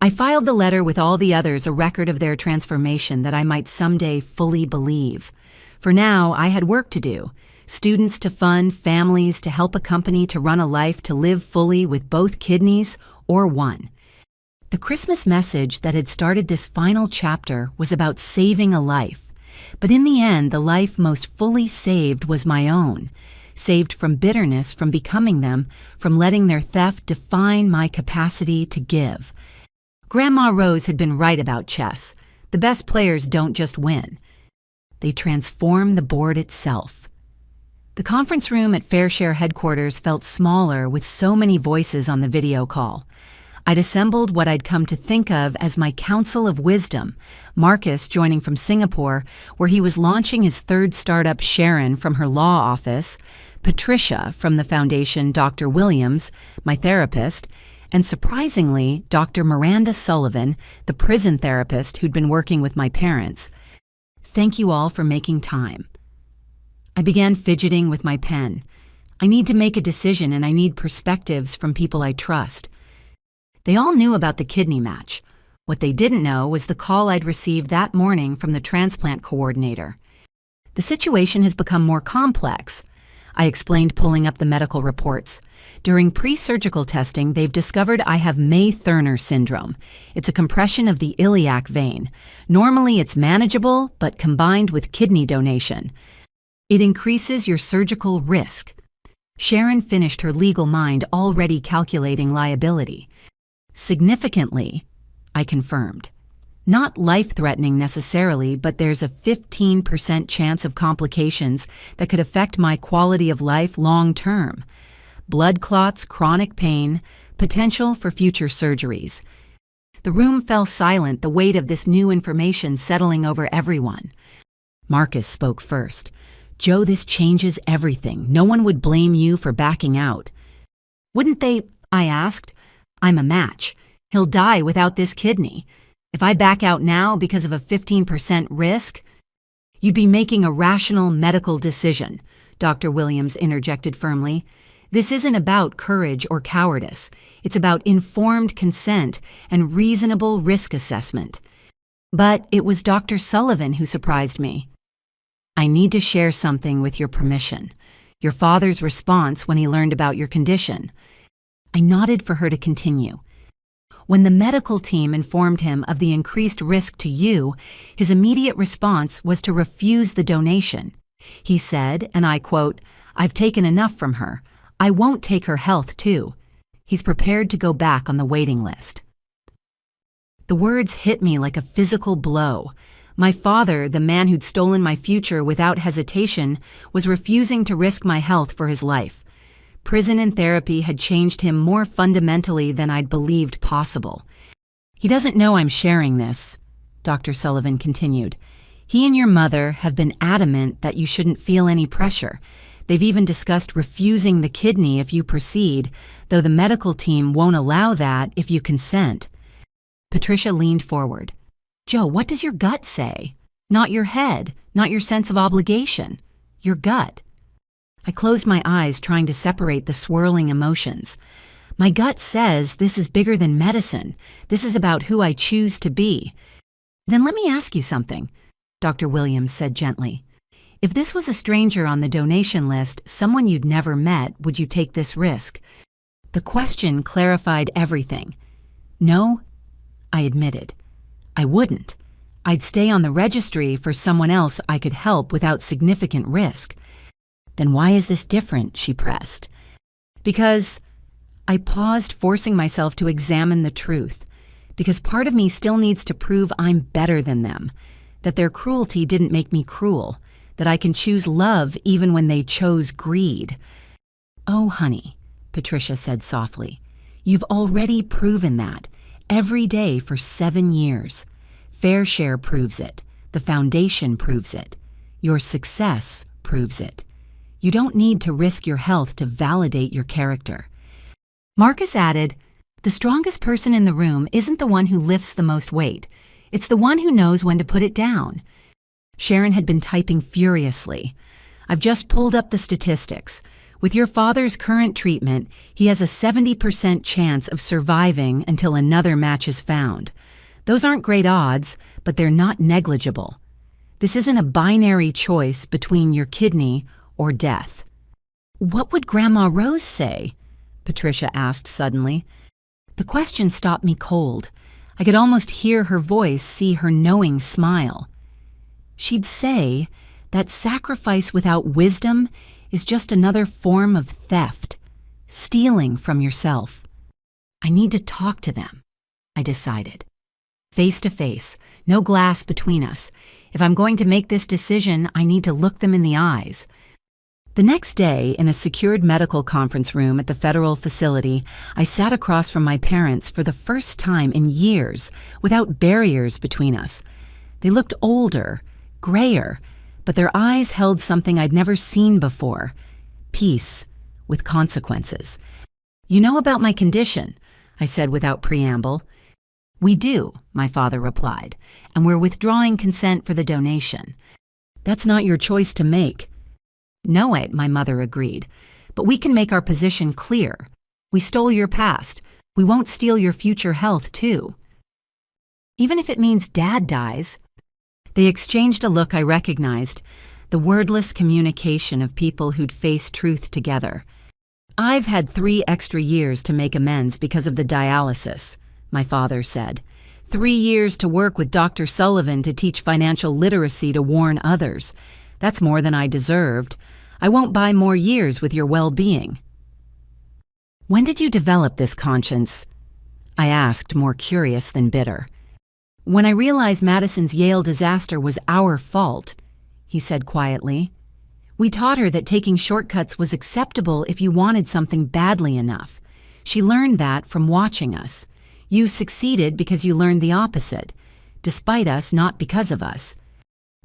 [SPEAKER 1] I filed the letter with all the others, a record of their transformation that I might someday fully believe. For now, I had work to do. Students to fund, families to help a company to run a life to live fully with both kidneys or one. The Christmas message that had started this final chapter was about saving a life. But in the end, the life most fully saved was my own. Saved from bitterness, from becoming them, from letting their theft define my capacity to give. Grandma Rose had been right about chess. The best players don't just win. They transform the board itself. The conference room at Fair Share headquarters felt smaller with so many voices on the video call. I'd assembled what I'd come to think of as my council of wisdom, Marcus joining from Singapore, where he was launching his third startup, Sharon, from her law office, Patricia from the foundation, Dr. Williams, my therapist, and surprisingly, Dr. Miranda Sullivan, the prison therapist who'd been working with my parents. Thank you all for making time. I began fidgeting with my pen. I need to make a decision and I need perspectives from people I trust. They all knew about the kidney match. What they didn't know was the call I'd received that morning from the transplant coordinator. The situation has become more complex. I explained, pulling up the medical reports. During pre-surgical testing, they've discovered I have May-Thurner syndrome. It's a compression of the iliac vein. Normally it's manageable, but combined with kidney donation, it increases your surgical risk. Sharon finished her legal mind already calculating liability. Significantly, I confirmed. Not life-threatening necessarily, but there's a 15% chance of complications that could affect my quality of life long-term. Blood clots, chronic pain, potential for future surgeries. The room fell silent, the weight of this new information settling over everyone. Marcus spoke first. Joe, this changes everything. No one would blame you for backing out. Wouldn't they? I asked. I'm a match. He'll die without this kidney. If I back out now because of a 15% risk, you'd be making a rational medical decision, Dr. Williams interjected firmly. This isn't about courage or cowardice. It's about informed consent and reasonable risk assessment. But it was Dr. Sullivan who surprised me. I need to share something with your permission. Your father's response when he learned about your condition. I nodded for her to continue. When the medical team informed him of the increased risk to you, his immediate response was to refuse the donation. He said, and I quote, "I've taken enough from her. I won't take her health too." He's prepared to go back on the waiting list. The words hit me like a physical blow. My father, the man who'd stolen my future without hesitation, was refusing to risk my health for his life. Prison and therapy had changed him more fundamentally than I'd believed possible. He doesn't know I'm sharing this, Dr. Sullivan continued. He and your mother have been adamant that you shouldn't feel any pressure. They've even discussed refusing the kidney if you proceed, though the medical team won't allow that if you consent. Patricia leaned forward. Joe, what does your gut say? Not your head, not your sense of obligation. Your gut. I closed my eyes, trying to separate the swirling emotions. My gut says this is bigger than medicine. This is about who I choose to be. Then let me ask you something, Dr. Williams said gently. If this was a stranger on the donation list, someone you'd never met, would you take this risk? The question clarified everything. No, I admitted. I wouldn't. I'd stay on the registry for someone else I could help without significant risk. Then why is this different? She pressed. Because I paused, forcing myself to examine the truth. Because part of me still needs to prove I'm better than them, that their cruelty didn't make me cruel, that I can choose love even when they chose greed. Oh, honey, Patricia said softly, you've already proven that, every day for 7 years. Fair Share proves it. The foundation proves it. Your success proves it. You don't need to risk your health to validate your character. Marcus added, the strongest person in the room isn't the one who lifts the most weight. It's the one who knows when to put it down. Sharon had been typing furiously. I've just pulled up the statistics. With your father's current treatment, he has a 70% chance of surviving until another match is found. Those aren't great odds, but they're not negligible. This isn't a binary choice between your kidney or death. What would Grandma Rose say? Patricia asked suddenly. The question stopped me cold. I could almost hear her voice, see her knowing smile. She'd say that sacrifice without wisdom is just another form of theft, stealing from yourself. I need to talk to them, I decided. Face to face, no glass between us. If I'm going to make this decision, I need to look them in the eyes. The next day, in a secured medical conference room at the federal facility, I sat across from my parents for the first time in years, without barriers between us. They looked older, grayer, but their eyes held something I'd never seen before. Peace, with consequences. You know about my condition, I said without preamble. We do, my father replied, and we're withdrawing consent for the donation. That's not your choice to make. No, my mother agreed, but we can make our position clear. We stole your past. We won't steal your future health, too. Even if it means Dad dies. They exchanged a look I recognized, the wordless communication of people who'd faced truth together. I've had 3 extra years to make amends because of the dialysis, my father said. 3 years to work with Dr. Sullivan to teach financial literacy to warn others. That's more than I deserved. I won't buy more years with your well-being. When did you develop this conscience? I asked, more curious than bitter. When I realized Madison's Yale disaster was our fault, he said quietly. We taught her that taking shortcuts was acceptable if you wanted something badly enough. She learned that from watching us. You succeeded because you learned the opposite, despite us, not because of us.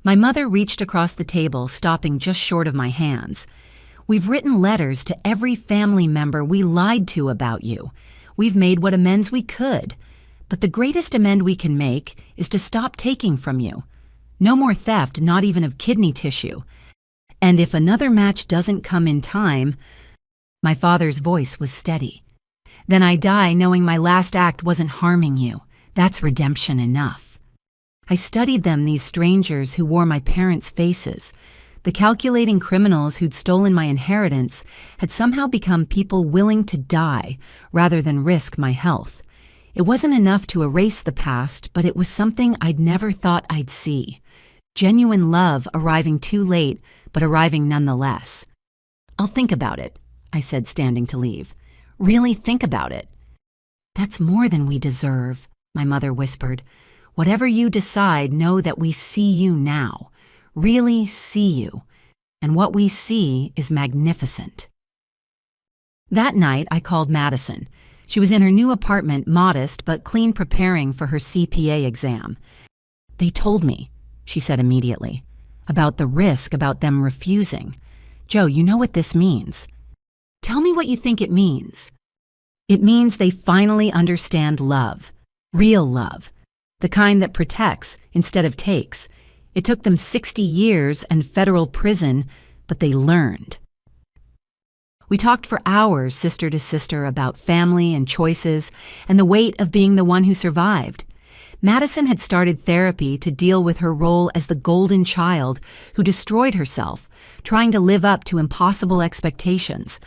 [SPEAKER 1] My mother reached across the table, stopping just short of my hands. We've written letters to every family member we lied to about you. We've made what amends we could. But the greatest amend we can make is to stop taking from you. No more theft, not even of kidney tissue. And if another match doesn't come in time, my father's voice was steady. Then I die knowing my last act wasn't harming you. That's redemption enough. I studied them, these strangers who wore my parents' faces. The calculating criminals who'd stolen my inheritance had somehow become people willing to die rather than risk my health. It wasn't enough to erase the past, but it was something I'd never thought I'd see. Genuine love arriving too late, but arriving nonetheless. I'll think about it, I said, standing to leave. Really think about it. That's more than we deserve, my mother whispered. Whatever you decide, know that we see you now. Really see you. And what we see is magnificent. That night, I called Madison. She was in her new apartment, modest but clean, preparing for her CPA exam. They told me, she said immediately, about the risk, about them refusing. Joe, you know what this means. Tell me what you think it means. It means they finally understand love, real love, the kind that protects instead of takes. It took them 60 years and federal prison, but they learned. We talked for hours, sister to sister, about family and choices and the weight of being the one who survived. Madison had started therapy to deal with her role as the golden child who destroyed herself, trying to live up to impossible expectations.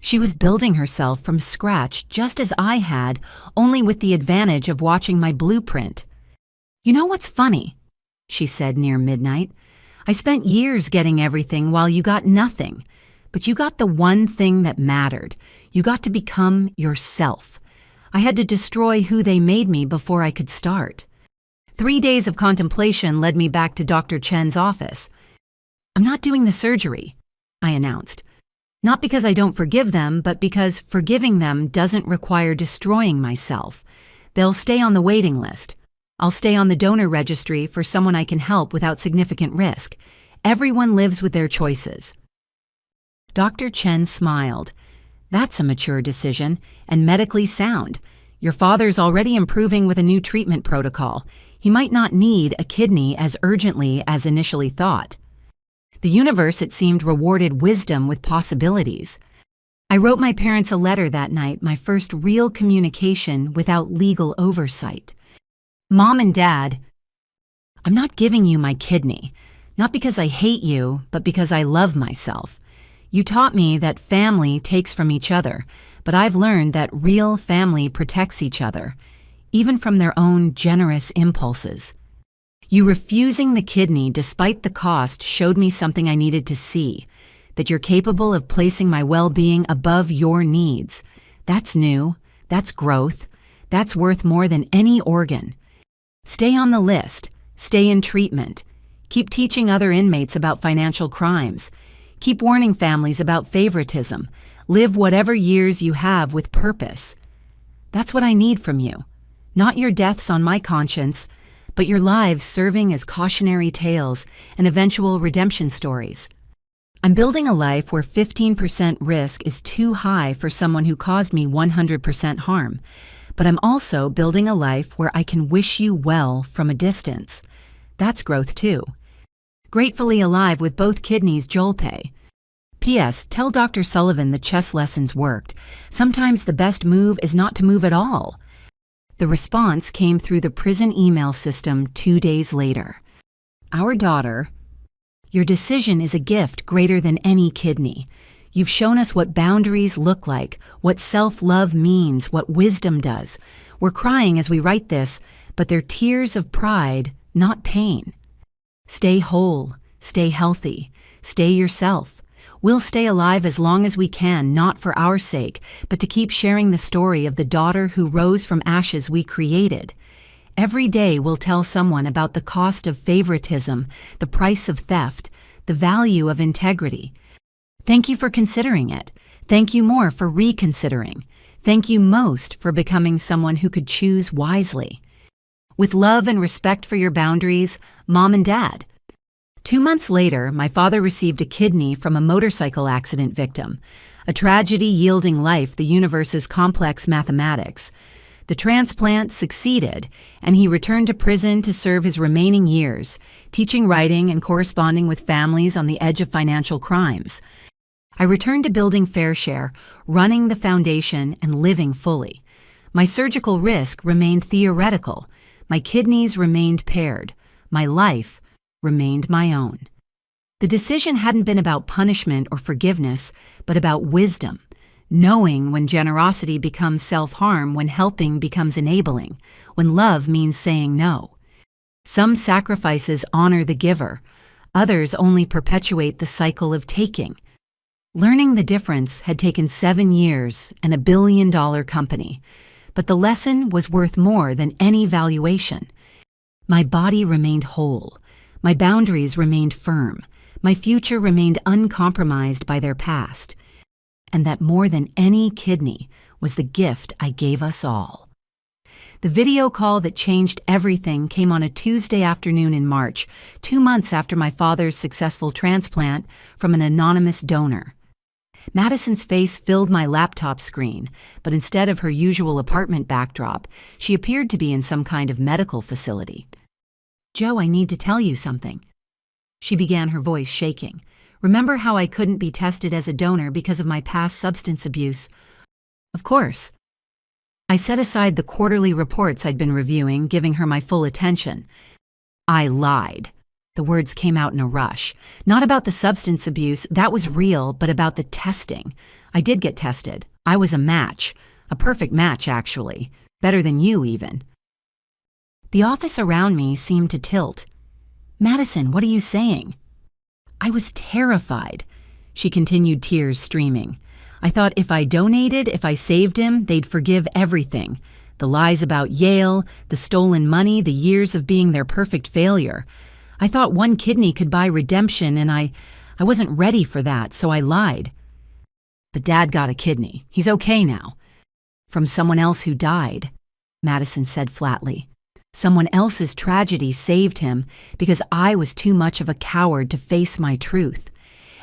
[SPEAKER 1] She was building herself from scratch just as I had, only with the advantage of watching my blueprint. "You know what's funny?" she said near midnight. "I spent years getting everything while you got nothing. But you got the one thing that mattered. You got to become yourself. I had to destroy who they made me before I could start." 3 days of contemplation led me back to Dr. Chen's office. "I'm not doing the surgery," I announced. "Not because I don't forgive them, but because forgiving them doesn't require destroying myself. They'll stay on the waiting list. I'll stay on the donor registry for someone I can help without significant risk. Everyone lives with their choices." Dr. Chen smiled. "That's a mature decision, and medically sound. Your father's already improving with a new treatment protocol. He might not need a kidney as urgently as initially thought." The universe, it seemed, rewarded wisdom with possibilities. I wrote my parents a letter that night, my first real communication without legal oversight. "Mom and Dad, I'm not giving you my kidney, not because I hate you, but because I love myself. You taught me that family takes from each other, but I've learned that real family protects each other, even from their own generous impulses. You refusing the kidney despite the cost showed me something I needed to see, that you're capable of placing my well-being above your needs. That's new, that's growth, that's worth more than any organ. Stay on the list, stay in treatment, keep teaching other inmates about financial crimes. Keep warning families about favoritism. Live whatever years you have with purpose. That's what I need from you. Not your deaths on my conscience, but your lives serving as cautionary tales and eventual redemption stories. I'm building a life where 15% risk is too high for someone who caused me 100% harm, but I'm also building a life where I can wish you well from a distance. That's growth too. Gratefully alive with both kidneys, Jolpay. P.S. Tell Dr. Sullivan the chess lessons worked. Sometimes the best move is not to move at all." The response came through the prison email system 2 days later. "Our daughter, your decision is a gift greater than any kidney. You've shown us what boundaries look like, what self-love means, what wisdom does. We're crying as we write this, but they're tears of pride, not pain. Stay whole, stay healthy, stay yourself. We'll stay alive as long as we can, not for our sake, but to keep sharing the story of the daughter who rose from ashes we created. Every day we'll tell someone about the cost of favoritism, the price of theft, the value of integrity. Thank you for considering it. Thank you more for reconsidering. Thank you most for becoming someone who could choose wisely. With love and respect for your boundaries, Mom and Dad." 2 months later, my father received a kidney from a motorcycle accident victim, a tragedy yielding life the universe's complex mathematics. The transplant succeeded, and he returned to prison to serve his remaining years, teaching writing and corresponding with families on the edge of financial crimes. I returned to building Fair Share, running the foundation and living fully. My surgical risk remained theoretical. My kidneys remained paired. My life remained my own. The decision hadn't been about punishment or forgiveness, but about wisdom, knowing when generosity becomes self-harm, when helping becomes enabling, when love means saying no. Some sacrifices honor the giver, others only perpetuate the cycle of taking. Learning the difference had taken 7 years and a billion-dollar company, but the lesson was worth more than any valuation. My body remained whole. My boundaries remained firm. My future remained uncompromised by their past. And that more than any kidney was the gift I gave us all. The video call that changed everything came on a Tuesday afternoon in March, 2 months after my father's successful transplant from an anonymous donor. Madison's face filled my laptop screen, but instead of her usual apartment backdrop, she appeared to be in some kind of medical facility. "Joe, I need to tell you something." She began, her voice shaking. Remember how I couldn't be tested as a donor because of my past substance abuse? Of course. I set aside the quarterly reports I'd been reviewing, giving her my full attention. I lied. The words came out in a rush. Not about the substance abuse, that was real, but about the testing. I did get tested. I was a match. A perfect match, actually. Better than you, even. The office around me seemed to tilt. Madison, what are you saying? I was terrified. She continued, tears streaming. I thought if I donated, if I saved him, they'd forgive everything. The lies about Yale, the stolen money, the years of being their perfect failure. I thought one kidney could buy redemption, and I wasn't ready for that, so I lied. But Dad got a kidney. He's okay now. From someone else who died, Madison said flatly. Someone else's tragedy saved him because I was too much of a coward to face my truth.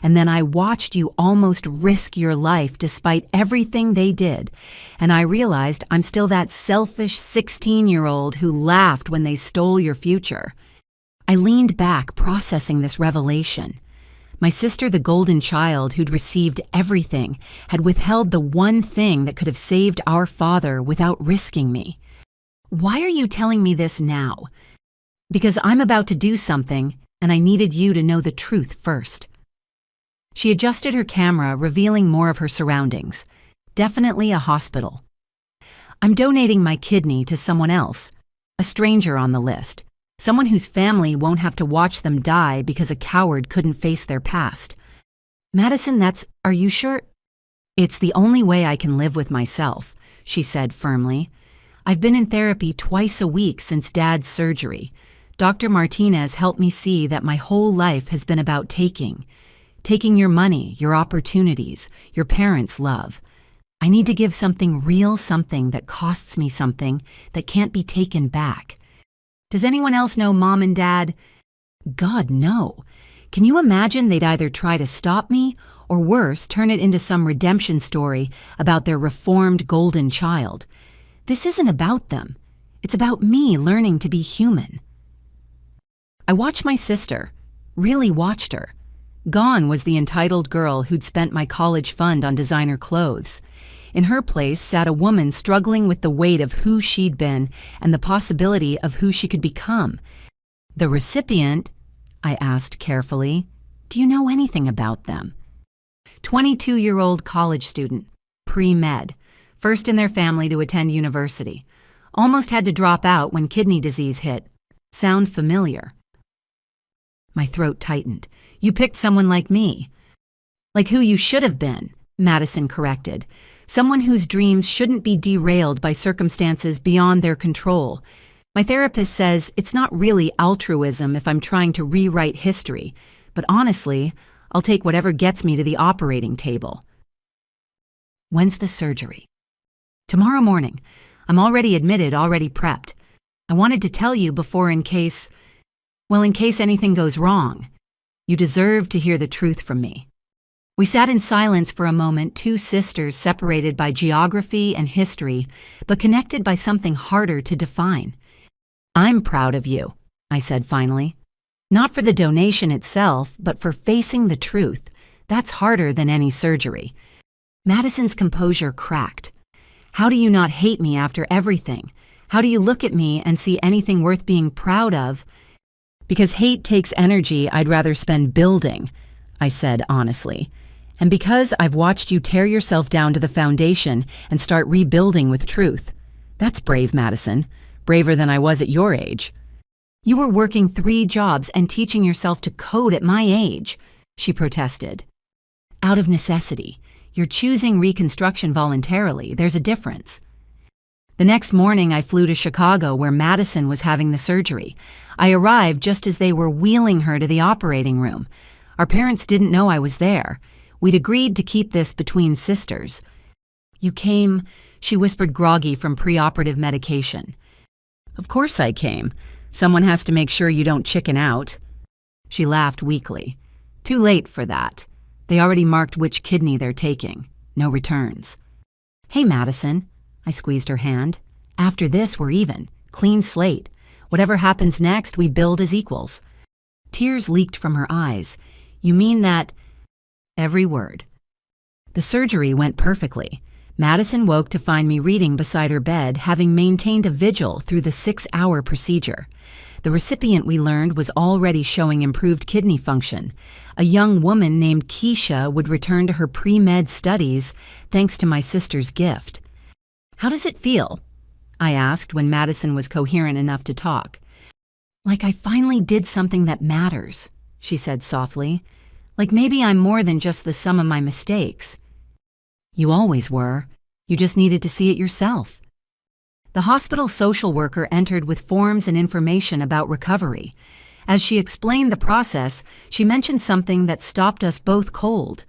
[SPEAKER 1] And then I watched you almost risk your life despite everything they did, and I realized I'm still that selfish 16-year-old who laughed when they stole your future. I leaned back, processing this revelation. My sister, the golden child who'd received everything, had withheld the one thing that could have saved our father without risking me. Why are you telling me this now? Because I'm about to do something, and I needed you to know the truth first. She adjusted her camera, revealing more of her surroundings. Definitely a hospital. I'm donating my kidney to someone else, a stranger on the list, someone whose family won't have to watch them die because a coward couldn't face their past. Madison, are you sure? It's the only way I can live with myself, she said firmly. I've been in therapy twice a week since Dad's surgery. Dr. Martinez helped me see that my whole life has been about taking your money, your opportunities, your parents' love. I need to give something real, something that costs me something that can't be taken back. Does anyone else know Mom and Dad? God, no. Can you imagine they'd either try to stop me or worse, turn it into some redemption story about their reformed golden child? This isn't about them. It's about me learning to be human. I watched my sister, really watched her. Gone was the entitled girl who'd spent my college fund on designer clothes. In her place sat a woman struggling with the weight of who she'd been and the possibility of who she could become. The recipient, I asked carefully, do you know anything about them? 22-year-old college student, pre-med, first in their family to attend university. Almost had to drop out when kidney disease hit. Sound familiar? My throat tightened. You picked someone like me. Like who you should have been, Madison corrected. Someone whose dreams shouldn't be derailed by circumstances beyond their control. My therapist says it's not really altruism if I'm trying to rewrite history, but honestly, I'll take whatever gets me to the operating table. When's the surgery? Tomorrow morning. I'm already admitted, already prepped. I wanted to tell you before in case anything goes wrong. You deserve to hear the truth from me. We sat in silence for a moment, two sisters separated by geography and history, but connected by something harder to define. I'm proud of you, I said finally. Not for the donation itself, but for facing the truth. That's harder than any surgery. Madison's composure cracked. How do you not hate me after everything? How do you look at me and see anything worth being proud of? Because hate takes energy I'd rather spend building, I said honestly. And because I've watched you tear yourself down to the foundation and start rebuilding with truth. That's brave, Madison. Braver than I was at your age. You were working 3 jobs and teaching yourself to code at my age, she protested. Out of necessity. You're choosing reconstruction voluntarily. There's a difference. The next morning, I flew to Chicago where Madison was having the surgery. I arrived just as they were wheeling her to the operating room. Our parents didn't know I was there. We'd agreed to keep this between sisters. You came, she whispered groggy from preoperative medication. Of course I came. Someone has to make sure you don't chicken out. She laughed weakly. Too late for that. They already marked which kidney they're taking. No returns. Hey, Madison. I squeezed her hand. After this, we're even. Clean slate. Whatever happens next, we build as equals. Tears leaked from her eyes. You mean that Every word. The surgery went perfectly. Madison woke to find me reading beside her bed, having maintained a vigil through the 6-hour procedure. The recipient, we learned, was already showing improved kidney function. A young woman named Keisha would return to her pre-med studies thanks to my sister's gift. "How does it feel?" I asked when Madison was coherent enough to talk. "Like I finally did something that matters," she said softly. "Like maybe I'm more than just the sum of my mistakes." "You always were. You just needed to see it yourself." The hospital social worker entered with forms and information about recovery. As she explained the process, she mentioned something that stopped us both cold.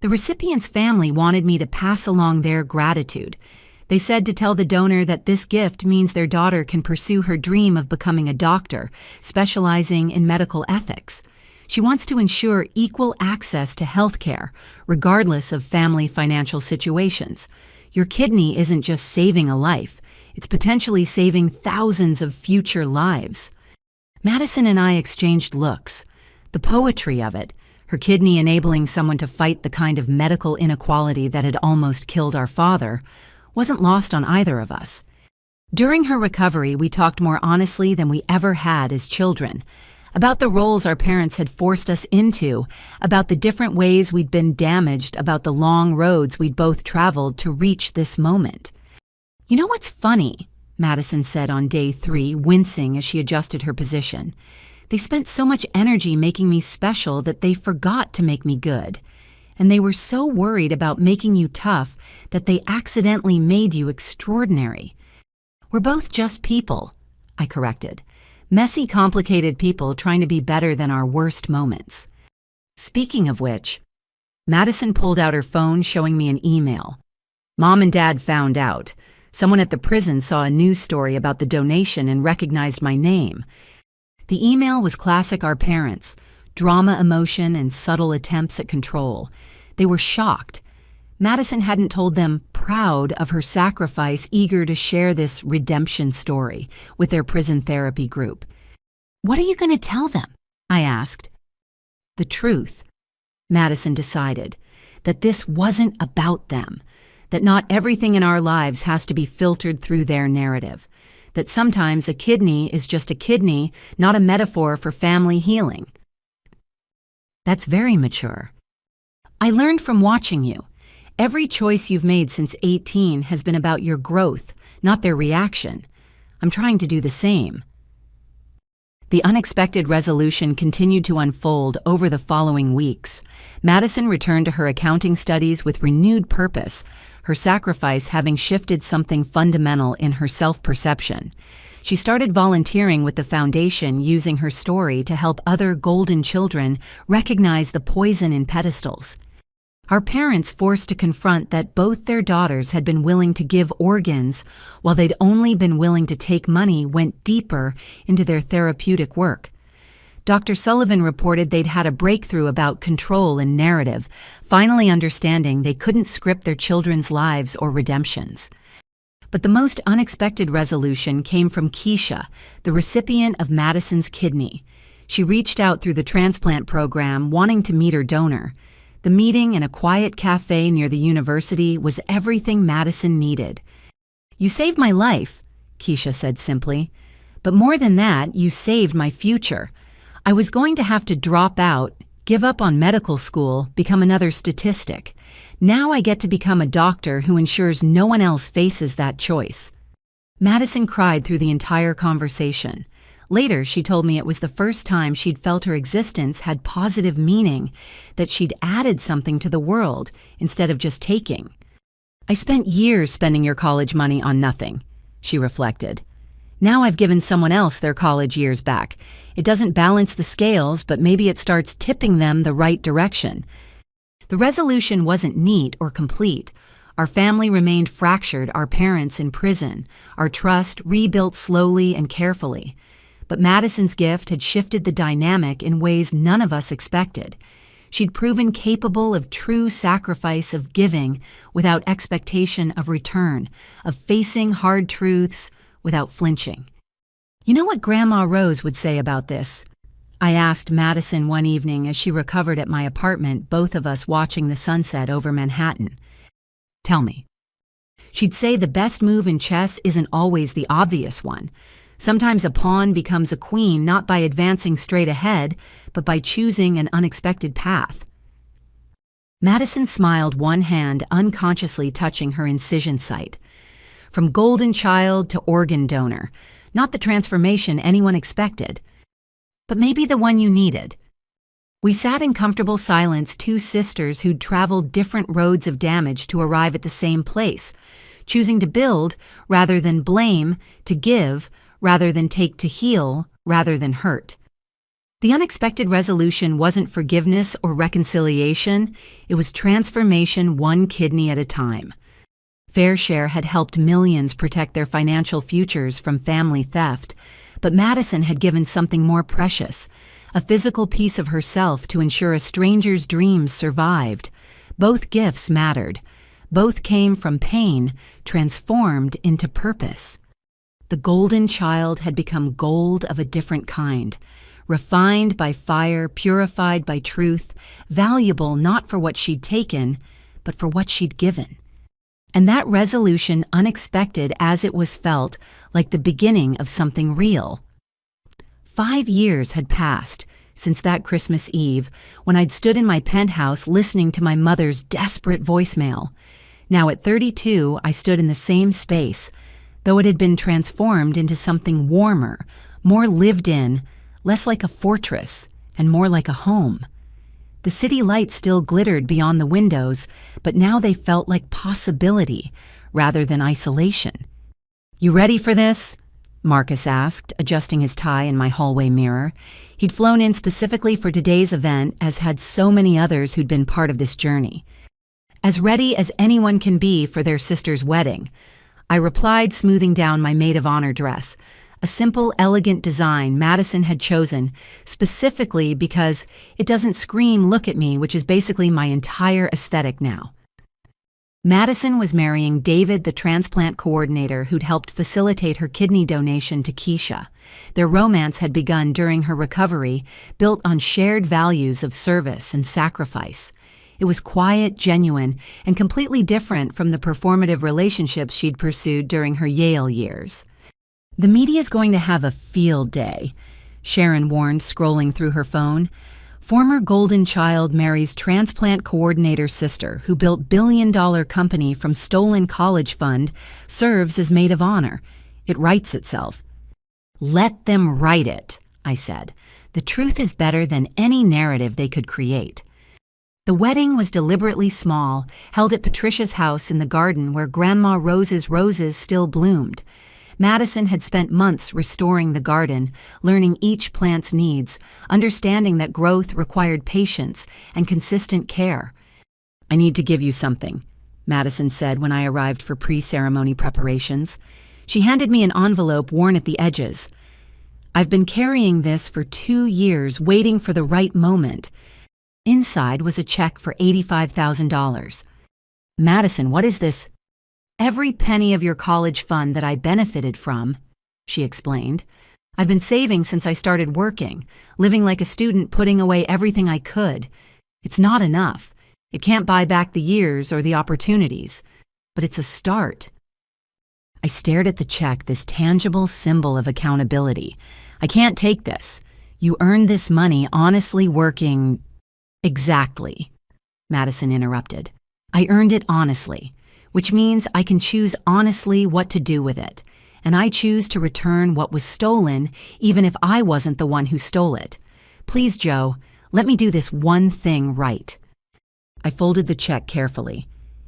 [SPEAKER 1] The recipient's family wanted me to pass along their gratitude. They said to tell the donor that this gift means their daughter can pursue her dream of becoming a doctor, specializing in medical ethics. She wants to ensure equal access to health care, regardless of family financial situations. Your kidney isn't just saving a life, it's potentially saving thousands of future lives. Madison and I exchanged looks. The poetry of it, her kidney enabling someone to fight the kind of medical inequality that had almost killed our father, wasn't lost on either of us. During her recovery, we talked more honestly than we ever had as children, about the roles our parents had forced us into, about the different ways we'd been damaged, about the long roads we'd both traveled to reach this moment. "You know what's funny?" Madison said on day 3, wincing as she adjusted her position. "They spent so much energy making me special that they forgot to make me good. And they were so worried about making you tough that they accidentally made you extraordinary." "We're both just people," I corrected. "Messy, complicated people trying to be better than our worst moments." Speaking of which, Madison pulled out her phone, showing me an email. "Mom and Dad found out. Someone at the prison saw a news story about the donation and recognized my name." The email was classic our parents, drama, emotion, and subtle attempts at control. They were shocked. Madison hadn't told them, proud of her sacrifice, eager to share this redemption story with their prison therapy group. "What are you going to tell them?" I asked. The truth, Madison decided, that this wasn't about them, that not everything in our lives has to be filtered through their narrative, that sometimes a kidney is just a kidney, not a metaphor for family healing. That's very mature. "I learned from watching you. Every choice you've made since 18 has been about your growth, not their reaction. I'm trying to do the same." The unexpected resolution continued to unfold over the following weeks. Madison returned to her accounting studies with renewed purpose, her sacrifice having shifted something fundamental in her self-perception. She started volunteering with the foundation, using her story to help other golden children recognize the poison in pedestals. Our parents forced to confront that both their daughters had been willing to give organs while they'd only been willing to take money went deeper into their therapeutic work. Dr. Sullivan reported they'd had a breakthrough about control and narrative, finally understanding they couldn't script their children's lives or redemptions. But the most unexpected resolution came from Keisha, the recipient of Madison's kidney. She reached out through the transplant program, wanting to meet her donor. The meeting in a quiet cafe near the university was everything Madison needed. "You saved my life," Keisha said simply. "But more than that, you saved my future. I was going to have to drop out, give up on medical school, become another statistic. Now I get to become a doctor who ensures no one else faces that choice." Madison cried through the entire conversation. Later, she told me it was the first time she'd felt her existence had positive meaning, that she'd added something to the world instead of just taking. "I spent years spending your college money on nothing," she reflected. "Now I've given someone else their college years back. It doesn't balance the scales, but maybe it starts tipping them the right direction." The resolution wasn't neat or complete. Our family remained fractured, our parents in prison, our trust rebuilt slowly and carefully. But Madison's gift had shifted the dynamic in ways none of us expected. She'd proven capable of true sacrifice, of giving without expectation of return, of facing hard truths without flinching. "You know what Grandma Rose would say about this?" I asked Madison one evening as she recovered at my apartment, both of us watching the sunset over Manhattan. Tell me. She'd say the best move in chess isn't always the obvious one. Sometimes a pawn becomes a queen not by advancing straight ahead, but by choosing an unexpected path. Madison smiled, one hand unconsciously touching her incision site. From golden child to organ donor, not the transformation anyone expected, but maybe the one you needed. We sat in comfortable silence, two sisters who'd traveled different roads of damage to arrive at the same place, choosing to build rather than blame, to give rather than take, to heal rather than hurt. The unexpected resolution wasn't forgiveness or reconciliation, it was transformation, one kidney at a time. Fair Share had helped millions protect their financial futures from family theft, but Madison had given something more precious, a physical piece of herself to ensure a stranger's dreams survived. Both gifts mattered. Both came from pain, transformed into purpose. The golden child had become gold of a different kind, refined by fire, purified by truth, valuable not for what she'd taken, but for what she'd given. And that resolution, unexpected as it was, felt like the beginning of something real. 5 years had passed since that Christmas Eve when I'd stood in my penthouse listening to my mother's desperate voicemail. Now at 32, I stood in the same space, though it had been transformed into something warmer, more lived in, less like a fortress, and more like a home. The city lights still glittered beyond the windows, but now they felt like possibility rather than isolation. "You ready for this?" Marcus asked, adjusting his tie in my hallway mirror. He'd flown in specifically for today's event, as had so many others who'd been part of this journey. "As ready as anyone can be for their sister's wedding," I replied, smoothing down my maid of honor dress. A simple, elegant design Madison had chosen, specifically because it doesn't scream "look at me," which is basically my entire aesthetic now. Madison was marrying David, the transplant coordinator who'd helped facilitate her kidney donation to Keisha. Their romance had begun during her recovery, built on shared values of service and sacrifice. It was quiet, genuine, and completely different from the performative relationships she'd pursued during her Yale years. "The media's going to have a field day," Sharon warned, scrolling through her phone. "Former golden child marries transplant coordinator sister who built billion-dollar company from stolen college fund, serves as maid of honor. It writes itself." "Let them write it," I said. "The truth is better than any narrative they could create." The wedding was deliberately small, held at Patricia's house in the garden where Grandma Rose's roses still bloomed. Madison had spent months restoring the garden, learning each plant's needs, understanding that growth required patience and consistent care. "I need to give you something," Madison said when I arrived for pre-ceremony preparations. She handed me an envelope worn at the edges. "I've been carrying this for 2 years, waiting for the right moment." Inside was a check for $85,000. "Madison, what is this?" "Every penny of your college fund that I benefited from," she explained. "I've been saving since I started working, living like a student, putting away everything I could. It's not enough. It can't buy back the years or the opportunities, but it's a start." I stared at the check, this tangible symbol of accountability. "I can't take this. You earned this money honestly working—" "Exactly," Madison interrupted. "I earned it honestly, which means I can choose honestly what to do with it, and I choose to return what was stolen even if I wasn't the one who stole it. Please, Joe, let me do this one thing right." I folded the check carefully.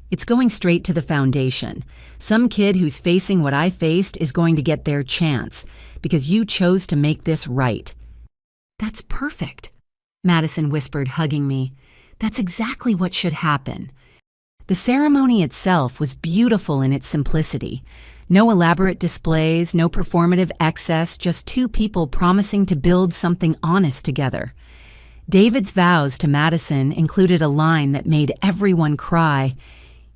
[SPEAKER 1] "It's going straight to the foundation. Some kid who's facing what I faced is going to get their chance, because you chose to make this right." "That's perfect," Madison whispered, hugging me. "That's exactly what should happen." The ceremony itself was beautiful in its simplicity. No elaborate displays, no performative excess, just two people promising to build something honest together. David's vows to Madison included a line that made everyone cry.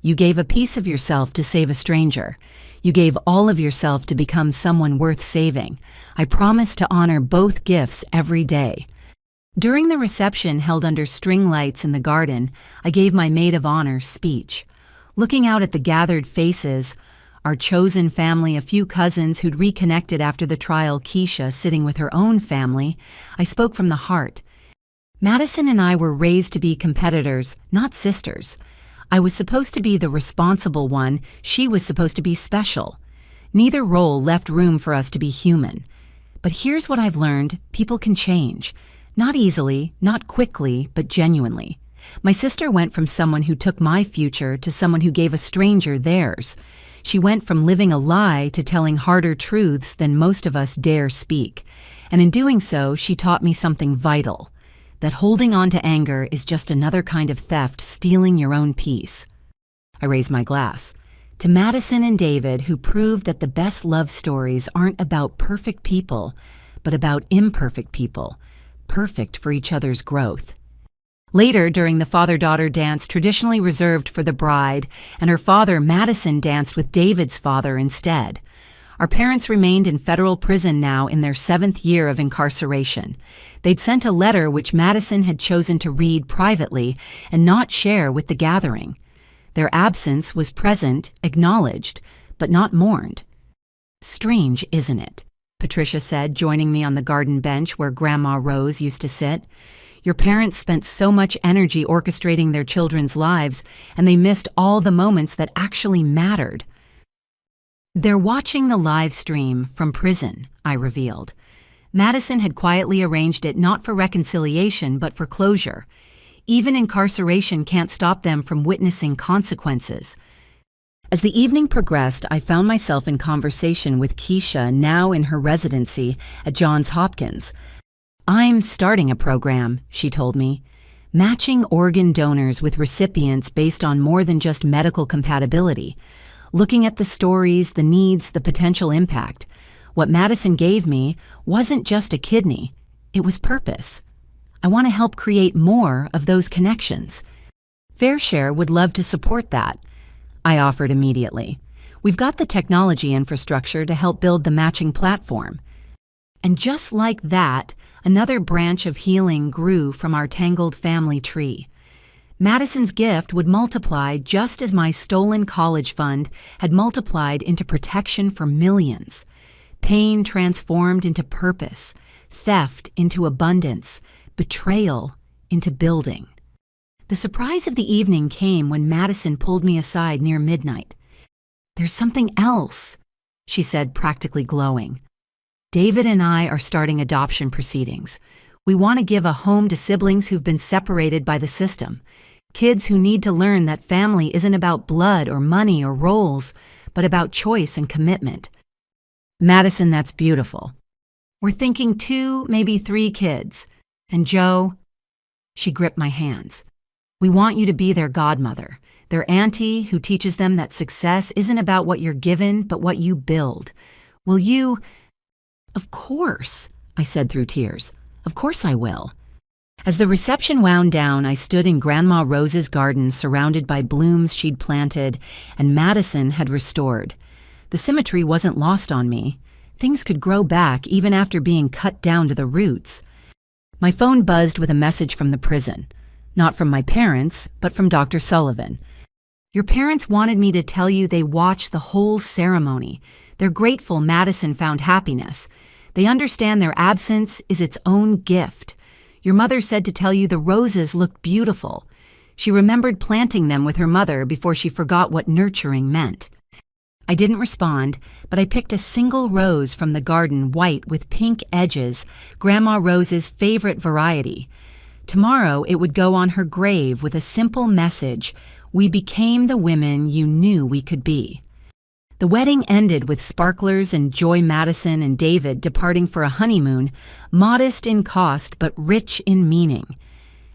[SPEAKER 1] "You gave a piece of yourself to save a stranger. You gave all of yourself to become someone worth saving. I promise to honor both gifts every day." During the reception held under string lights in the garden, I gave my maid of honor speech. Looking out at the gathered faces, our chosen family, a few cousins who'd reconnected after the trial, Keisha sitting with her own family, I spoke from the heart. Madison and I were raised to be competitors, not sisters. I was supposed to be the responsible one, she was supposed to be special. Neither role left room for us to be human. But here's what I've learned: people can change. Not easily, not quickly, but genuinely. My sister went from someone who took my future to someone who gave a stranger theirs. She went from living a lie to telling harder truths than most of us dare speak. And in doing so, she taught me something vital: that holding on to anger is just another kind of theft, stealing your own peace. I raised my glass. To Madison and David, who proved that the best love stories aren't about perfect people, but about imperfect people, perfect for each other's growth. Later, during the father-daughter dance traditionally reserved for the bride, and her father, Madison, danced with David's father instead. Our parents remained in federal prison now in their 7th year of incarceration. They'd sent a letter which Madison had chosen to read privately and not share with the gathering. Their absence was present, acknowledged, but not mourned. "Strange, isn't it?" Patricia said, joining me on the garden bench where Grandma Rose used to sit. "Your parents spent so much energy orchestrating their children's lives, and they missed all the moments that actually mattered." "They're watching the live stream from prison," I revealed. Madison had quietly arranged it not for reconciliation but for closure. Even incarceration can't stop them from witnessing consequences. As the evening progressed, I found myself in conversation with Keisha, now in her residency at Johns Hopkins. "I'm starting a program," she told me, "matching organ donors with recipients based on more than just medical compatibility, looking at the stories, the needs, the potential impact. What Madison gave me wasn't just a kidney, it was purpose. I want to help create more of those connections. FareShare would love to support that," I offered immediately. "We've got the technology infrastructure to help build the matching platform." And just like that, another branch of healing grew from our tangled family tree. Madison's gift would multiply just as my stolen college fund had multiplied into protection for millions. Pain transformed into purpose, theft into abundance, betrayal into building. The surprise of the evening came when Madison pulled me aside near midnight. "There's something else," she said, practically glowing. "David and I are starting adoption proceedings. We want to give a home to siblings who've been separated by the system. Kids who need to learn that family isn't about blood or money or roles, but about choice and commitment." "Madison, that's beautiful. We're thinking 2, maybe 3 kids. And Joe," she gripped my hands, "we want you to be their godmother, their auntie who teaches them that success isn't about what you're given, but what you build. Will you?" "Of course," I said through tears. "Of course I will." As the reception wound down, I stood in Grandma Rose's garden surrounded by blooms she'd planted and Madison had restored. The symmetry wasn't lost on me. Things could grow back even after being cut down to the roots. My phone buzzed with a message from the prison. Not from my parents, but from Dr. Sullivan. "Your parents wanted me to tell you they watched the whole ceremony. They're grateful Madison found happiness. They understand their absence is its own gift. Your mother said to tell you the roses looked beautiful. She remembered planting them with her mother before she forgot what nurturing meant." I didn't respond, but I picked a single rose from the garden, white with pink edges, Grandma Rose's favorite variety. Tomorrow it would go on her grave with a simple message: "We became the women you knew we could be." The wedding ended with sparklers and Joy Madison and David departing for a honeymoon, modest in cost but rich in meaning.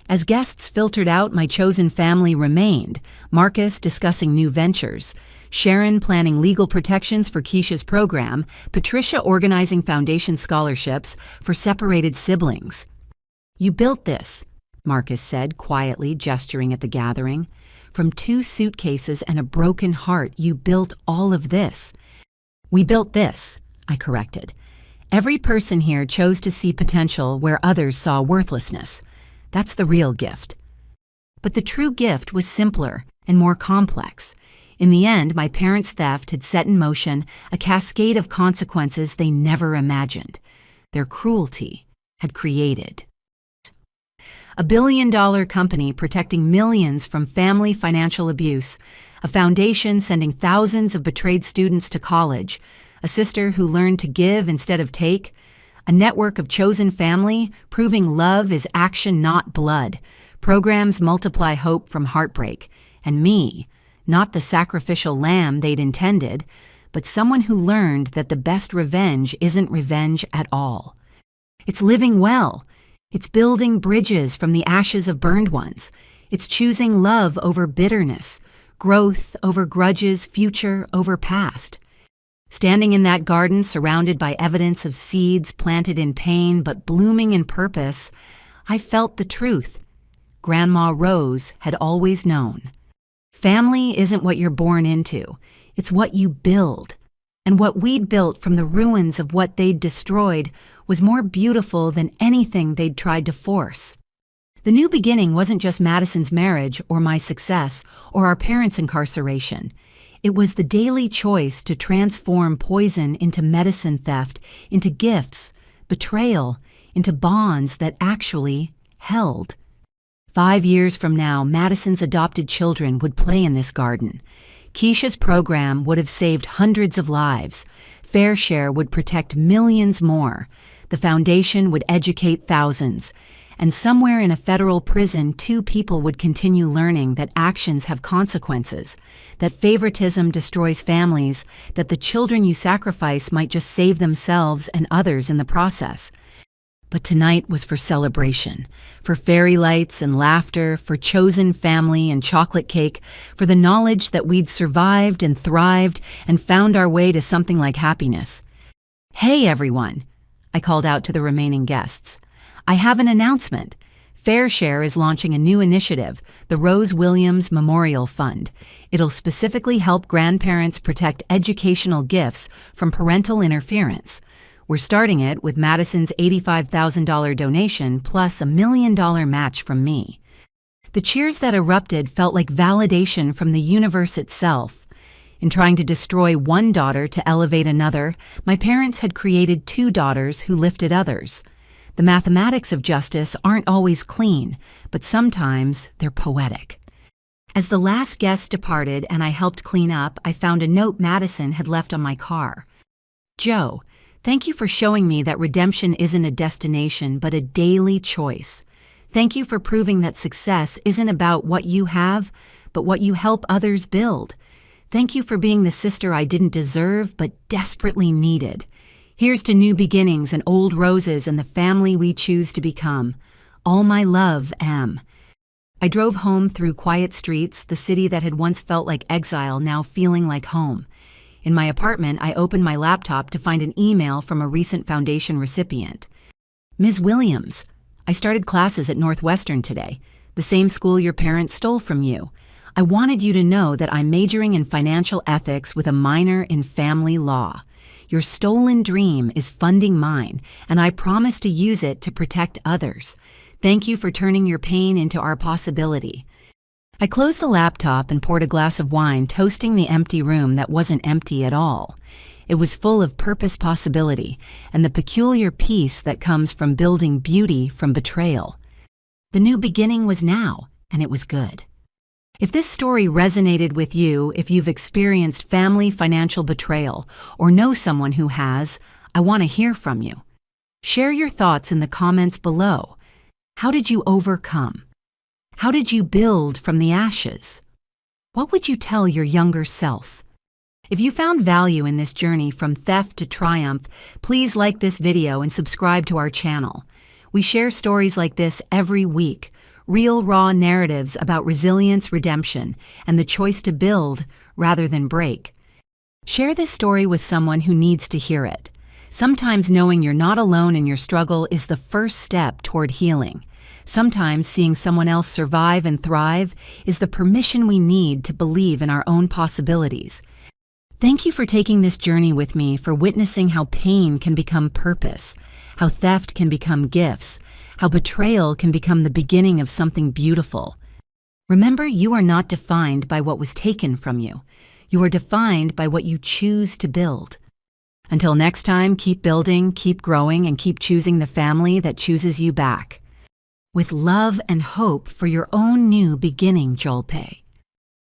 [SPEAKER 1] As guests filtered out, my chosen family remained, Marcus discussing new ventures, Sharon planning legal protections for Keisha's program, Patricia organizing foundation scholarships for separated siblings. "You built this," Marcus said, quietly gesturing at the gathering. "From 2 suitcases and a broken heart, you built all of this." "We built this," I corrected. Every person here chose to see potential where others saw worthlessness. That's the real gift. But the true gift was simpler and more complex. In the end, my parents' theft had set in motion a cascade of consequences they never imagined. Their cruelty had created a billion-dollar company protecting millions from family financial abuse, a foundation sending thousands of betrayed students to college, a sister who learned to give instead of take, a network of chosen family proving love is action, not blood, programs multiply hope from heartbreak, and me, not the sacrificial lamb they'd intended, but someone who learned that the best revenge isn't revenge at all. It's living well. It's building bridges from the ashes of burned ones. It's choosing love over bitterness, growth over grudges, future over past. Standing in that garden surrounded by evidence of seeds planted in pain but blooming in purpose, I felt the truth. Grandma Rose had always known. Family isn't what you're born into. It's what you build. And what we'd built from the ruins of what they'd destroyed was more beautiful than anything they'd tried to force. The new beginning wasn't just Madison's marriage or my success or our parents' incarceration. It was the daily choice to transform poison into medicine theft, into gifts, betrayal, into bonds that actually held. 5 years from now, Madison's adopted children would play in this garden. Keisha's program would have saved hundreds of lives. Fair Share would protect millions more. The foundation would educate thousands. And somewhere in a federal prison, 2 people would continue learning that actions have consequences, that favoritism destroys families, that the children you sacrifice might just save themselves and others in the process. But tonight was for celebration, for fairy lights and laughter, for chosen family and chocolate cake, for the knowledge that we'd survived and thrived and found our way to something like happiness. "Hey, everyone," I called out to the remaining guests. "I have an announcement. Fair Share is launching a new initiative, the Rose Williams Memorial Fund. It'll specifically help grandparents protect educational gifts from parental interference. We're starting it with Madison's $85,000 donation plus $1 million match from me." The cheers that erupted felt like validation from the universe itself. In trying to destroy one daughter to elevate another, my parents had created 2 daughters who lifted others. The mathematics of justice aren't always clean, but sometimes they're poetic. As the last guest departed and I helped clean up, I found a note Madison had left on my car. "Joe, thank you for showing me that redemption isn't a destination, but a daily choice. Thank you for proving that success isn't about what you have, but what you help others build. Thank you for being the sister I didn't deserve, but desperately needed. Here's to new beginnings and old roses and the family we choose to become. All my love, Em." I drove home through quiet streets, the city that had once felt like exile now feeling like home. In my apartment, I opened my laptop to find an email from a recent foundation recipient. "Ms. Williams, I started classes at Northwestern today, the same school your parents stole from you. I wanted you to know that I'm majoring in financial ethics with a minor in family law. Your stolen dream is funding mine, and I promise to use it to protect others. Thank you for turning your pain into our possibility." I closed the laptop and poured a glass of wine, toasting the empty room that wasn't empty at all. It was full of purpose, possibility, and the peculiar peace that comes from building beauty from betrayal. The new beginning was now, and it was good. If this story resonated with you, if you've experienced family financial betrayal or know someone who has, I want to hear from you. Share your thoughts in the comments below. How did you overcome? How did you build from the ashes? What would you tell your younger self? If you found value in this journey from theft to triumph, please like this video and subscribe to our channel. We share stories like this every week, real raw narratives about resilience, redemption, and the choice to build rather than break. Share this story with someone who needs to hear it. Sometimes knowing you're not alone in your struggle is the first step toward healing. Sometimes seeing someone else survive and thrive is the permission we need to believe in our own possibilities. Thank you for taking this journey with me, for witnessing how pain can become purpose, how theft can become gifts, how betrayal can become the beginning of something beautiful. Remember, you are not defined by what was taken from you. You are defined by what you choose to build. Until next time, keep building, keep growing, and keep choosing the family that chooses you back. With love and hope for your own new beginning, Jolpe.